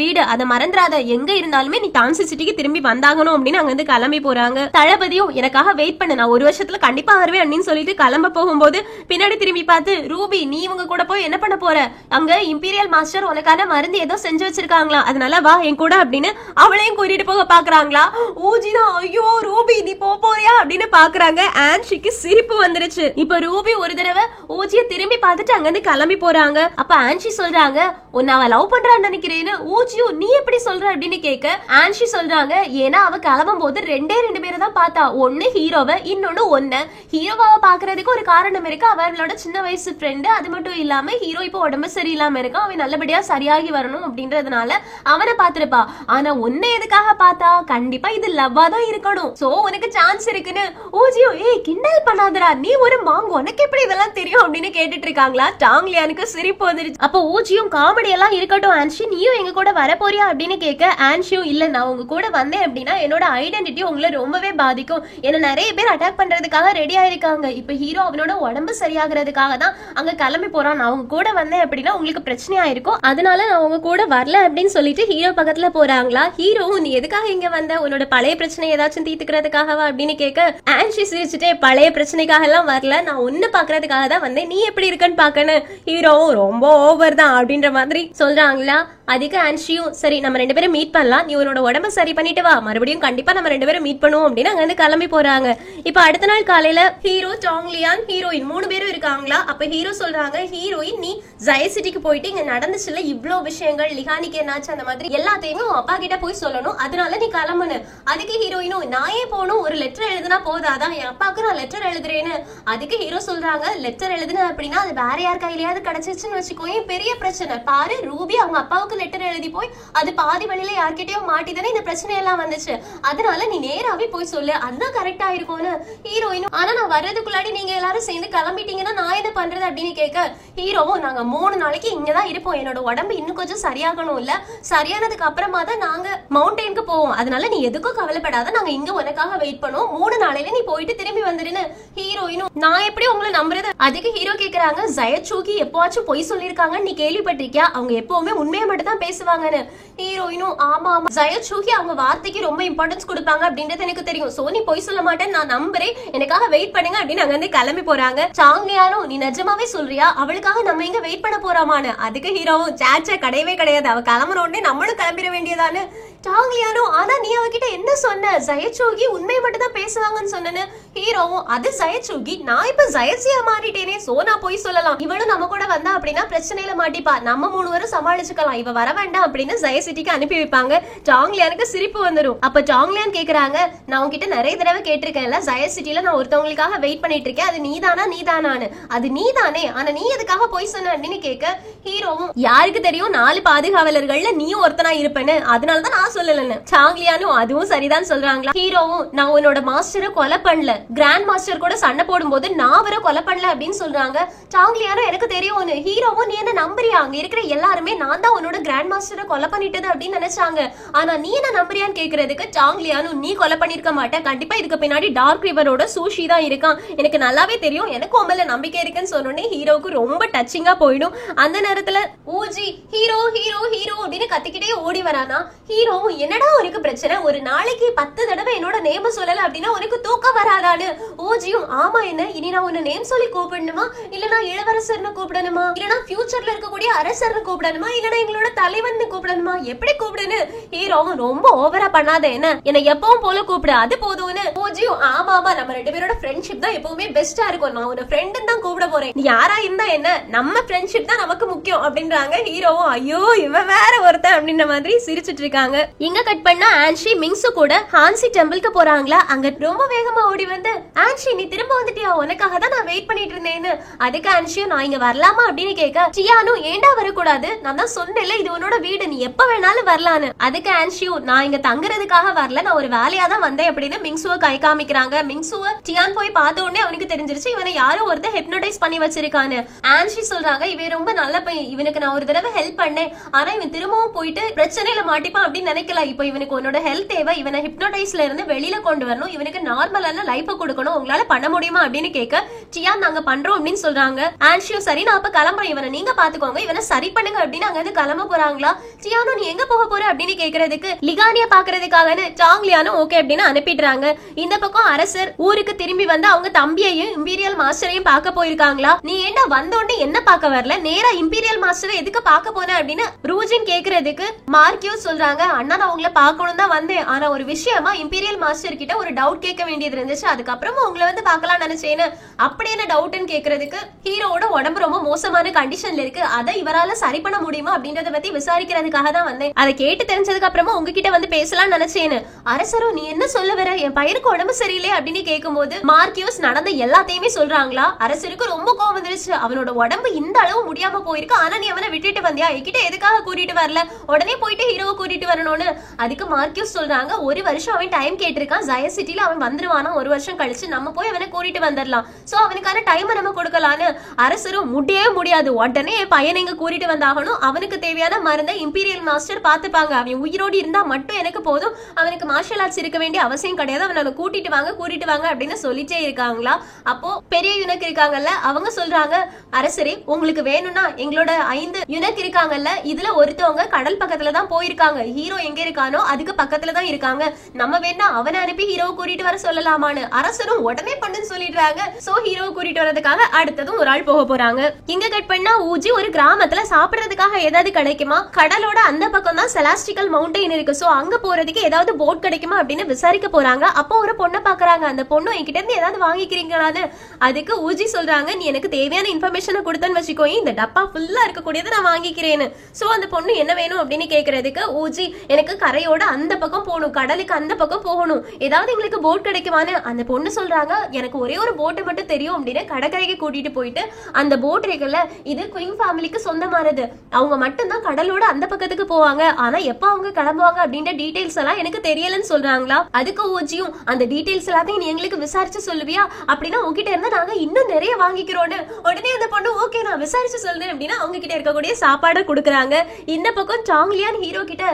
வீடு, அதை மறந்துடாத, எங்க இருந்தாலுமே நீ டான்சி சிட்டிக்கு திரும்பி வந்தாகணும் அப்படின்னு அங்க இருந்து கிளம்பி போறாங்க. தளபதியும் எனக்காக வெயிட் பண்ணு, நான் ஒரு வருஷத்துல கண்டிப்பா வருவேன் அப்படின்னு சொல்லிட்டு கிளம்ப போகும்போது பின்னாடி திரும்பி பார்த்து, ரூபி நீ இவங்க கூட போய் என்ன பண்ண போற, அங்க இம்பீரியல் மாஸ்டர் உனக்கான மருந்து ஏதோ செஞ்சு வச்சிருக்காங்களா, அதனால வா என் கூட அப்படின்னு அவளையும் கூட்டிட்டு போக பாக்குறாங்களா. ஊஜிதான் ஐயோ ரூபி நீ போறியா அப்படின்னு பாக்குறாங்க. ஆன்ஷிக்கு சிரிப்பு வந்துருச்சு. இப்ப ரூபி ஒரு தடவை ஊஜிய திரும்பி பார்த்துட்டு அங்க இருந்து கிளம்பி போறாங்க. அப்ப ஆன்ஷி சொல்றாங்க, உன்னை அவ லவ் பண்றான்னு நினைக்கிறேன்னு. ஊஜியும் நீ எப்படி சொல்ற அப்படின்னு கேட்க ஆன்ஷி சொல்றாங்க, ஏன்னா அவ கிளம்பும் போது ரெண்டு பேரை தான் பார்த்தா, ஒன்னு ஹீரோவை இன்னொன்னு ஒன்னு. ஹீரோவாவை பாக்குறதுக்கு ஒரு காரணம் இருக்கு, அவளோட சின்ன வயசு ஃப்ரெண்டு. அது மட்டும் இல்லாம ஹீரோ இப்ப உடம்பு சரியில்லாம இருக்கான், அவன் நல்லபடியா சரியாகி வரணும் அப்படின்றதுனால அவனை பாத்துருப்பா. ஆனா உன்னை எதுக்காக பார்த்தா, கண்டிப்பா இது லவ்வா தான் இருக்கணும், சோ உனக்கு சான்ஸ் இருக்குன்னு. ஊஜியோ ஏய் கிண்டல் பண்ணாதடா, நீ ஒரு மாங்கு, உனக்கு எப்படி இதெல்லாம் தெரியும் அப்படின்னு கேட்டுட்டு இருக்காங்களா. டாங்லியானுக்கு சிரிப்பு வந்துருச்சு. அப்ப ஊஜியும் காமெடி எல்லாம் இருக்கட்டும் ஆன்ஷி, நீயும் எங்க கூட வர போறியா அப்படின்னு கேட்க ஆன்ஷியும் இல்ல, நான் உங்க கூட வந்தேன் அப்படின்னா என்னோட ஐடென்டிட்டி உங்களை ரொம்பவே பாதிக்கும், என்ன நிறைய பேர் அட்டாக் பண்றதுக்காக ரெடியா இருக்காங்க, இப்ப ஹீரோ அவனோட உடம்பு சரியாகிறதுக்காக தான் அங்க கிளம்பி போறான், நான் அவங்க கூட வந்தேன் அப்படின்னா உங்களுக்கு பிரச்சனையா இருக்கும், அதனால நான் உங்க கூட வரல அப்படின்னு சொல்லிட்டு ஹீரோ பக்கத்துல போறாங்களா. ஹீரோவும் நீ எதுக்காக இங்க வந்த, உன்னோட பழைய பிரச்சனை ஏதாச்சும் தீர்த்துக்கிறதுக்காகவா அப்படின்னு கேட்க ஆன்ஷி சிரிச்சுட்டே, பழைய பிரச்சனைக்காக எல்லாம் வரல, நான் ஒன்னு பாக்குறதுக்காக தான் வந்தேன், நீ எப்படி இருக்கன்னு பாக்கணும். ஹீரோவும் ரொம்ப ஓவர் தான் அப்படின்ற மாதிரி சொல்றாங்களா. அதுக்கு ஆன்ஷியும் சரி நம்ம ரெண்டு பேரும் மீட் பண்ணலாம், நீ உன்னோட உடம்பு சரி பண்ணிட்டு வா, மறுபடியும் கண்டிப்பா நம்ம ரெண்டு பேரும் மீட் பண்ணுவோம் அப்படின்னு அங்க இருந்து கிளம்பி போறாங்க. இப்ப அடுத்த நாள் காலையில ஹீரோ, டாங்லியான், ஹீரோயின் 3 பேரும் இருக்காங்களா. அப்ப ஹீரோ சொல்றாங்க, ஹீரோயின் நீ ஜெய சிட்டிக்கு போயிட்டு இங்க நடந்துச்சுல இவ்வளவு விஷயங்கள், லிகானிக்கு என்னாச்சு அந்த மாதிரி எல்லாத்தையுமே உன் அப்பா கிட்ட போய் சொல்லணும், அதனால நீ கிளம்புன்னு. அதுக்கு ஹீரோயினும் நான் ஏன் போகணும், ஒரு லெட்டர் எழுதுனா போதாதான், என் அப்பாவுக்கு நான் லெட்டர் எழுதுறேன்னு. அதுக்கு ஹீரோ சொல்றாங்க, லெட்டர் எழுதுன அப்படின்னா அது வேற யார் கையிலயாவது கிடைச்சிச்சுன்னு வச்சுக்கோயே பெரிய பிரச்சனை, பாரு ரூபி அவங்க அப்பாவுக்கு லெட்டர் எழுதி போய் அது பாதி வழியில யார்கிட்டயோ மாட்டிதானே இந்த பிரச்சனை எல்லாம் வந்துச்சு, அதனால நீ நேராவே போய் சொல்லு, அதுதான் கரெக்டா இருக்கும்னு. ஹீரோயினும் ஆனா நான் வர்றதுக்குள்ளாடி நீங்க எல்லாரும் சேர்ந்து கிளம்பிட்டீங்கன்னா நான் என்ன பண்றது அப்படின்னு கேட்க ஹீரோவும் நாங்க 3 நாளைக்கு இங்கதான் இருப்போம், என்னோட உடம்பு இன்னும் கொஞ்சம் சரியாகணும், இல்ல சரியானதுக்கு அப்புறமா தான் நாங்க மவுண்டனுக்கு போவோம், அதனால நீ எதுக்கும் கவலைப்படாத, நாங்க இங்க உனக்காக வெயிட் பண்ணுவோம், 3 நாளையில நீ போயிட்டு திரும்பி வந்துருன்னு. ஹீரோயினும் நான் எப்படி உங்களை நம்புறது. அதுக்கு ஹீரோ கேக்குறாங்க, ஜெயச்சூகி எப்பவாச்சும் பொய் சொல்லிருக்காங்க நீ கேள்விப்பட்டிருக்கியா, அவங்க எப்பவுமே உண்மையை மட்டும் தான் பேசுவாங்கன்னு. ஹீரோயினும் ஆமா ஆமா ஜெயச்சூகி அவங்க வார்த்தைக்கு ரொம்ப இம்பார்ட்டன்ஸ் கொடுப்பாங்க அப்படின்றது எனக்கு தெரியும், சோ நீ பொய் சொல்ல மாட்டேன்னு நான் நம்புறேன், எனக்காக வெயிட் பண்ணுங்க அப்படின்னு அங்க இருந்து கிளம்பி போறாங்க. டாங்லியானும் நீ நிஜமாவே சொல்றியா, அவளுக்காக நம்ம இங்க வெயிட் பண்ண போறாமான்னு. அதுக்கு ஹீரோவும் சேச்சா கிடையவே கிடையாது, அவ கிளம்புற உடனே நம்மளும் கிளம்பிட வேண்டியதானு. டாங்லியானும் ஆனா நீ அவகிட்ட என்ன சொன்ன, ஜெயச்சூகி உண்மையை மட்டும் தான் பேசுவாங்கன்னு சொன்னேன்னு. ஹீரோவும் அது ஜெயச்சூகி, நான் இப்ப ஜெயசியா மாறிட்டேனே, சோ நான் போய் சொல்லலாம், இவளும் நம்ம கூட வந்தா அப்படின்னா பிரச்சனையில மாட்டிப்பா, நம்ம 3 பேரும் சமாளிச்சுக்கலாம், இவ வர வேண்டாம் அப்படின்னு ஜெய சிட்டிக்கு அனுப்பி வைப்பாங்க. டாங்லியானுக்கு சிரிப்பு வந்துடும். அப்ப டாங்லியான் கேக்குறாங்க, நான் உங்ககிட்ட நிறைய தடவை கேட்டிருக்கேன்ல, ஜெய சிட்டில நான் ஒருத்தவங்களுக்காக வெயிட் பண்ணிட்டு இருக்கேன், அது நீதானான்னு. அது நீதானே, ஆனா நீ எதுக்காக போய் சொன்ன அப்படின்னு கேட்க ஹீரோவும் யாருக்கு தெரியும் 4 பாதுகாவலர்கள்ல நீயும் ஒருத்தனா இருப்பேன்னு, அதனாலதான் நான் சொல்லலன்னு. டாங்லியானும் அதுவும் சரிதான் சொல்றாங்களா. ஹீரோவும் நான் உன்னோட மாஸ்டரை கொலை பண்ணல, கிராண்ட் மாஸ்டர் கூட சண்டை போடும் போது நான் அவரை கொலை பண்ணல அப்படின்னு சொல்றாங்க. டாங்லியானும் எனக்கு தெரியும். ஹீரோவும் நீ என்ன நம்புறியா, அங்க இருக்கிற எல்லாருமே நான் தான் உன்னோட கிராண்ட் மாஸ்டரை கொலை பண்ணிட்டது அப்படின்னு நினைச்சாங்க, ஆனா நீ என்ன நம்புறியான்னு கேக்குறதுக்கு டாங்லியானும் நீ கொலை பண்ணிருக்க மாட்டேன், கண்டிப்பா இதுக்கு பின்னாடி டார்க் ரிவரோட சூஷி தான் இருக்கான், எனக்கு நல்லாவே தெரியும், எனக்கு உமல நம்பிக்கை இருக்குன்னு சொன்னோடனே ஹீரோவுக்கு ரொம்ப டச்சிங்கா போயிடும். அந்த நேரத்துல ஊஜி ஹீரோ ஹீரோ ஹீரோ அப்படின்னு கத்திக்கிட்டே ஓடி வரானா. ஹீரோவும் என்னடா உனக்கு பிரச்சனை, ஒரு நாளைக்கு 10 தடவை என்னோட நேம சொல்லல அப்படின்னா உனக்கு தூக்கம் வராதான்னு. ஊஜியும் ஆமா என்ன இனி நான் உன்ன நேம் சொல்லி கூப்பிடணுமா, இல்லனா இளவரசர்னு கூப்பிடணுமா, இல்லனா ஃபியூச்சர்ல இருக்கக்கூடிய அரசர்னு கூப்பிடணுமா, இல்லனா எங்களோட தலைவன் கூப்பிடணுமா, எப்படி கூப்பிடுன்னு. ஹீரோவும் ரொம்ப ஓவரா பண்ணாத, என்ன எப்பவும் போல கூப்பிடு அது போதும்னு. ஊஜியும் ஆமா ஆமா நம்ம 2 பேரோட ஃப்ரெண்ட்ஷிப் தான் எப்பவுமே பெஸ்டா இருக்கும், நான் உன்ன ஃப்ரெண்ட் தான் கூப்பிட போறேன், நீ யாரா இருந்தா என்ன நம்ம ஃப்ரெண்ட்ஷிப் தான் நமக்கு முக்கியம் அப்படின்றாங்க. ஹீரோவும் ஐயோ இவன் வேற ஒருத்தன் அப்படின்ற மாதிரி சிரிச்சிட்டு இருக்காங்க. இங்க கட் பண்ணா ஆன்ஷி மிங்ஸு கூட ஹான்சி டெம்பிளுக்கு போறாங்களா. அங்க ரொம்ப வேகமா ஓடி வந்து ஆன்ஷி நீ திரும்ப வந்துட்டியா, உனக்காக தான் நான் வெயிட் பண்ணிட்டு இருந்தேன்னு. அதுக்கு ஆன்ஷியும் நான் இங்க வரலாமா அப்படின்னு கேட்க டியானும் ஏண்டா வரக்கூடாது, நான் தான் சொன்னேன்ல இது உன்னோட வீடு, நீ எப்ப வேணாலும் வரலான்னு. அதுக்கு ஆன்ஷியும் நான் இங்க தங்குறதுக்காக வரல, நான் ஒரு வேலையா தான் வந்தேன் அப்படின்னு மிங்ஸுவ கை காமிக்கிறாங்க. மிங்ஸுவ டியான் போய் பார்த்த உடனே அவனுக்கு தெரிஞ்சிருச்சு இவனை யாரும் ஒருத்தர் ஹிப்னோடைஸ் பண்ணி வச்சிருக்கான்னு. ஆன்ஷி சொல்றாங்க இவன் ரொம்ப நல்ல பையன், இவனுக்கு நான் ஒரு தடவை ஹெல்ப் பண்ணேன், ஆனா இவன் திரும்பவும் போயிட்டு பிரச்சனையில மாட்டிப்பான் அப்படின்னு நினைக்கல, இப்ப இவனுக்கு இப்போ உன்னோட ஹெல்த் தேவை, இவனை ஹிப்னோடைஸ்ல இருந்து வெளியில கொண்டு வரணும், இவனுக்கு நார்மலான லைஃப் கொடுக்கணும், உங்களால பண்ண முடியுமா அப்படின்னு கேட்க சியான் நாங்க பண்றோம் அப்படின்னு சொல்றாங்க. ஆன்ஷியும் சரி நான் அப்ப கிளம்புறேன், இவனை நீங்க பாத்துக்கோங்க, இவனை சரி பண்ணுங்க அப்படின்னு அங்க இருந்து கிளம்ப போறாங்களா. சியானோ நீ எங்க போக போற அப்படின்னு கேக்குறதுக்கு லிகானிய பாக்குறதுக்காக சாங்லியானும் ஓகே அப்படின்னு அனுப்பிடுறாங்க. இந்த பக்கம் அரசர் ஊருக்கு திரும்பி வந்து அவங்க தம்பியையும் இம்பீரியல் மாஸ்டரையும் பார்க்க போயிருக்காங்களா. நீ ஏண்டா வந்தோடனே என்ன பார்க்க வரல, நேரா இம்பீரியல் மாஸ்டரை எதுக்கு பார்க்க போன அப்படின்னு ரூஜின் கேக்குறதுக்கு மார்க்கியூ சொல்றாங்க, அண்ணா நான் உங்களை பார்க்கணும் தான் வந்தேன், ஆனா ஒரு விஷயமா இம்பீரியல் மாஸ்டர் கிட்ட ஒரு டவுட் கேட்க வேண்டியது இருந்துச்சு, அதுக்கப்புறமா உங்களை வந்து பார்க்கலாம் நினைச்சேன்னு. அப்படி என்ன டவுட்னு கேக்குறதுக்கு ஹீரோவோட உடம்பு ரொம்ப மோசமான கண்டிஷன்ல இருக்கு, அதை இவரால சரி பண்ண முடியுமா அப்படின்றத பத்தி விசாரிக்கிறதுக்காக தான் வந்தேன், அதை கேட்டு தெரிஞ்சதுக்கு அப்புறமா உங்ககிட்ட வந்து பேசலாம் நினைச்சேன்னு. அரசரும் நீ என்ன சொல்ல வர, என் பையனுக்கு உடம்பு சரியில்லை அப்படின்னு கேட்கும்போது மார்க்கியூஸ் நடந்த எல்லாத்தையுமே சொல்றாங்களா. அரசருக்கு ரொம்ப கோவம் வந்துருச்சு, அவனோட உடம்பு இந்த அளவு முடியாம போயிருக்கு, ஆனா நீ அவனை விட்டுட்டு வந்தியா, என்கிட்ட எதுக்காக கூட்டிட்டு வரல, உடனே போயிட்டு ஹீரோவை கூட்டிட்டு வரணும்னு. அதுக்கு மார்க்கியூஸ் சொல்றாங்க, ஒரு வருஷம் அவன் டைம் கேட்டிருக்கான், ஜய சிட்டில அவன் வந்துருவானா, ஒரு வருஷம் கழிச்சு நம்ம போய் அவனை கூட்டிட்டு வந்துடலாம், சோ அவனுக்கான டைம் நம்ம கொடுக்கலான்னு. அரசரும் முடியவே முடியாது, உடனே என் பையனை இங்க கூட்டிட்டு வந்தாகணும், அவனுக்கு தேவையான மருந்தை இம்பீரியல் மாஸ்டர் பாத்துப்பாங்க, அவன் உயிரோடு இருந்தா மட்டும் எனக்கு போதும், அவனுக்கு மார்ஷல் ஆர்ட்ஸ் இருக்க வேண்டிய அவசியம் கிடையாது, அவனை கூட்டிட்டு வாங்க அப்படின்னு சொல்லிட்டே இருக்காங்களா. அப்போ பெரிய யுனக் இருக்காங்கல்ல அவங்க சொல்றாங்க, அரசரே உங்களுக்கு வேணும்னா எங்களோட 5 யுனக் இருக்காங்கல்ல, இதுல ஒருத்தவங்க கடல் பக்கத்துல தான் போயிருக்காங்க, ஹீரோ எங்க இருக்கானோ அதுக்கு பக்கத்துல தான் இருக்காங்க, நம்ம வேணா அவனை அனுப்பி ஹீரோ கூட்டிட்டு வர சொல்லலாமான்னு. அரசரும் உடனே பண்ணுன்னு சொல்லிடுறாங்க. சோ ஹீரோ கூட்டிட்டு வரதுக்காக அடுத்ததும் ஒரு ஆள் போக போறாங்க. இங்க கட் பண்ணா ஊஜி ஒரு கிராமத்துல சாப்பிடுறதுக்காக ஏதாவது கிடைக்குமா, கடலோட அந்த பக்கம் தான் செலாஸ்டிக்கல் மவுண்டைன் இருக்கு, சோ அங்க போறதுக்கு ஏதாவது போட் கிடைக்குமா அப்படின்னு விசாரிக்க போறாங்க. அப்போ ஒரு பொண்ணை பாக்குறாங்க, அந்த பொண்ணு என்கிட்ட இருந்து ஏதாவது வாங்கிக்கிறீங்களான்னு. அதுக்கு ஊஜி சொல்றாங்க, நீ எனக்கு தேவையான இன்ஃபர்மேஷனை கொடுத்தன்னு வச்சுக்கோ, இந்த டப்பா ஃபுல்லா இருக்கக்கூடியதை நான் வாங்கிக்கிறேன்னு. சோ அந்த பொண்ணு என்ன வேணும் அப்படின்னு கேக்குறதுக்கு ஊஜி எனக்கு கரையோட அந்த பக்கம் போகணும், கடலுக்கு அந்த பக்கம் போகணும், ஏதாவது எங்களுக்கு போட் கிடைக்குமான்னு. அந்த பொண்ணு சொல்றாங்க, எனக்கு ஒரே ஒரு போட்டு மட்டும் தெரியும் அப்படின்னு கடற்கரைக்கு கூட்டிட்டு போயிட்டு அந்த போட் இருக்குல்ல இது குயின் ஃபேமிலிக்கு சொந்தமானது, அவங்க மட்டும்தான் கடலோட அந்த பக்கத்துக்கு போவாங்க, ஆனா எப்ப அவங்க கிளம்புவாங்க அப்படின்ற டீடைல்ஸ் எல்லாம் எனக்கு தெரியலன்னு சொல்றாங்களா. அதுக்கு ஊஜியும் அந்த டீடைல்ஸ் எல்லாத்தையும் நீ எங்களுக்கு விசாரிச்சு சொல்லுவியா, அப்படின்னா உங்ககிட்ட இருந்து நாங்க இன்னும் நிறைய வாங்கிக்கிறோன்னு. உடனே அந்த பொண்ணு ஓகே நான் விசாரிச்சு சொல்றேன் அப்படின்னா அவங்க கிட்ட இருக்கக்கூடிய சாப்பாடை கொடுக்குறாங்க. இந்த பக்கம் சாங்லியான் ஹீரோ கிட்ட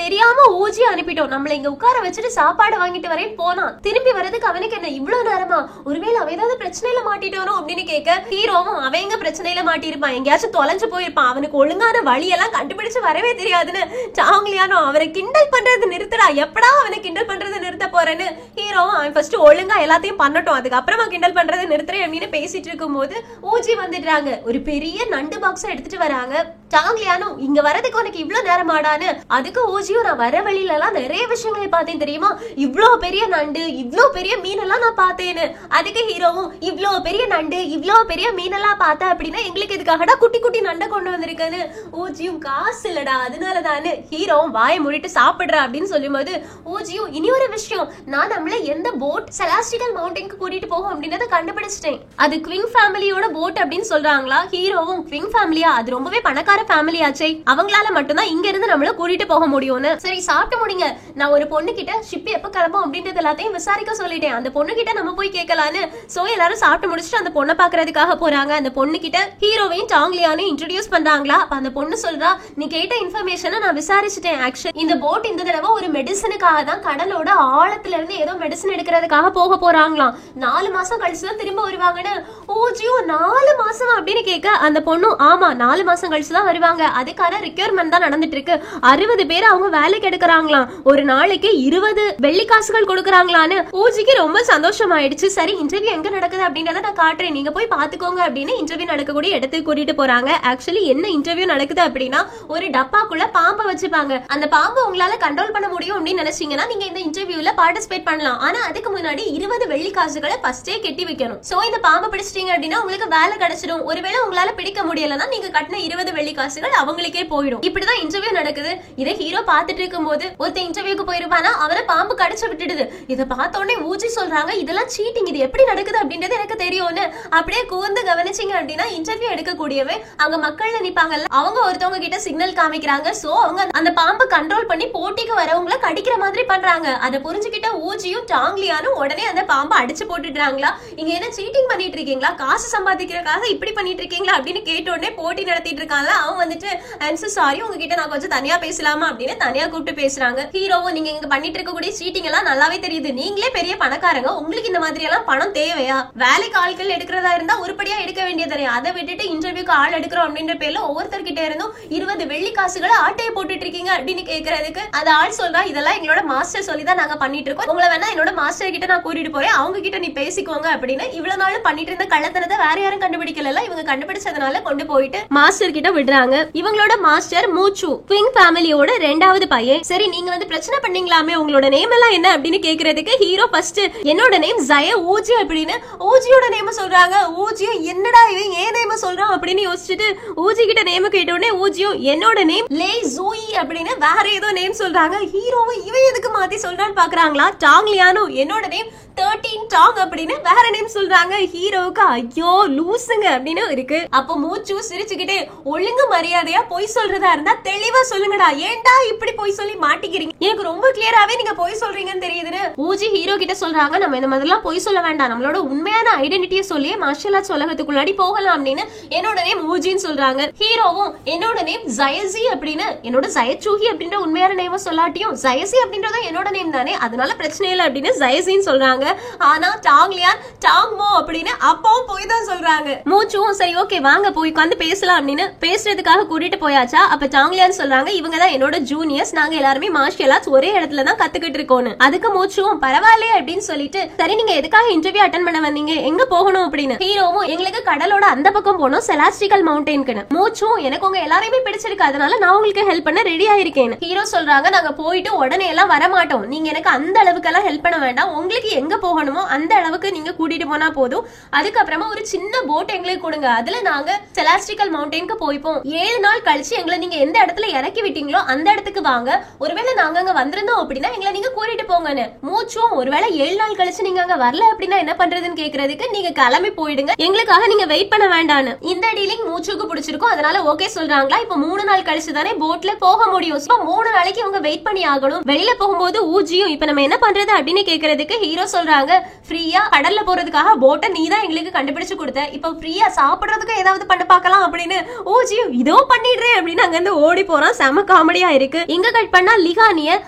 தெரியாம ஊஜி அனுப்பிட்டோம், நம்மள இங்க உட்கார வச்சுட்டு சாப்பாடு வாங்கிட்டு வரேன் போனா, திரும்பி வரதுக்கு அவனுக்கு என்ன இவ்வளவு நேரமா, ஒருவேளை அவன் ஏதாவது பிரச்சனையில மாட்டிட்டானோ அப்படின்னு கேட்க ஹீரோவும் அவன் எங்க பிரச்சனையில மாட்டிருப்பான், எங்கேயாச்சும் தொலைஞ்சு போயிருப்பான், அவனுக்கு ஒழுங்கான வழியெல்லாம் கண்டுபிடிச்சு வரவே தெரியாதுன்னு. சாங்லியானோ அவரை கிண்டல் பண்றது நிறுத்துறா, எப்படா அவனை கிண்டல் பண்றது நிறுத்த போறேன்னு ஹீரோவும் அவன் ஃபர்ஸ்ட் ஒழுங்கா எல்லாத்தையும் பண்ணட்டும் அதுக்கப்புறமா கிண்டல் பண்றது நிறுத்துறேன் அப்படின்னு பேசிட்டு இருக்கும் போது ஊஜி வந்துடுறாங்க. ஒரு பெரிய நண்டு பாக்ஸ் எடுத்துட்டு வராங்க. சாங்லியானோ இங்க வரதுக்கு உனக்கு இவ்வளவு நேரம் ஆடான்னு. அதுக்கு ஊஜியும் நான் வர வழியில எல்லாம் நிறைய விஷயங்களை பார்த்தேன் தெரியுமா, இவ்வளவு பெரிய நண்டு இவ்வளவு பெரிய மீனெல்லாம் நான் பார்த்தேன்னு. அதுக்கு ஹீரோவும் இவ்வளவு பெரிய நண்டு இவ்வளவு பெரிய மீனெல்லாம் பார்த்தேன் அப்படின்னா எங்களுக்கு இதுக்காகடா குட்டி குட்டி நண்டை கொண்டு வந்திருக்குன்னு. ஊஜியும் காசு இல்லடா அதனாலதான்னு. ஹீரோவும் வாயை மூடிட்டு சாப்பிடுற அப்படின்னு சொல்லும் போது ஊஜியும் இனி ஒரு விஷயம், நான் நம்மள எந்த போட் செலாஸ்டிக்கல் மவுண்டனுக்கு கூட்டிட்டு போகும் அப்படின்றத கண்டுபிடிச்சிட்டேன், அது குவிங் ஃபேமிலியோட போட் அப்படின்னு சொல்றாங்களா. ஹீரோவும் குவிங் ஃபேமிலியா, அது ரொம்பவே பணக்கார ஃபேமிலி ஆச்சே, அவங்களால மட்டும்தான் இங்க இருந்து நம்மள கூட்டிட்டு போக முடியும்னு. சரி சாப்பிட்டு முடிங்க, நான் ஒரு பொண்ணு கிட்ட ஷிப் எப்ப கிளம்பும் அப்படின்றது எல்லாத்தையும் விசாரிக்க சொல்லிட்டேன், அந்த பொண்ணு கிட்ட நம்ம போய் கேட்கலான்னு. சோ எல்லாரும் சாப்பிட்டு முடிச்சுட்டு அந்த பொண்ணை பாக்குறதுக்காக போறாங்க. அந்த பொண்ணு கிட்ட ஹீரோவையும் சாங்லியானையும் இன்ட்ரோடியூஸ் பண்றாங்களா. அப்ப அந்த பொண்ணு சொல்றா, நீ கேட்ட இன்ஃபர்மேஷனை நான் விசாரிச்சுட்டேன், ஆக்சுவலி இந்த போட் இந்த தடவை ஒரு மெடிசனுக்காக தான் கடலோட ஆழத்துல இருந்து ஏதோ மெடிசன் எடுக்கிறதுக்காக போக போறாங்களாம், 4 மாசம் கழிச்சுதான் திரும்ப வருவாங்கன்னு. ஊஜியும் 4 மாசம் அப்படின்னு கேட்க அந்த பொண்ணு ஆமா 4 மாசம் கழிச்சுதான் வருவாங்க, அதுக்கான ரிக்யர்மெண்ட் தான் நடந்துட்டு இருக்கு, 60 பேர் அவங்க வேலைக்கு எடுக்கிறாங்களாம், ஒரு நாளைக்கு 20 வெள்ளி காசுகள் கொடுக்கறாங்களான்னு. ஊஜிக்கு ரொம்ப சந்தோஷம் ஆயிடுச்சு. சரி இன்டர்வியூ எங்க நடக்குது அப்படின்றத நான் காட்டுறேன், நீங்க போய் பாத்துக்கோங்க அப்படின்னு இன்டர்வியூ நடக்கக்கூடிய இடத்துக்கு கூட்டிட்டு போறாங்க. ஆக்சுவலி என்ன இன்டர்வியூ நடக்குது அப்படின்னா, ஒரு டப்பாக்குள்ள பாம்பை வச்சுப்பாங்க, அந்த பாம்பை உங்களால கண்ட்ரோல் பண்ண முடியும் அப்படின்னு நினைச்சீங்கன்னா நீங்க இந்த இன்டர்வியூல பார்ட்டிசிபேட் பண்ணலாம், ஆனா அதுக்கு முன்னாடி 20 வெள்ளி காசுகளை ஃபர்ஸ்டே கட்டி வைக்கணும். சோ இந்த பாம்பை பிடிச்சிட்டீங்க அப்படின்னா உங்களுக்கு வேலை கிடைச்சிடும், ஒருவேளை உங்களால பிடிக்க முடியலன்னா நீங்க கட்டின 20 வெள்ளி காசுகள் அவங்களுக்கே போயிடும். இப்படிதான் இன்டர்வியூ நடக்குது. இதை ஹீரோ பாத்துட்டு இருக்கும் போது ஒருத்த இன்டர்வியூக்கு போயிருப்பானா, அவரை பாம்பு கடிச்சு விட்டுடுது. இதை பார்த்த உடனே ஊஜி சொல்றாங்க, இதெல்லாம் சீட்டிங், இது எப்படி நடக்குது அப்படின்றது எனக்கு தெரியும்னு. அப்படியே கூர்ந்து கவனிச்சீங்க அப்படின்னா இன்டர்வியூ எடுக்கக்கூடியவே அங்க மக்கள் நினைப்பாங்கல்ல, அவங்க ஒருத்தவங்க கிட்ட சிக்னல் காமிக்கிறாங்க. சோ அவங்க அந்த பாம்பை கண்ட்ரோல் பண்ணி போட்டிக்கு வரவங்களை கடிக்கிற மாதிரி மாதிரி பண்றாங்க. அதை புரிஞ்சுக்கிட்ட ஊஜியும் டாங்லியானும் உடனே அந்த பாம்பை அடிச்சு போட்டுட்டாங்களா. இங்க என்ன சீட்டிங் பண்ணிட்டு இருக்கீங்களா, காசு சம்பாதிக்கிறதுக்காக இப்படி பண்ணிட்டு இருக்கீங்களா அப்படின்னு கேட்ட உடனே போட்டி நடத்திட்டு இருக்காங்க. அவன் வந்துட்டு ஐம் சாரி, உங்ககிட்ட நான் கொஞ்சம் தனியா பேசலாமா அப்படின்னு தனியா கூப்பிட்டு பேசுறாங்க. ஹீரோவும் நீங்க இங்க பண்ணிட்டு இருக்கக்கூடிய சீட்டிங் எல்லாம் நல்லாவே தெரியுது, நீங்களே பெரிய பணக்காரங்க, உங்களுக்கு இந்த மாதிரி எல்லாம் பணம் தேவையா, வேலைக்கு ஆட்கள் எடுக்கிறதா இருந்தா உருப்படியா எடுக்க வேண்டியது, அதை விட்டுட்டு இன்டர்வியூக்கு ஆள் எடுக்கிறோம் அப்படின்ற பேர்ல ஒவ்வொருத்தர்கிட்ட இருந்தும் 20 வெள்ளி காசுகளை ஆட்டையை போட்டுட்டு இருக்கீங்க அப்படின்னு கேட்கறதுக்கு அந்த ஆள் சொல்றா, இதெல்லாம் எங்களோட மாஸ்டர் சொல்லிதான் நாங்க பண்ணிட்டு இருக்கோம், உங்களை வேணா என்னோட மாஸ்டர் கிட்ட நான் கூட்டிட்டு போறேன், அவங்க கிட்ட நீ பேசிக்கோங்க அப்படின்னு. இவ்வளவு நாள் பண்ணிட்டு இருந்த கள்ளத்தனத்தை வேற யாரும் கண்டுபிடிக்கல, இவங்க கண்டுபிடிச்சதுனால கொண்டு போயிட்டு மாஸ்டர் கிட்ட விடுறாங்க. இவங்களோட மாஸ்டர் மூச்சு குவிங் ஃபேமிலியோட 2வது பையன். சரி நீங்க வந்து பிரச்சனை பண்ணீங்களாமே, உங்களோட நேம் எல்லாம் என்ன அப்படின்னு கேக்குறதுக்கு ஹீரோ ஃபர்ஸ்ட் என்னோட நேம் ஜய ஊஜி அப்படின்னு ஊஜியோட நேம் சொல்றாங்க. ஊஜியும் என்னடா இவன் ஏன் நேம் சொல்றான் அப்படின்னு யோசிச்சுட்டு ஊஜி கிட்ட நேம் கேட்ட உடனே ஊஜியும் என்னோட நேம் லே ஜூயி அப்படின்னு வேற ஏதோ நேம் சொல்றாங்க. ஹீரோவும் இவன் எதுக்கு மாத்தி சொல்றான்னு பாக்குறாங்களா. டாங்லியானோ என்னோட நேம் 13 டாங் அப்படின்னு வேற நேம் சொல்றாங்க. ஹீரோவுக்கு ஐயோ லூசுங்க அப்படின்னு இருக்கு. அப்ப மூச்சு சிரிச்சுக்கிட்டே ஒழுங்கு மரியாதையா பொய் சொல்றதா இருந்தா தெளிவா சொல்லுங்கடா, ஏன்டா இப்படி பொய் சொல்லி மாட்டிக்கிறீங்க, எனக்கு ரொம்ப கிளியராவே நீங்க பொய் சொல்றீங்கன்னு தெரியுதுன்னு ஊஜி ஹீரோ கிட்ட சொல்றாங்க. நம்ம இந்த மாதிரிலாம் பொய் சொல்ல வேண்டாம், நம்மளோட உண்மையான ஐடென்டிட்டியை சொல்லி மார்ஷல் ஆர்ட்ஸ் உலகத்துக்குள்ளாடி போகலாம் அப்படின்னு என்னோட நேம் ஊஜின்னு சொல்றாங்க. ஹீரோவும் என்னோட நேம் ஜயசி அப்படின்னு என்னோட ஜயச்சூஹி அப்படின்ற உண்மையான நேம் சொல்லாட்டியும் ஜயசி அப்படின்றதும் என்னோட நேம் தானே, அதனால பிரச்சனை இல்லை அப்படின்னு ஜயசின்னு சொல்றாங்க. ஆனா டாங்லியான் டாங்மோ அப்படின்னு அப்பவும் போய் தான் சொல்றாங்க. மூச்சும் சரி ஓகே வாங்க போய் உட்காந்து பேசலாம் அப்படின்னு பேசுறதுக்காக கூட்டிட்டு போயாச்சா. அப்ப டாங்லியான் சொல்றாங்க இவங்க தான் என்னோட ஜூனியர்ஸ், நாங்க எல்லாருமே மார்ஷியல் ஆர்ட்ஸ் ஒரே இடத்துல தான் கத்துக்கிட்டு இருக்கோம். அதுக்கு மூச்சும் பரவாயில்லையே அப்படின்னு சொல்லிட்டு சரி நீங்க எதுக்காக இன்டர்வியூ அட்டெண்ட் பண்ண வந்தீங்க, எங்க போகணும் அப்படின்னு. ஹீரோவும் எங்களுக்கு கடலோட அந்த பக்கம் போனோம் செலாஸ்டிகல் மவுண்டனுக்கு. மூச்சும் எனக்கு உங்க எல்லாரையுமே பிடிச்சிருக்கு, அதனால நான் உங்களுக்கு ஹெல்ப் பண்ண ரெடி ஆயிருக்கேன். ஹீரோ சொல்றாங்க நாங்க போயிட்டு உடனே எல்லாம் வர மாட்டோம், நீங்க எனக்கு அந்த அளவுக்கு எல்லாம் ஹெல்ப் பண்ண வேண்டாம், உங்களுக்கு எங்க போகணுமோ அந்த அளவுக்கு நீங்க கூட்டிட்டு போனா போதும், அதுக்கப்புறமா ஒரு சின்ன போட் எங்களுக்கு கொடுங்க, அதுல நாங்க செலாஸ்டிகல் மவுண்டனுக்கு போய்ப்போம், 7 நாள் கழிச்சு எங்களை நீங்க எந்த இடத்துல இறக்கி விட்டீங்களோ அந்த இடத்துக்கு வாங்க, ஒருவேளை நாங்க அங்க வந்திருந்தோம் அப்படின்னா எங்களை நீங்க கூட்டிட்டு போங்கன்னு. மூச்சும் ஒருவேளை 7 நாள் கழிச்சு நீங்க அங்க வரல அப்படின்னா என்ன பண்றதுன்னு கேக்குறதுக்கு நீங்க கிளம்பி போயிடுங்க, எங்களுக்காக நீங்க வெயிட் பண்ண வேண்டான்னு. இந்த டீலிங் மூச்சுக்கு பிடிச்சிருக்கும், அதனால ஓகே சொல்றாங்களா. இப்ப 3 நாள் கழிச்சு தானே போட்ல போக முடியும், 3 நாளைக்கு அவங்க வெயிட் பண்ணி ஆகணும். வெளியில போகும்போது ஊஜியும் இப்ப நம்ம என்ன பண்றது அப்படின்னு கேக்குறதுக்கு ஹீரோ சொல்றாங்க ஃப்ரீயா கடல்ல போறதுக்காக போட்டை நீ தான் எங்களுக்கு கண்டுபிடிச்சு கொடுத்த, இப்ப ஃப்ரீயா சாப்பிடுறதுக்கு ஏதாவது பண்ண பார்க்கலாம் அப்படின்னு ஊஜியும் இதோ பண்ணிடுறேன் அப்படின்னு அங்க இருந்து ஓடி போறான். செம காமெடியா இருக்கு. இங்க கட் பண்ணா லிகானிய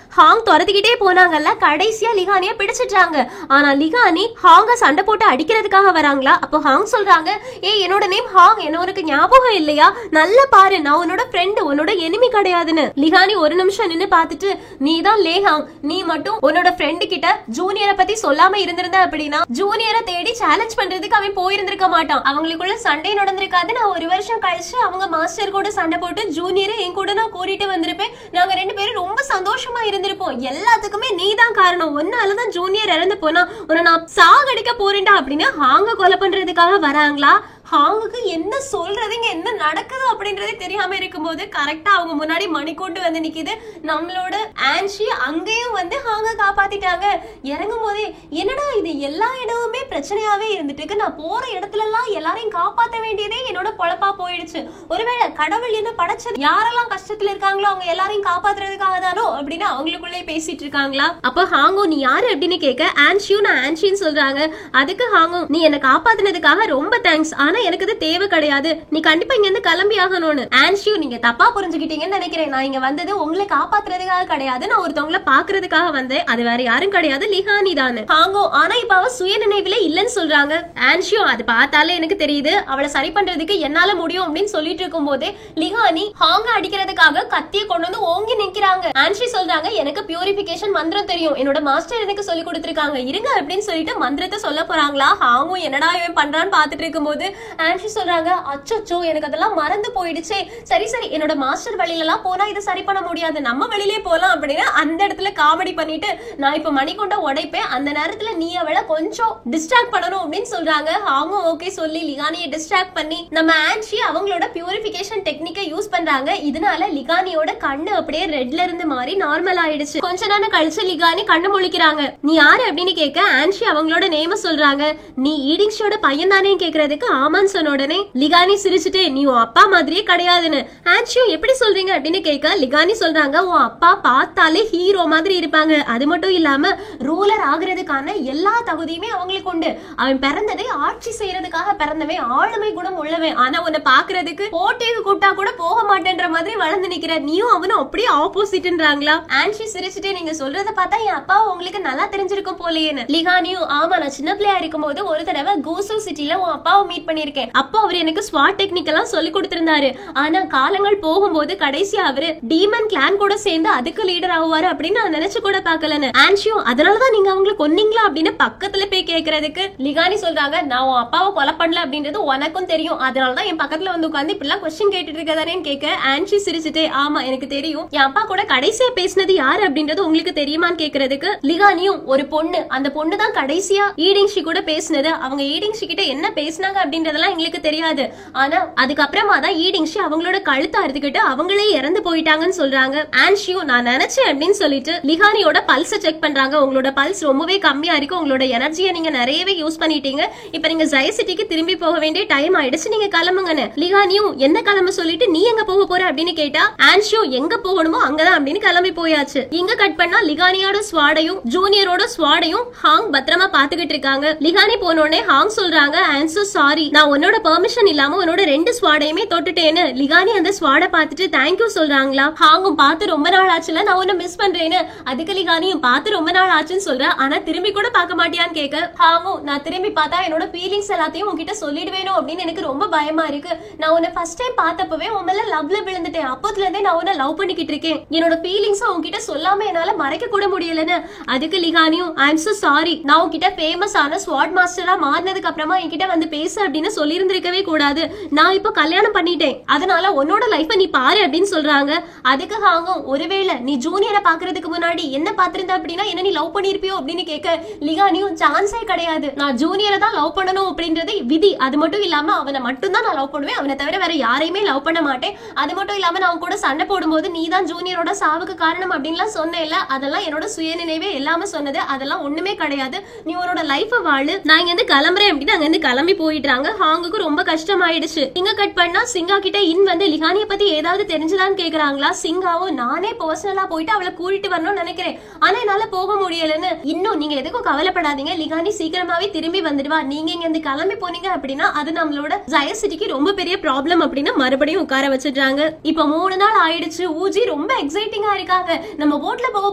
ஹாங் துரத்திக்கிட்டே போனாங்கல்ல, கடைசியா லிகானிய பிடிச்சிட்டாங்க. ஆனா லிகானி ஹாங்க சண்டை போட்டு அடிக்கிறதுக்காக வராங்களா. அப்போ ஹாங் சொல்றாங்க ஏய் என்னோட நேம் ஹாங், என்ன உனக்கு ஞாபகம் இல்லையா, நல்லா பாரு நான் உன்னோட ஃப்ரெண்ட், உன்னோட எனிமி கிடையாதுன்னு. லிகானி ஒரு நிமிஷம் நின்னு பார்த்துட்டு நீ தான் லே ஹாங், நீ மட்டும் உன்னோட ஃப்ரெண்டு கிட்ட ஜூனியரை பத்தி சொல்லாம இருந்திருந்த அப்படின்னா ஜூனியரை தேடி சேலஞ்ச் பண்றதுக்கு அவன் போயிருந்திருக்க மாட்டான், அவங்களுக்குள்ள சண்டை நடந்திருக்காது, நான் 1 வருஷம் கழிச்சு அவங்க மாஸ்டர் கூட சண்டை போட்டு ஜூனியரை என் கூட நான் கூட்டிட்டு வந்திருப்பேன், நாங்க 2 பேரும் ரொம்ப சந்தோஷமா இருந்திருப்போம், எல்லாத்துக்குமே நீ தான் காரணம், ஒன்னாலதான் ஜூனியர் இறந்து போனா உன்னை நான் சாகடிக்க போறேன்டா அப்படின்னு ஹாங்க கொலை பண்றதுக்காக வராங்களா. ஹாங்குக்கு என்ன சொல்றதுங்க என்ன நடக்குது அப்படின்றதே தெரியாம இருக்கும்போது கரெக்டா அவங்க முன்னாடி மணிக்கொண்டு வந்து நிக்குது நம்மளோட ஆன்ஷி. அங்கேயும் வந்து ஹாங்க காப்பாத்திட்டாங்க. இறங்கும் போதே என்னடா இது எல்லா இடமுமே பிரச்சனையாவே இருந்துட்டு இருக்கு, நான் போற இடத்துல எல்லாம் எல்லாரையும் காப்பாத்த வேண்டியதே என்னோட பொழப்பா போயிடுச்சு, ஒருவேளை கடவுள் என்ன படைச்சது யாரெல்லாம் கஷ்டத்துல இருக்காங்களோ அவங்க எல்லாரையும் காப்பாத்துறதுக்காக தானோ அப்படின்னு அவங்களுக்குள்ளே பேசிட்டு இருக்காங்களா. அப்ப ஹாங்கோ நீ யாரு அப்படின்னு கேட்க ஆன்ஷியும் நான் ஆன்ஷின்னு சொல்றாங்க. அதுக்கு ஹாங்கோ நீ என்ன காப்பாத்தினதுக்காக ரொம்ப தேங்க்ஸ், ஆனா எனக்கு இது தேவை கிடையாது, நீ கண்டிப்பா இங்க இருந்து கிளம்பி ஆகணும்னு. ஆன்ஷியூ நீங்க தப்பா புரிஞ்சுக்கிட்டீங்கன்னு நினைக்கிறேன், நான் இங்க வந்தது உங்களை காப்பாத்துறதுக்காக கிடையாது, நான் ஒருத்தவங்களை பாக்குறதுக்காக வந்தேன், அது வேற யாரும் கிடையாது லிகானி தானு. ஹாங்கோ ஆனா இப்ப அவ சுய நினைவுல இல்லன்னு சொல்றாங்க. ஆன்ஷியூ அது பார்த்தாலே எனக்கு தெரியுது, அவளை சரி பண்றதுக்கு என்னால முடியும் அப்படின்னு சொல்லிட்டு இருக்கும் போதே லிகானி ஹாங்க அடிக்கிறதுக்காக கத்திய கொண்டு வந்து ஓங்கி நிக்கிறாங்க. ஆன்ஷி சொல்றாங்க எனக்கு பியூரிபிகேஷன் மந்திரம் தெரியும், என்னோட மாஸ்டர் எனக்கு சொல்லி கொடுத்திருக்காங்க, இருங்க அப்படின்னு சொல்லிட்டு மந்திரத்தை சொல்ல போறாங்களா. ஹாங்கோ என்னடா இவன் பண்றான்னு பாத்துட்டு இருக்கும் போது ஆன்ஷி சொல்றாங்க அச்சோ எனக்கு அதெல்லாம் மறந்து போயிடுச்சே, சரி சரி என்னோட மாஸ்டர் வழியில எல்லாம் போனா இதை சரி பண்ண முடியாது, நம்ம வெளியிலே போலாம் அப்படின்னு அந்த இடத்துல காமெடி பண்ணிட்டு நான் இப்ப மணிக்கொண்ட உடைப்பேன், அந்த நேரத்துல நீ அவளை கொஞ்சம் டிஸ்ட்ராக்ட் பண்ணணும் அப்படின்னு சொல்றாங்க. அவங்க ஓகே சொல்லி லிகானியை டிஸ்ட்ராக்ட் பண்ணி நம்ம ஆன்ஷி அவங்களோட பியூரிபிகேஷன் டெக்னிக்கை யூஸ் பண்றாங்க. இதனால லிகானியோட கண்ணு அப்படியே ரெட்ல இருந்து மாறி நார்மல் ஆயிடுச்சு. கொஞ்ச நேரம் கழிச்சு லிகானி கண்ணு முழிக்கிறாங்க. நீ யாரு அப்படின்னு கேட்க ஆன்ஷி அவங்களோட நேம சொல்றாங்க. நீ ஈடிங்ஷோட பையன் தானே கேக்குறதுக்கு ஆமா ஆமான்னு சொன்ன உடனே லிகானி சிரிச்சுட்டு நீ உன் அப்பா மாதிரியே கிடையாதுன்னு. ஆன்ஷியும் எப்படி சொல்றீங்க அப்படின்னு கேட்க லிகானி சொல்றாங்க உன் அப்பா பார்த்தாலே ஹீரோ மாதிரி இருப்பாங்க, அது மட்டும் இல்லாம ரூலர் ஆகுறதுக்கான எல்லா தகுதியுமே அவங்களுக்கு உண்டு. அவன் பிறந்ததே ஆட்சி செய்யறதுக்காக பிறந்தவன், ஆளுமை குணம் உள்ளவன். ஆனா உன்னை பாக்குறதுக்கு போட்டிக்கு கூட்டா கூட போக மாட்டேன்ற மாதிரி வளர்ந்து நிக்கிற. நீயும் அவனும் அப்படியே ஆப்போசிட்ன்றாங்களா. ஆன்ஷி சிரிச்சுட்டு நீங்க சொல்றத பார்த்தா என் அப்பா உங்களுக்கு நல்லா தெரிஞ்சிருக்கும் போலேன்னு. லிகானியும் ஆமா நான் சின்ன பிள்ளையா இருக்கும் போது ஒரு தடவை கூசு சிட்டில உன் அப்பாவை மீட் பண்ணிருக்கேன். அப்போ அவர் எனக்கு ஸ்வாட் டெக்னிக் எல்லாம் சொல்லி கொடுத்திருந்தாரு. ஆனா காலங்கள் போகும்போது கடைசியா அவரு டீமன் கிளான் கூட சேர்ந்து அதுக்கு லீடர் ஆகுவாரு அப்படின்னு நான் நினைச்சு கூட பாக்கலன்னு. ஆன்ஷியும் அதனாலதான் நீங்க அவங்களை கொன்னீங்களா அப்படின்னு பக்கத்துல போய் கேக்குறதுக்கு லிகானி சொல்றாங்க நான் உன் அப்பாவை கொலை பண்ணல அப்படின்றது உனக்கும் தெரியும், அதனாலதான் என் பக்கத்துல வந்து உட்காந்து இப்படிலாம் கொஸ்டின் கேட்டுட்டு இருக்கதானேன்னு கேட்க ஆன்ஷி சிரிச்சுட்டே ஆமா எனக்கு தெரியும், என் அப்பா கூட கடைசியா பேசினது யாரு அப்படின்றது உங்களுக்கு தெரியுமான்னு கேக்குறதுக்கு லிகானியும் ஒரு பொண்ணு, அந்த பொண்ணு தான் கடைசியா ஈடிங்ஷி கூட பேசினது, அவங்க ஈடிங்ஷி கிட்ட என்ன பேசினாங்க அப்படின்றதெல்லாம் எங்களுக்கு தெரியாது. ஆனா அதுக்கப்புறமா தான் ஈடிங்ஷி அவங்களோட கழுத்தை அறுத்துக்கிட்டு அவங்களே இறந்து போயிட்டாங்கன்னு சொல்றாங்க. ஆன்ஷியும் நான் நினைச்சேன் அப்படின்னு சொல்லிட்டு லிகானியோட பல்ஸ செக் பண்றாங்க. உங்களோட பல்ஸ் ரொம்பவே கம்மியா இருக்கு, உங்களோட எனர்ஜியை நீங்க நிறையவே யூஸ் பண்ணிட்டீங்க, இப்ப நீங்க ஜய சிட்டிக்கு திரும்பி போக வேண்டிய டைம் ஆயிடுச்சு, நீங்க கிளம்புங்கன்னு. லிகானியும் என்ன கிளம்ப சொல்லிட்டு நீ எங்க போக போற அப்படின்னு கேட்டா ஆன்ஷியும் எங்க போகணுமோ அங்கதான் அப்படின்னு கிளம்பி போயாச்சு. இங்க கட் பண்ணா லிகானியோட ஸ்வாடையும் ஜூனியரோட ஸ்வாடையும் ஹாங் பத்திரமா பாத்துக்கிட்டு இருக்காங்க. லிகானி போனோடனே ஹாங் சொல்றாங்க ஐம் சோ சாரி, நான் உன்னோட பெர்மிஷன் இல்லாம உன்னோட 2 ஸ்வாடையுமே தொட்டுட்டேன்னு. லிகானி அந்த ஸ்வாட பாத்துட்டு தேங்க்யூ சொல்றாங்களா. ஹாங்கும் பார்த்து ரொம்ப நாள் ஆச்சுல, நான் உன்ன மிஸ் பண்றேன்னு. அதுக்கு லிகானியும் பார்த்து ரொம்ப நாள் ஆச்சுன்னு சொல்ற, ஆனா திரும்பி கூட பார்க்க மாட்டியான்னு கேட்க ஹாங்கும் நான் திரும்பி பார்த்தா என்னோட ஃபீலிங்ஸ் எல்லாத்தையும் உன்கிட்ட சொல்லிடுவேனோ அப்படின்னு எனக்கு ரொம்ப பயமா இருக்கு. நான் உன்னை ஃபர்ஸ்ட் டைம் பார்த்தப்பவே உன் மேல லவ்ல விழுந்துட்டேன், அப்போதுல இருந்தே நான் உன்னை லவ் பண்ணிக்கிட்டு இருக்கேன், என்னோட ஃபீலிங்ஸ் உன்கிட்ட சொல்லாம என்னால மறைக்க கூட முடியலன்னு. அதுக்கு லிகானியும் ஐம் சோ சாரி, நான் உன்கிட்ட ஃபேமஸ் ஆன ஸ்வாட் மாஸ்டரா மாறினதுக்கு அப்புறமா என்கிட்ட வந்து பேசு அப்படின்னு சொல்லி இருந்திருக்கவே கூடாது, நான் இப்ப கல்யாணம் பண்ணிட்டேன், அதனால உன்னோட லைஃப நீ பாரு அப்படின்னு சொல்றாங்க. அதுக்கு ஹாங்கும் ஒருவேளை நீ ஜூனியரை பாக்குறதுக்கு முன்னாடி என்ன பாத்திருந்த அப்படின்னா என்ன நீ லவ் பண்ணிருப்பியோ அப்படின்னு கேட்க லிகானியும் சான்ஸே கிடையாது, நான் ஜூனியரை தான் லவ் பண்ணணும் அப்படின்றது விதி, அது மட்டும் இல்லாம அவனை மட்டும் தான் நான் லவ் பண்ணுவேன், அவனை தவிர வேற யாரையுமே லவ் பண்ண மாட்டேன், அது மட்டும் இல்லாம நான் கூட சண்டை போடும்போது நீ தான் ஜூனியரோட சாவுக்கு காரணம் அப்படின்லாம் சொன்னேன்ல, அதெல்லாம் என்னோட சுயநினைவே எல்லாமே சொன்னது, அதெல்லாம் ஒண்ணுமே கிடையாது, நீ உன்னோட லைஃப வாழு, நான் இங்க இருந்து கிளம்புறேன் அப்படின்னு அங்க இருந்து கிளம்பி போயிட்டாங்க. ஹாங்குக்கு ரொம்ப கஷ்டமாயிடுச்சு. இங்க கட் பண்ணா சிங்கா கிட்ட வந்து லிகானிய பத்தி ஏதாவது தெரிஞ்சுதான்னு கேக்குறாங்களா. சிங்காவும் நானே பர்சனலா போயிட்டு அவளை கூட்டிட்டு வரணும்னு நினைக்கிறேன், ஆனா என்னால போக முடியலன்னு. இன்னும் நீங்க எதுக்கும் கவலைப்படாதீங்க, லிகானி சீக்கிரமாவே திரும்பி வந்துடுவா, நீங்க இங்க இருந்து கிளம்பி போனீங்க அப்படின்னா அது நம்மளோட ஜய சிட்டிக்கு ரொம்ப பெரிய ப்ராப்ளம் அப்படின்னு மறுபடியும் உட்கார வச்சிடுறாங்க. இப்ப 3 நாள் ஆயிடுச்சு. ஊஜி ரொம்ப எக்ஸைட்டிங்கா இருக்காங்க, நம்ம போட்ல போக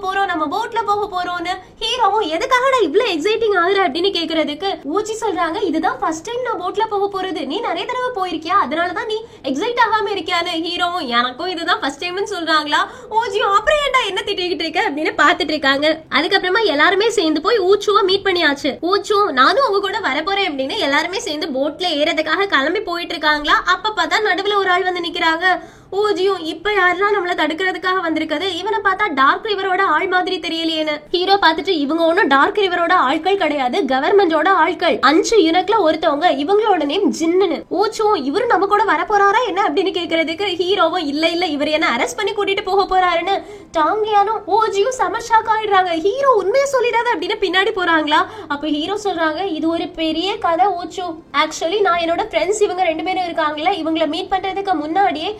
போறோம், நம்ம போட்ல போக போறோம்னு. ஹீரோவும் எதுக்காகடா இவ்வளவு எக்ஸைட்டிங் ஆகுற அப்படின்னு கேக்குறதுக்கு ஊஜி சொல்றாங்க இதுதான் ஃபர்ஸ்ட் டைம் நான் போட்ல போக போறது, நீ நிறைய தடவை போயிருக்கியா அதனாலதான் நீ எக்ஸைட் ஆகாம இருக்கியான்னு. ஹீரோவும் எனக்கும் இதுதான் ஃபர்ஸ்ட் டைம்னு சொல்றாங்களா. ஊஜியும் அப்புறம் ஏன்டா என்ன திட்டிக்கிட்டு இருக்க அப்படின்னு பாத்துட்டு இருக்காங்க. அதுக்கப்புறமா எல்லாருமே சேர்ந்து போய் ஊச்சுவ மீட் பண்ணியாச்சு. ஊச்சும் நானும் அவங்க கூட வரப்போறேன் அப்படின்னு எல்லாருமே சேர்ந்து போட்ல ஏறதுக்காக கிளம்பி போயிட்டு இருக்காங்களா. அப்ப பார்த்தா நடுவுல ஒரு ஆள் வந்து நிக்கிறாங்க. ஊஜியும் இப்ப யாரெல்லாம் நம்மள தடுக்கிறதுக்காக வந்திருக்குது, இவனை பார்த்தா டார்க் ரிவரோட ஆள் மாதிரி தெரியலையேன்னு. ஹீரோ பார்த்துட்டு இவங்க ஒன்னும் டார்க் ரிவரோட ஆட்கள் கிடையாது, கவர்மெண்டோட ஆட்கள், 5 யூனிட்ல ஒருத்தவங்க, இவங்களோட நேம் ஜின்னு. ஊச்சும் இவரு நம்ம கூட வர போறாரா என்ன அப்படின்னு கேக்குறதுக்கு ஹீரோவும் இல்ல இல்ல இவர் என்ன அரெஸ்ட் பண்ணி கூட்டிட்டு போக போறாருன்னு. டாங்கியானும் ஊஜியும் செம ஷாக் ஆயிடுறாங்க. ஹீரோ உண்மையை சொல்லிடாத அப்படின்னு பின்னாடி போறாங்களா. அப்ப ஹீரோ சொல்றாங்க இது ஒரு பெரிய கதை ஊச்சு, ஆக்சுவலி நான் என்னோட ஃப்ரெண்ட்ஸ் இவங்க 2 பேரும் இருக்காங்களா, இவங்களை மீட் பண்றதுக்கு முன்னாடியே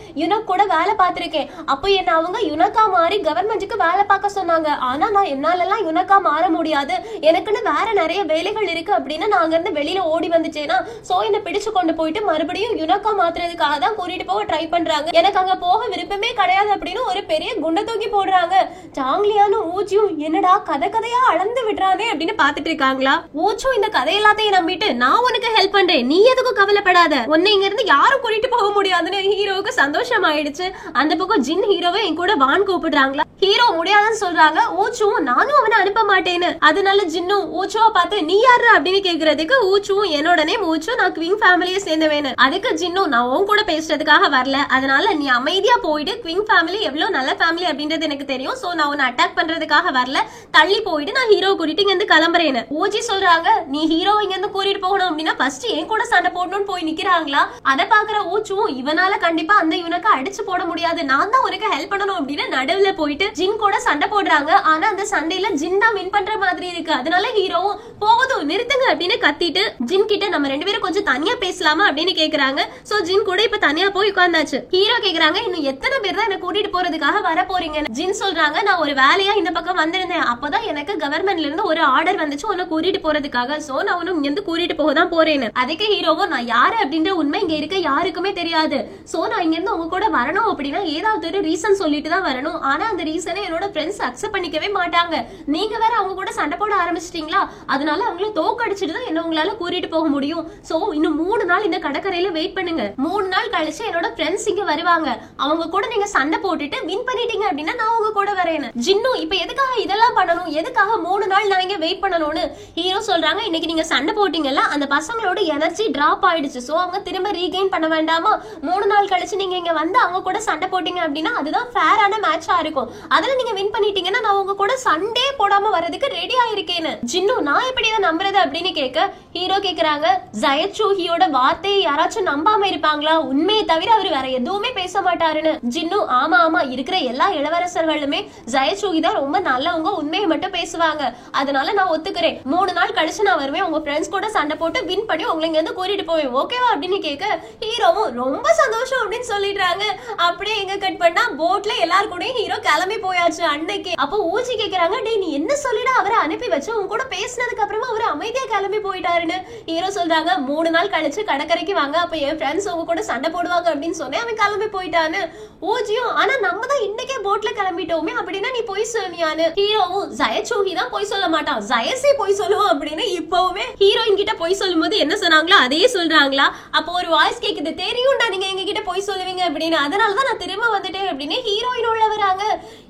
கூட வேலை பார்த்திருக்கேன், அப்போ என்ன அவங்க யுனக்கா மாறி கவர்மெண்ட்டுக்கு வேலை பார்க்க சொன்னாங்க, ஆனா நான் என்னாலலாம் யுனக்கா மாற முடியாது, எனக்குன்னு வேற நிறைய வேலைகள் இருக்கு அப்படின்னு நான் அங்க இருந்து வெளியில ஓடி வந்துட்டேனா, சோ என்ன பிடிச்சு கொண்டு போயிட்டு மறுபடியும் யுனக்கா மாத்துறதுக்காக தான் கூட்டிட்டு போக ட்ரை பண்றாங்க, எனக்கு அங்க போக விருப்பமே கிடையாது அப்படின்னு ஒரு பெரிய குண்டை தூக்கி போடுறாங்க. சாங்லியானும் ஊச்சியும் என்னடா கதையா அளந்து விடுறானே அப்படின்னு பாத்துட்டு இருக்காங்களா. ஊச்சும் இந்த கதை எல்லாத்தையும் நம்பிட்டு நான் உனக்கு ஹெல்ப் பண்றேன், நீ எதுக்கும் கவலைப்படாத, உன்னை இங்க இருந்து யாரும் கூட்டிட்டு போக முடியாதுன்னு ஹீரோவுக்கு சந்தோஷம் ஆயிடுச்சு. அந்த பக்கம் ஜின் ஹீரோவை என் கூட வான் கூப்பிடுறாங்களா. ஹீரோ முடியாதுன்னு சொல்றாங்க. ஊச்சுவும் நானும் அவனை அனுப்ப மாட்டேன்னு. அதனால ஜின்னும் ஊச்சுவா பார்த்து நீ யாரு அப்படின்னு கேக்குறதுக்கு ஊச்சுவும் என்னோட நேம் ஊச்சு, நான் குவிங் ஃபேமிலியை சேர்ந்தவேன்னு. அதுக்கு ஜின்னும் நான் உன் கூட பேசுறதுக்காக வரல, அதனால நீ அமைதியா போயிட்டு குவிங் ஃபேமிலி எவ்வளவு நல்ல ஃபேமிலி அப்படின்றது எனக்கு தெரியும், சோ நான் உன்னை அட்டாக் பண்றதுக்காக வரல, தள்ளி போயிட்டு நான் ஹீரோ கூட்டிட்டு இங்க இருந்து கிளம்புறேன்னு. ஊஜி சொல்றாங்க நீ ஹீரோ இங்க இருந்து கூட்டிட்டு போகணும் அப்படின்னா ஃபர்ஸ்ட் என் கூட சண்டை போடணும்னு போய் நிக்கிறாங்களா. அதை பாக்குற ஊச்சுவும் இவனால கண்டிப்பா அந்த யுனக்கா அடிச்சு போட முடியாது, நான் தான் உனக்கு ஹெல்ப் பண்ணணும் அப்படின்னு நடுவுல போயிட்டு ஜின் கூட சண்டை போடுறாங்க. ஆனா அந்த சண்டையில ஜின் தான் வின் பண்ற மாதிரி இருக்கு. அதனால ஹீரோவும் போதும் நிறுத்துங்க அப்படின்னு கத்திட்டு ஜின் கிட்ட நம்ம 2 பேரும் கொஞ்சம் தனியா பேசலாமா அப்படின்னு கேக்குறாங்க. சோ ஜின் கூட இப்ப தனியா போய் உட்கார்ந்தாச்சு. ஹீரோ கேக்குறாங்க, இன்னும் எத்தனை பேர் தான் என்ன கூட்டிட்டு போறதுக்காக வர போறீங்க? ஜின் சொல்றாங்க, நான் ஒரு வேலையா இந்த பக்கம் வந்திருந்தேன், அப்பதான் எனக்கு கவர்மெண்ட்ல இருந்து ஒரு ஆர்டர் வந்துச்சு உன்னை கூட்டிட்டு போறதுக்காக. சோ நான் உன்னை இங்க இருந்து கூட்டிட்டு போக தான் போறேன்னு. அதுக்கு ஹீரோவும், நான் யாரு அப்படின்ற உண்மை இங்க இருக்க யாருக்குமே தெரியாது. சோ நான் இங்க இருந்து உங்க கூட வரணும் அப்படின்னா ஏதாவது ஒரு ரீசன் சொல்லிட்டு தான் வரணும். ஆனா அந்த ரீசனை என்னோட ஃப்ரெண்ட்ஸ் அக்செப்ட் பண்ணிக்கவே மாட்டாங்க. நீங்க வேற அவங்க கூட சண்டை போட ஆரம்பிச்சிட்டீங்களா, அதனால அவங்கள தோக்கடிச்சிட்டு தான் என்ன உங்களால கூட்டிட்டு போக முடியும். சோ இன்னும் 3 நாள் இந்த கடற்கரையில வெயிட் பண்ணுங்க. 3 நாள் கழிச்சு என்னோட ஃப்ரெண்ட்ஸ் இங்க வருவாங்க. அவங்க கூட நீங்க சண்டை போட்டுட்டு வின் பண்ணிட்டீங்க அப்படின்னா நான் உங்க கூட வரேன். ஜின்னு, இப்ப எதுக்காக இதெல்லாம் பண்ணணும், எதுக்காக 3 நாள் நான் இங்க வெயிட் பண்ணணும்னு ஹீரோ சொல்றாங்க. இன்னைக்கு நீங்க சண்டை போட்டீங்கல்ல, அந்த பசங்களோட எனர்ஜி டிராப் ஆயிடுச்சு. சோ அவங்க திரும்ப ரீகெயின் பண்ண வேண்டாமா? 3 நாள் கழிச்சு நீங்க இங்க வந்து அவங்க கூட சண்டை போட்டீங்க அப்படின்னா அதுதான் ஃபேரான மேட்சா இருக்கும். அதுல நீங்க வின் பண்ணிட்டீங்கன்னா நான் உங்க கூட சண்டே போடாம வரதுக்கு ரெடி ஆயிருக்கேன்னு. ஜின்னு, நான் எப்படி இதை நம்புறது அப்படின்னு கேட்க ஹீரோ கேக்குறாங்க, ஜயச்சூஹியோட வார்த்தையை யாராச்சும் நம்பாம இருப்பாங்களா? உண்மையை தவிர அவர் வேற எதுவுமே பேச மாட்டாருன்னு. ஜின்னு, ஆமா ஆமா, இருக்கிற எல்லா இளவரசர்களுமே ஜயச்சூஹி தான் ரொம்ப நல்லவங்க, உண்மையை மட்டும் பேசுவாங்க, அதனால நான் ஒத்துக்கிறேன். 3 நாள் கழிச்சு நான் வருவேன், உங்க ஃப்ரெண்ட்ஸ் கூட சண்டை போட்டு வின் பண்ணி உங்களை இங்க இருந்து கூட்டிட்டு போவேன், ஓகேவா அப்படின்னு கேட்க ஹீரோவும் ரொம்ப சந்தோஷம் அப்படின்னு சொல்லிடுறாங்க. அப்படியே எங்க கட் பண்ணா போட்ல எல்லாரும் கூட ஹீரோ கிளம்பி போயாச்சு அன்னைக்கு. அப்போ ஊஜி கேக்குறாங்க, டேய் நீ என்ன சொல்லிட அவரை அனுப்பி வச்சு உங்க கூட பேசினதுக்கு அப்புறமா அவர் அமைதியா கிளம்பி போயிட்டாருன்னு. ஹீரோ சொல்றாங்க, 3 நாள் கழிச்சு கடற்கரைக்கு வாங்க, அப்ப என் ஃப்ரெண்ட்ஸ் உங்க கூட சண்டை போடுவாங்க அப்படின்னு சொன்னேன், அவன் கிளம்பி போயிட்டான்னு. ஊஜியும், ஆனா நம்ம தான் இன்னைக்கே போட்ல கிளம்பிட்டோமே, அப்படின்னா நீ போய் சொல்லுவியான்னு. ஹீரோவும், ஜயச்சூஹி தான் போய் சொல்ல மாட்டான், ஜயசி போய் சொல்லுவோம் அப்படின்னு இப்பவுமே ஹீரோயின் கிட்ட போய் சொல்லும் போது என்ன சொன்னாங்களோ அதையே சொல்றாங்களா. அப்போ ஒரு வாய்ஸ் கேக்குது, தெரியும்டா நீங்க எங்க கிட்ட போய் சொல்லுவீங்க அப்படின்னு, அதனாலதான் நான் திரும்ப வந்துட்டேன் அப்படின்னு ஹீரோயின் உள்ள வராங்க.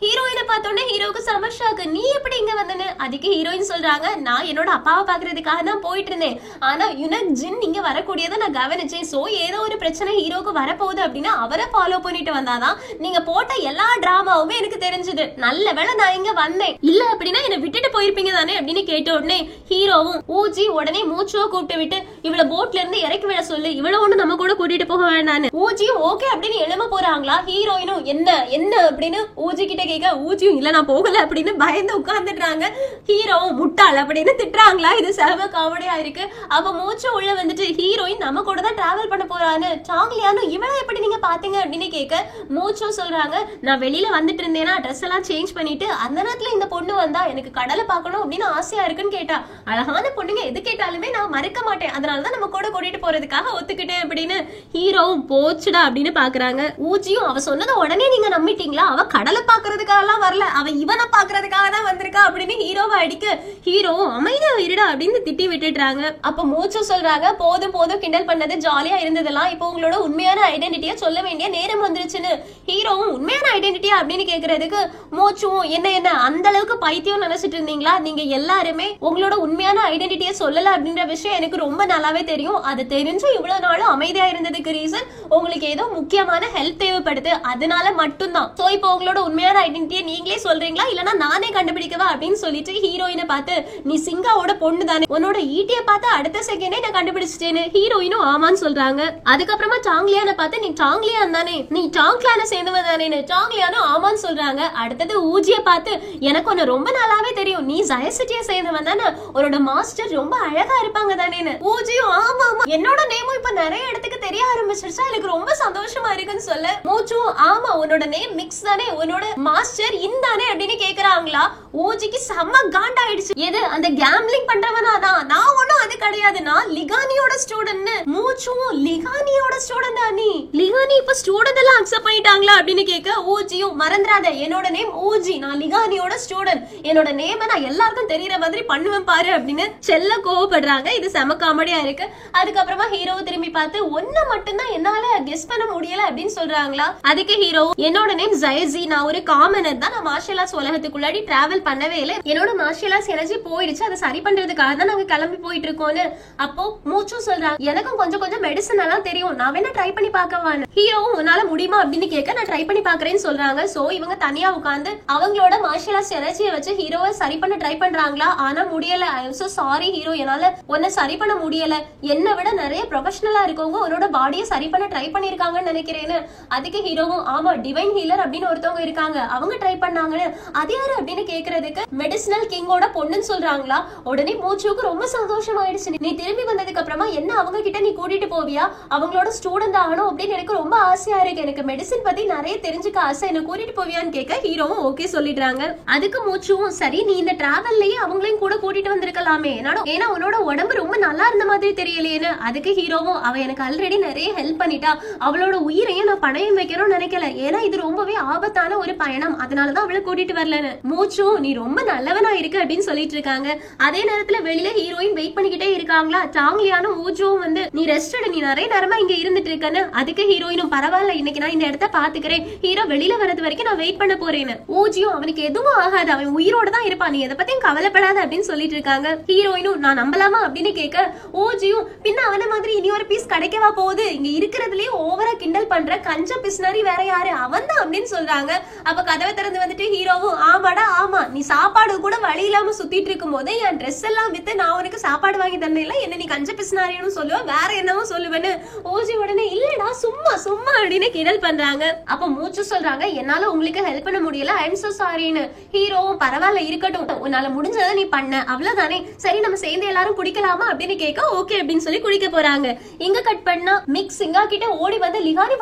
ஹீரோயினை பார்த்தோன்னே ஹீரோக்கு செம ஷாக், நீ எப்படி இங்க வந்தேன்னு. அதுக்கு ஹீரோயின் சொல்றாங்க, நான் என்னோட அப்பாவை பாக்குறதுக்காக தான் போயிட்டு இருந்தேன், ஆனா யுனக் ஜின் இங்க வரக்கூடியதை நான் கவனிச்சேன். சோ ஏதோ ஒரு பிரச்சனை ஹீரோக்கு வரப்போகுது அப்படின்னா அவரை ஃபாலோ பண்ணிட்டு வந்தாதான் நீங்க போட்ட எல்லா டிராமாவுமே எனக்கு தெரிஞ்சது. நல்ல வேளை நான் இங்க வந்தேன், இல்ல அப்படின்னா என்ன விட்டுட்டு போயிருப்பீங்க தானே அப்படின்னு கேட்ட உடனே ஹீரோவும் ஊஜி உடனே மூச்சுவ கூப்பிட்டு விட்டு இவள போட்ல இருந்து இறக்கி விட சொல்லு, இவ்வளவு ஒண்ணு நம்ம கூட கூட்டிட்டு போக வேண்டான்னு. ஊஜியும் ஓகே அப்படின்னு எழும போறாங்களா. ஹீரோயினும் என்ன என்ன அப்படின்னு ஊஜி கிட்ட கேட்க ஊஜியும் இல்ல நான் போகல அப்படின்னு பயந்து உட்கார்ந்துடுறாங்க. ஹீரோவும் முட்டாள் அப்படின்னு திட்டுறாங்களா. இது செம காமெடியா இருக்கு. அப்ப மூச்சு உள்ள வந்துட்டு ஹீரோயின் நம்ம கூட தான் டிராவல் பண்ண போறான்னு. சாங்லியானு இவளை எப்படி நீங்க பாத்தீங்க அப்படின்னு கேட்க மூச்சும் சொல்றாங்க, நான் வெளியில வந்துட்டு இருந்தேன்னா ட்ரெஸ் எல்லாம் சேஞ்ச் பண்ணிட்டு அந்த நேரத்துல இந்த பொண்ணு வந்தா எனக்கு கடலை பார்க்கணும் அப்படின்னு ஆசையா இருக்குன்னு கேட்டா, அழகான பொண்ணுங்க எது கேட்டாலுமே நான் மறுக்க மாட்டேன், அதனாலதான் நம்ம கூட கூட்டிட்டு போறதுக்காக ஒத்துக்கிட்டேன் அப்படின்னு. ஹீரோவும் போச்சுடா அப்படின்னு பாக்குறாங்க. ஊஜியும், அவ சொன்னதை உடனே நீங்க நம்பிட்டீங்களா, அவ கடலை பாக்குறதுக்காக எல்லாம் வரல, அவ இவனை பாக்குறதுக்காக தான் வந்திருக்கா அப்படின்னு ஹீரோவை அடிக்க ஹீரோவும் அமைதியா இருடா அப்படின்னு திட்டி விட்டுடுறாங்க. அப்ப மூச்சு சொல்றாங்க, போதும் போதும் கிண்டல் பண்ணது ஜாலியா இருந்ததெல்லாம், இப்போ உங்களோட உண்மையான ஐடென்டிட்டியா சொல்ல வேண்டிய நேரம் வந்துருச்சுன்னு. ஹீரோவும் உண்மையான ஐடென்டிட்டியா அப்படின்னு கேக்குறதுக்கு மூச்சுவும், என்ன என்ன அந்த அளவுக்கு பைத்தியம் நினைச்சிட்டு இருந்தீங்களா, நீங்க எல்லாருமே உங்களோட உண்மையான ஐடென்டிட்டியை சொல்லல அப்படின்ற விஷயம் எனக்கு ரொம்ப நல்லாவே தெரியும், அது தெரிஞ்சு இவ்வளவு நாளும் அமைதியா இருந்ததுக்கு ரீசன் உங்களுக்கு ஏதோ முக்கியமான ஹெல்ப் தேவைப்படுது, அதனால மட்டும்தான். சோ இப்போ உங்களோட உண்மையான ஐடென்டிட்டியை நீங்களே சொல்றீங்களா இல்லனா நானே கண்டுபிடிக்கவா அப்படின்னு சொல்லிட்டு ஹீரோயினை பார்த்து, நீ சிங்காவோட பொண்ணு தானே, உன்னோட ஈட்டியை பார்த்து அடுத்த செகண்டே நான் கண்டுபிடிச்சிட்டேன்னு. ஹீரோயினும் ஆமான்னு சொல்றாங்க. அதுக்கப்புறமா சாங்லியான பார்த்து, நீ சாங்லியான் தானே, நீ சாங்லான சேர்ந்தவன் தானே, சாங்லியானும் ஆமான்னு சொல்றாங்க. அடுத்தது ஊஜியை பார்த்து, எனக்கு ஒன்னு ரொம்ப நாளாவே தெரியும், நீ ஜயசிட்டியை சேர்ந்தவன் தானே, உன்னோட மாஸ்டர் ரொம்ப அழகா இருப்பாங்க தானேன்னு. ஊஜியும் ஆமா ஆமா, என்னோட நேமும் இப்ப நிறைய இடத்துக்கு தெரிய ஆரம்பிச்சிருச்சா, எனக்கு ரொம்ப சந்தோஷமா இருக்குன்னு சொல்ல மூச்சும், ஆமா உன்னோட நேம் மிக்ஸ் தானே, உன்னோட மாஸ்டர் இந்தானே அப்படின்னு கேக்குறாங்களா. ஊஜிக்கு செம்ம காண்டாயிடுச்சு. எது அந்த கேம்லிங் பண்றவனா தான், நான் ஒண்ணும் அது கிடையாது, நான் லிகானியோட ஸ்டூடெண்ட். மூச்சும், லிகானியோட ஸ்டூடெண்ட் நீ, லிகானி இப்ப ஸ்டூடெண்ட் எல்லாம் அக்செப்ட் பண்ணிட்டாங்களா அப்படின்னு கேட்க ஊஜியும், மறந்துடாத என்னோட நேம் ஊஜி, நான் லிகானியோட ஸ்டூடெண்ட், என்னோட நேம் நான் எல்லாருக்கும் தெரியற மாதிரி பண்ணுவேன் பாரு அப்படின்னு செல்ல கோவப்படுறாங்க. இது செம காமெடியா இருக்கு. அதுக்கப்புறமா ஹீரோ திரும்பி பார்த்து, ஒன்னு மட்டும்தான் என்னால கெஸ் பண்ண முடியல அப்படின்னு சொல்றாங்களா. அதுக்கு ஹீரோ, என்னோட நேம் ஜயசி, நான் ஒரு காமனர் தான், நான் மார்ஷல் ஆர்ட்ஸ் உலகத்துக்குள்ளாடி டிராவல் பண்ணவே இல்லை, என்னோட மார்ஷியல் ஆர்ட்ஸ் எனர்ஜி போயிடுச்சு, அதை சரி பண்றதுக்காக தான் நாங்க கிளம்பி போயிட்டு இருக்கோம்னு. அப்போ மூச்சும் சொல்றாங்க, எனக்கும் கொஞ்சம் கொஞ்சம் மெடிசன் எல்லாம் தெரியும், நான் வேணா ட்ரை பண்ணி பார்க்கவான்னு. ஹீரோவும் உன்னால முடியுமா அப்படின்னு கேட்க நான் ட்ரை பண்ணி பாக்குறேன்னு சொல்றாங்க. சோ இவங்க தனியா உட்காந்து அவங்களோட மார்ஷியல் ஆர்ட்ஸ் எனர்ஜியை வச்சு ஹீரோவை சரி பண்ண ட்ரை பண்றாங்களா, ஆனா முடியல. I am so sorry hero, என்னால உன்னை சரி பண்ண முடியல, என்னை விட நிறைய ப்ரொஃபஷனலா இருக்கவங்க உன்னோட பாடியை சரி பண்ண ட்ரை பண்ணிருக்காங்கன்னு நினைக்கிறேன்னு. அதுக்கு ஹீரோவும், ஆமா டிவைன் ஹீலர் அப்படின்னு ஒருத்தவங்க இருக்காங்க, அவங்க ட்ரை பண்ணாங்கன்னு. அது யாரு அப்படின்னு கேக்குறதுக்கு மெடிசினல் கிங்கோட பொண்ணுன்னு சொல்றாங்களா. உடனே மூச்சுக்கு ரொம்ப சந்தோஷம் ஆயிடுச்சு. நீ திரும்பி வந்ததுக்கு அப்புறமா என்ன அவங்க கிட்ட நீ கூட்டிட்டு போவியா, அவங்களோட ஸ்டூடெண்ட் ஆகணும் அப்படின்னு எனக்கு ரொம்ப ஆசையா இருக்கு, எனக்கு மெடிசின் பத்தி நிறைய தெரிஞ்சுக்க ஆசை, என்ன கூட்டிட்டு போவியான்னு கேட்க ஹீரோவும் ஓகே சொல்லிடுறாங்க. அதுக்கு மூச்சுவும், சரி நீ இந்த டிராவல்லயே அவங்களையும் கூட கூட்டிட்டு வந்திருக்கலாமே, ஏன்னா உன்னோட உடம்பு ரொம்ப நல்லா இருந்த மாதிரி தெரியலையேன்னு. அதுக்கு ஹீரோவும், அவ எனக்கு ஆல்ரெடி நிறைய ஹெல்ப் பண்ணிட்டா, அவளோட உயிரையும் நான் பணயம் வைக்கணும்னு நினைக்கல, ஏன்னா இது ரொம்பவே ஆபத்தான ஒரு பயணம், அதனாலதான் அவளை கூட்டிட்டு வரலன்னு. மூச்சும், நீ ரொம்ப நல்லவனா இருக்கு அப்படின்னு சொல்லிட்டு இருக்காங்க. அதே நேரத்துல வெளியில ஹீரோயின் வெயிட் பண்ணிக்கிட்டே இருக்காங்களா. சாங்லியானும் ஊஜோவும் வந்து, நீ ரெஸ்ட் எடு, நீ நிறைய நேரமா இங்க இருந்துட்டு இருக்கன்னு. அதுக்கு ஹீரோயினும், பரவாயில்ல இன்னைக்கு நான் இந்த இடத்த பாத்துக்கிறேன், ஹீரோ வெளியில வரது வரைக்கும் நான் வெயிட் பண்ண போறேன்னு. ஊஜியும், அவனுக்கு எதுவும் ஆகாது, அவன் உயிரோட தான் இருப்பான், நீ எதை பத்தியும் கவலைப்படாத அப்படின்னு சொல்லிட்டு இருக்காங்க. ஹீரோயினும், நான் நம்பலாமா அப்படின்னு கேட்க ஊஜியும், பின்ன அவன மாதிரி இனி ஒரு பீஸ் கிடைக்கவா போகுது, இங்க இருக்கிறதுலயே ஓவரா கிண்டல் பண்ற கஞ்ச பிஸ்னரி வேற யாரு, அவன் தான் அப்படின்னு சொல்றாங்க. அப்ப கதவை திறந்து வந்துட்டு ஹீரோவும், ஆமாடா ஆமா, நீ சாப்பாடு கூட வழி இல்லாம சுத்திட்டு இருக்கும் போது என் ட்ரெஸ் எல்லாம் வித்து நான் உனக்கு சாப்பாடு வாங்கி தரல, என்ன நீ கஞ்ச பிஸ்னாரின்னு சொல்லுவேன், வேற என்னவோ சொல்லுவேன்னு. ஊஜி உடனே, இல்லடா சும்மா சும்மா அப்படின்னு கிண்டல் பண்றாங்க. அப்ப மூச்சு சொல்றாங்க, என்னால உங்களுக்கு ஹெல்ப் பண்ண முடியல, ஐ எம் சோ சாரின்னு. ஹீரோவும், பரவாயில்ல இருக்கட்டும், உன்னால முடிஞ்சதை நீ பண்ண, அவ்வளவுதானே, சரி நம்ம சேர்ந்து எல்லாரும் குடிக்கலாமா அப்படின்னு கேட்க ஓகே அப்படின்னு சொல்லி குடிக்க போறாங்க. இங்க கட் பண்ணா மிக் சிங்கா கிட்ட ஓடி வந்து லிகானி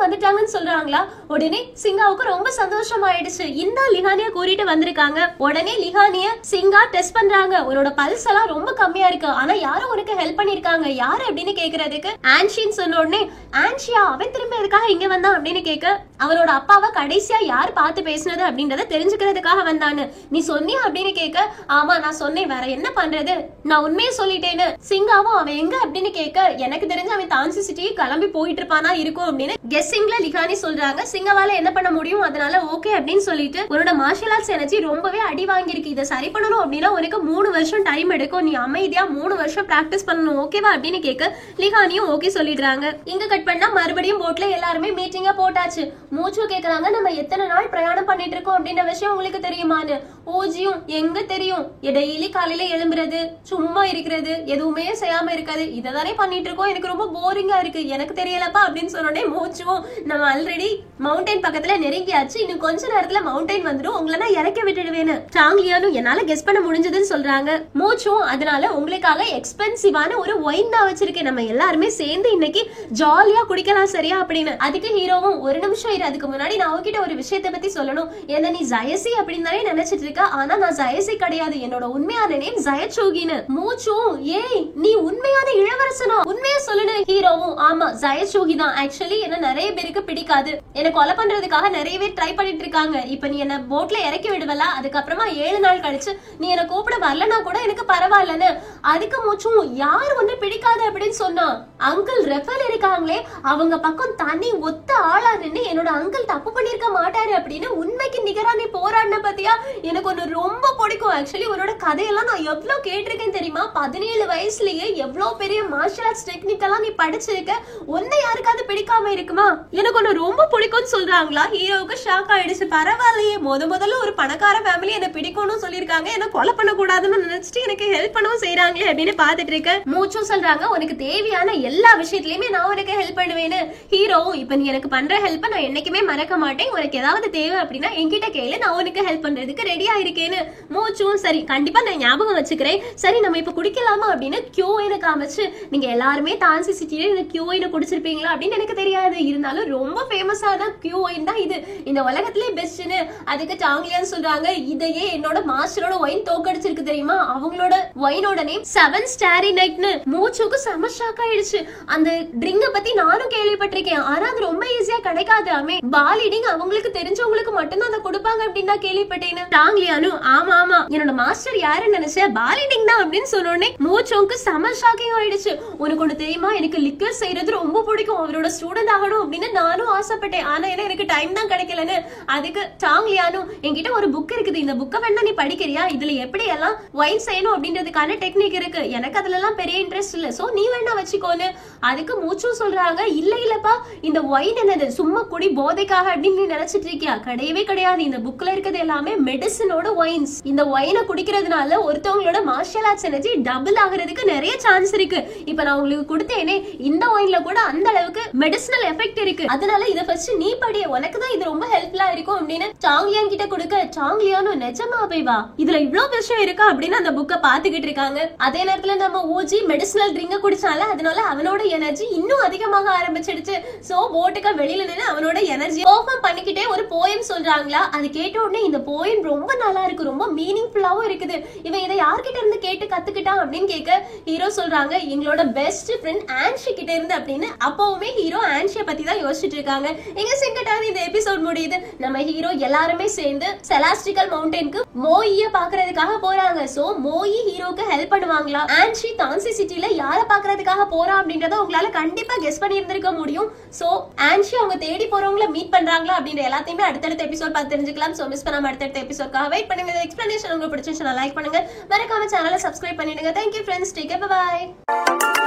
வந்துட்டாங்கன்னு சொல்றாங்களா. உடனே சிங்காவுக்கு ரொம்ப சந்தோஷம் ஆயிடுச்சு, இந்த லிகானிய கூட்டிட்டு வந்திருக்காங்க. உடனே லிகானிய சிங்கா டெஸ்ட் பண்றாங்க, உன்னோட பல்ஸ் எல்லாம் ரொம்ப கம்மியா இருக்கு, ஆனா யாரும் உனக்கு ஹெல்ப் பண்ணிருக்காங்க, யாரு அப்படின்னு கேக்குறதுக்கு ஆன்ஷின்னு சொன்ன உடனே, ஆன்ஷியா அவன் திரும்ப எதுக்காக இங்க வந்தான் அப்படின்னு கேட்க, அவனோட அப்பாவை கடைசியா யார் பார்த்து பேசினது அப்படின்றத தெரிஞ்சுக்கிறதுக்காக வந்தான்னு. நீ சொன்னியா அப்படின்னு கேட்க, ஆமா நான் சொன்னேன், வேற என்ன பண்றது, நான் உண்மையை சொல்லிட்டேன்னு. சிங்காவும், அவன் எங்க அப்படின்னு கேட்க, எனக்கு தெரிஞ்சு அவன் தான்சி சிட்டி கிளம்பி போயிட்டு இருப்பானா இருக்கும் அப்படின்னு கெஸ்ஸிங்ல லிகானி சொல்றாங்க. சிங்காவால என்ன பண்ண முடியும், அதனால ஓகே அப்படின்னு சொல்லிட்டு, உன்னோட மார்ஷியல் ஆர்ட்ஸ் எனர்ஜி ரொம்பவே அடி வாங்கியிருக்கு, இதை சரி பண்ணணும் அப்படின்னா உனக்கு 3 வருஷம் டைம் எடுக்கும், நீ அமைதியா 3 வருஷம் பிராக்டிஸ் பண்ணணும் ஓகேவா அப்படின்னு கேட்க லிகானியும் ஓகே சொல்லிடுறாங்க. இங்க கட் பண்ணா மறுபடியும் போட்ல எல்லாருமே மீட்டிங்கா போட்டாச்சு. மூச்சு கேக்குறாங்க, நம்ம எத்தனை நாள் பிரயாணம் பண்ணிட்டு இருக்கோம் அப்படின்ற விஷயம் உங்களுக்கு தெரியுமான்னு. ஊஜியும், எங்க தெரியும், டெய்லி காலையில எழும்புறது, சும்மா இருக்கிறது, எதுவுமே செய்யாம இருக்காது, இததானே பண்ணிட்டு இருக்கோம், எனக்கு ரொம்ப போரிங்கா இருக்கு, எனக்கு தெரியலப்பா அப்படின்னு சொன்னோடனே மூச்சுவும், நம்ம ஆல்ரெடி மவுண்டைன் பக்கத்துல நெருங்கியாச்சு, இன்னும் கொஞ்ச நேரத்துல மவுண்டைன் வந்துடும், உங்களை நான் இறக்கி விட்டுடுவேன்னு. சாங்லியானும், என்னால கெஸ் பண்ண முடிஞ்சதுன்னு சொல்றாங்க. மூச்சும், அதனால உங்களுக்காக எக்ஸ்பென்சிவான ஒரு ஒயின் நான் வச்சிருக்கேன், நம்ம எல்லாருமே சேர்ந்து இன்னைக்கு ஜாலியா குடிக்கலாம் சரியா அப்படின்னு. அதுக்கு ஹீரோவும், ஒரு நிமிஷம் இரு, அதுக்கு முன்னாடி நான் உங்ககிட்ட ஒரு விஷயத்தை பத்தி சொல்லணும், என்ன நீ ஜயசி அப்படின்னு தானே நினைச்சிட்டு இருக்க, ஆனா நான் ஜயசி கிடையாது, என்னோட உண்மையான நேம் ஜயச்சோகின்னு. மூச்சும், ஏய் நீ உண்மையான இளவரசனா, உண்மையா சொல்லுன்னு. ஹீரோவும், ஆமா ஜயச்சோகி தான், ஆக்சுவலி என்ன நிறைய பேருக்கு பிடிக்காது, என்ன கொலை பண்றதுக்காக நிறைய பேர் ட்ரை பண்ணிட்டு இருக்காங்க, இப்ப நீ என்ன போட்ல இறக்கி விடுவல, அதுக்கப்புறமா 7 நாள் கழிச்சு நீ என்ன கூப்பிட வரலனா கூட எனக்கு பரவாயில்லன்னு. அதுக்கு மூச்சும், யார் ஒண்ணு பிடிக்காது அப்படின்னு சொன்னா, அங்கிள் ரெஃபல் இருக்காங்களே அவங்க பக்கம் தனி ஒத்த ஆளா நின்னு என்னோட அங்கிள் தப்பு பண்ணிருக்க மாட்டாரு அப்படின்னு உண்மைக்கு நிகரா நீ போராடின பத்தியா, எனக்கு ஒண்ணு ரொம்ப பிடிக்கும். ஆக்சுவலி உன்னோட கதையெல்லாம் நான் எவ்வளவு கேட்டிருக்கேன் தெரியுமா, 17 வயசுலயே எவ்வளவு பெரிய மார்ஷியல் ஆர்ட்ஸ் டெக்னிக் எல்லாம் நீ படிச்சிருக்க, ஒன்னை யாருக்காவது பிடிக்காம இருக்குமா, எனக்கு ஒண்ணு ரொம்ப பிடிக்கும்னு சொல்றாங்களா. ஹீரோவுக்கு ஷாக் ஆயிடுச்சு, பரவாயில்லையே முதல்ல ஒரு பணக்கார ஃபேமிலி என்ன பிடிக்கும்னு சொல்லிருக்காங்க, என்ன கொலை பண்ண கூடாதுன்னு நினைச்சிட்டு எனக்கு ஹெல்ப் பண்ணவும் செய்யறாங்களே அப்படின்னு பாத்துட்டு இருக்க. மூச்சும் சொல்றாங்க, உனக்கு தேவையான எல்லா விஷயத்திலயுமே நான் உனக்கு ஹெல்ப் பண்ணுவேன்னு. ஹீரோவும், இப்ப நீ எனக்கு பண்ற ஹெல்ப் நான் என்னைக்குமே மறக்க மாட்டேன், உனக்கு ஏதாவது தேவை அப்படின்னா என்கிட்ட கேளு, நான் உனக்கு ஹெல்ப் பண்றதுக்கு ரெடியா இருக்கேன்னு. மூச்சும், சரி கண்டிப்பா நான் ஞாபகம் வச்சுக்கிறேன், சரி நம்ம இப்ப குடிக்கலாமா அப்படின்னு கியூஐன காமிச்சு, நீங்க எல்லாருமே தான்சி சிட்டியில இந்த கியூஐன குடிச்சிருப்பீங்களா அப்படின்னு எனக்கு தெரியாது, இருந்தாலும் ரொம்ப ஃபேமஸான கியூஐன் தான் இது, இந்த உலகத்திலே பெஸ்ட்னு. அதுக்கு சாங்லியான் சொல்றாங்க, இதையே என்னோட மாஸ்டரோட ஒயின் தோக்கடிச்சிருக்கு தெரியுமா, அவங்களோட ஒயினோட நேம் 7 ஸ்டாரி நைட்னு மூச்சுக்கு செம ஷாக் ஆயிடுச்சு. அந்த ட்ரிங்க பத்தி நானும் கேள்விப்பட்டிருக்கேன், ஆனா அது ரொம்ப ஈஸியா கிடைக்காதாமே. பாலிடிங் அவங்களுக்கு தெரிஞ்சவங்களுக்கு மட்டும்தான் அதை கொடுப்பாங்க அப்படின்னு நான் கேள்விப்பட்டேன். டாங்லியானு ஆமா ஆமா என்னோட மாஸ்டர் யாருன்னு நினைச்ச பாலிடிங் தான் அப்படின்னு சொன்னோடனே மூச்சுக்கு செம ஷாக்கிங் ஆயிடுச்சு. உனக்கு ஒண்ணு தெரியுமா, எனக்கு லிக்கர் செய்யறது ரொம்ப பிடிக்கும், அவரோட ஸ்டூடெண்ட் ஆகணும் அப்படின்னு நானும் ஆசைப்பட்டேன். ஆனா எனக்கு டைம் தான் கிடைக்கலன்னு. அதுக்கு டாங்லியானு என்கிட்ட ஒரு புக் இருக்குது, இந்த புக்கை வேணா நீ படிக்கிறியா, இதுல எப்படி எல்லாம் வைன் செய்யணும் அப்படின்றதுக்கான டெக்னிக் இருக்கு, எனக்கு அதுல எல்லாம் பெரிய இன்ட்ரெஸ்ட் இல்ல, சோ நீ வேணா வச்சுக்கோன்னு. அதுக்கு மூச்சும் சொல்றாங்க, இல்ல இல்லப்பா இந்த வைன் என்னது சும்மா குடி போதைக்காக அப்படின்னு நீ நினைச்சிட்டு இருக்கியா, கிடையவே கிடையாது, இந்த புக்ல இருக்கிறது எல்லாமே மெடிசனோட வைன்ஸ். இந்த வைனை குடிக்கிறதுனால ஒருத்தவங்களோட மார்ஷியல் ஆர்ட்ஸ் எனர்ஜி டபுள் ஆகிறதுக்கு நிறைய சான்ஸ் இருக்கு. இப்ப நான் உங்களுக்கு கொடுத்தேனே இந்த வைன்ல கூட அந்த அளவுக்கு மெடிசினல் எஃபெக்ட் இருக்கு, அதனால இத ஃபர்ஸ்ட் நீ படி, உனக்கு தான் இது ரொம்ப ஹெல்ப்ஃபுல்லா இருக்கும் அப்படின்னு டாங்லியான் கிட்ட கொடுக்க, டாங்லியானு நிஜமாவே வா இதுல இவ்ளோ விஷயம் இருக்கா அப்படின்னு அந்த புக்கை பாத்துக்கிட்டு இருக்காங்க. அதே நேரத்துல நம்ம ஊஜி மெடிசினல் ட்ரிங்க குடிச்சால, அதனால அவனோட எனர்ஜி இன்னும் அதிகமாக ஆரம்பிச்சிடுச்சு. சோ போட்டுக்க வெளியில நின்று அவனோட எனர்ஜி பெர்ஃபார்ம் பண்ணிக்கிட்டே ஒரு போயம் சொல்றாங்களா. அது கேட்ட உடனே இந்த போயம் ரொம்ப நல்லா இருக்கு, ரொம்ப மீனிங்ஃபுல்லாவும் இருக்குது, இவன் இதை யார்கிட்ட இருந்து கேட்டு கத்துக்கிட்டான் அப்படின்னு கேட்க ஹீரோ சொல்றாங்க, எங்களோட பெஸ்ட் ஃப்ரெண்ட் ஆன்ஷி கிட்ட இருந்து அப்படின்னு. அப்பவுமே ஹீரோ ஆன்ஷிய பத்தி தான் யோசிச்சுட்டு இருக்காங்க. எங்க சிங்கட்டாவது இந்த எபிசோட் முடியுது. நம்ம ஹீரோ எல்லாருமே சேர்ந்து செலாஸ்டிக்கல் மவுண்டனுக்கு மோயிய பாக்குறதுக்காக போறாங்க. சோ மோயி ஹீரோக்கு ஹெல்ப் பண்ணுவாங்களா, ஆன்ஷி தான்சி சிட்டில யார பாக்குறதுக்காக போறா அப்படின்றத உங்களால கண்டிப்பா கெஸ் பண்ணி இருந்திருக்க முடியும். சோ ஆன்ஷி அவங்க தேடி போறவங்கள மீட் பண்றாங்களா அப்படின்ற எல்லாத்தையுமே அடுத்தடுத்த எபிசோட் பார்த்து தெரிஞ்சுக்கலாம். சோ மிஸ் பண்ணாம அடுத்தடுத்த எபிசோட்காக வெயிட் பண்ணுங்க. எக்ஸ்பிளனேஷன் உங்களுக்கு பிடிச்சிருந்துச்சுன்னா லைக் பண்ணுங்க, மறக்காம சேனலை சப்ஸ்கிரைப் பண்ணிடுங்க. Thank you friends, take care, bye by.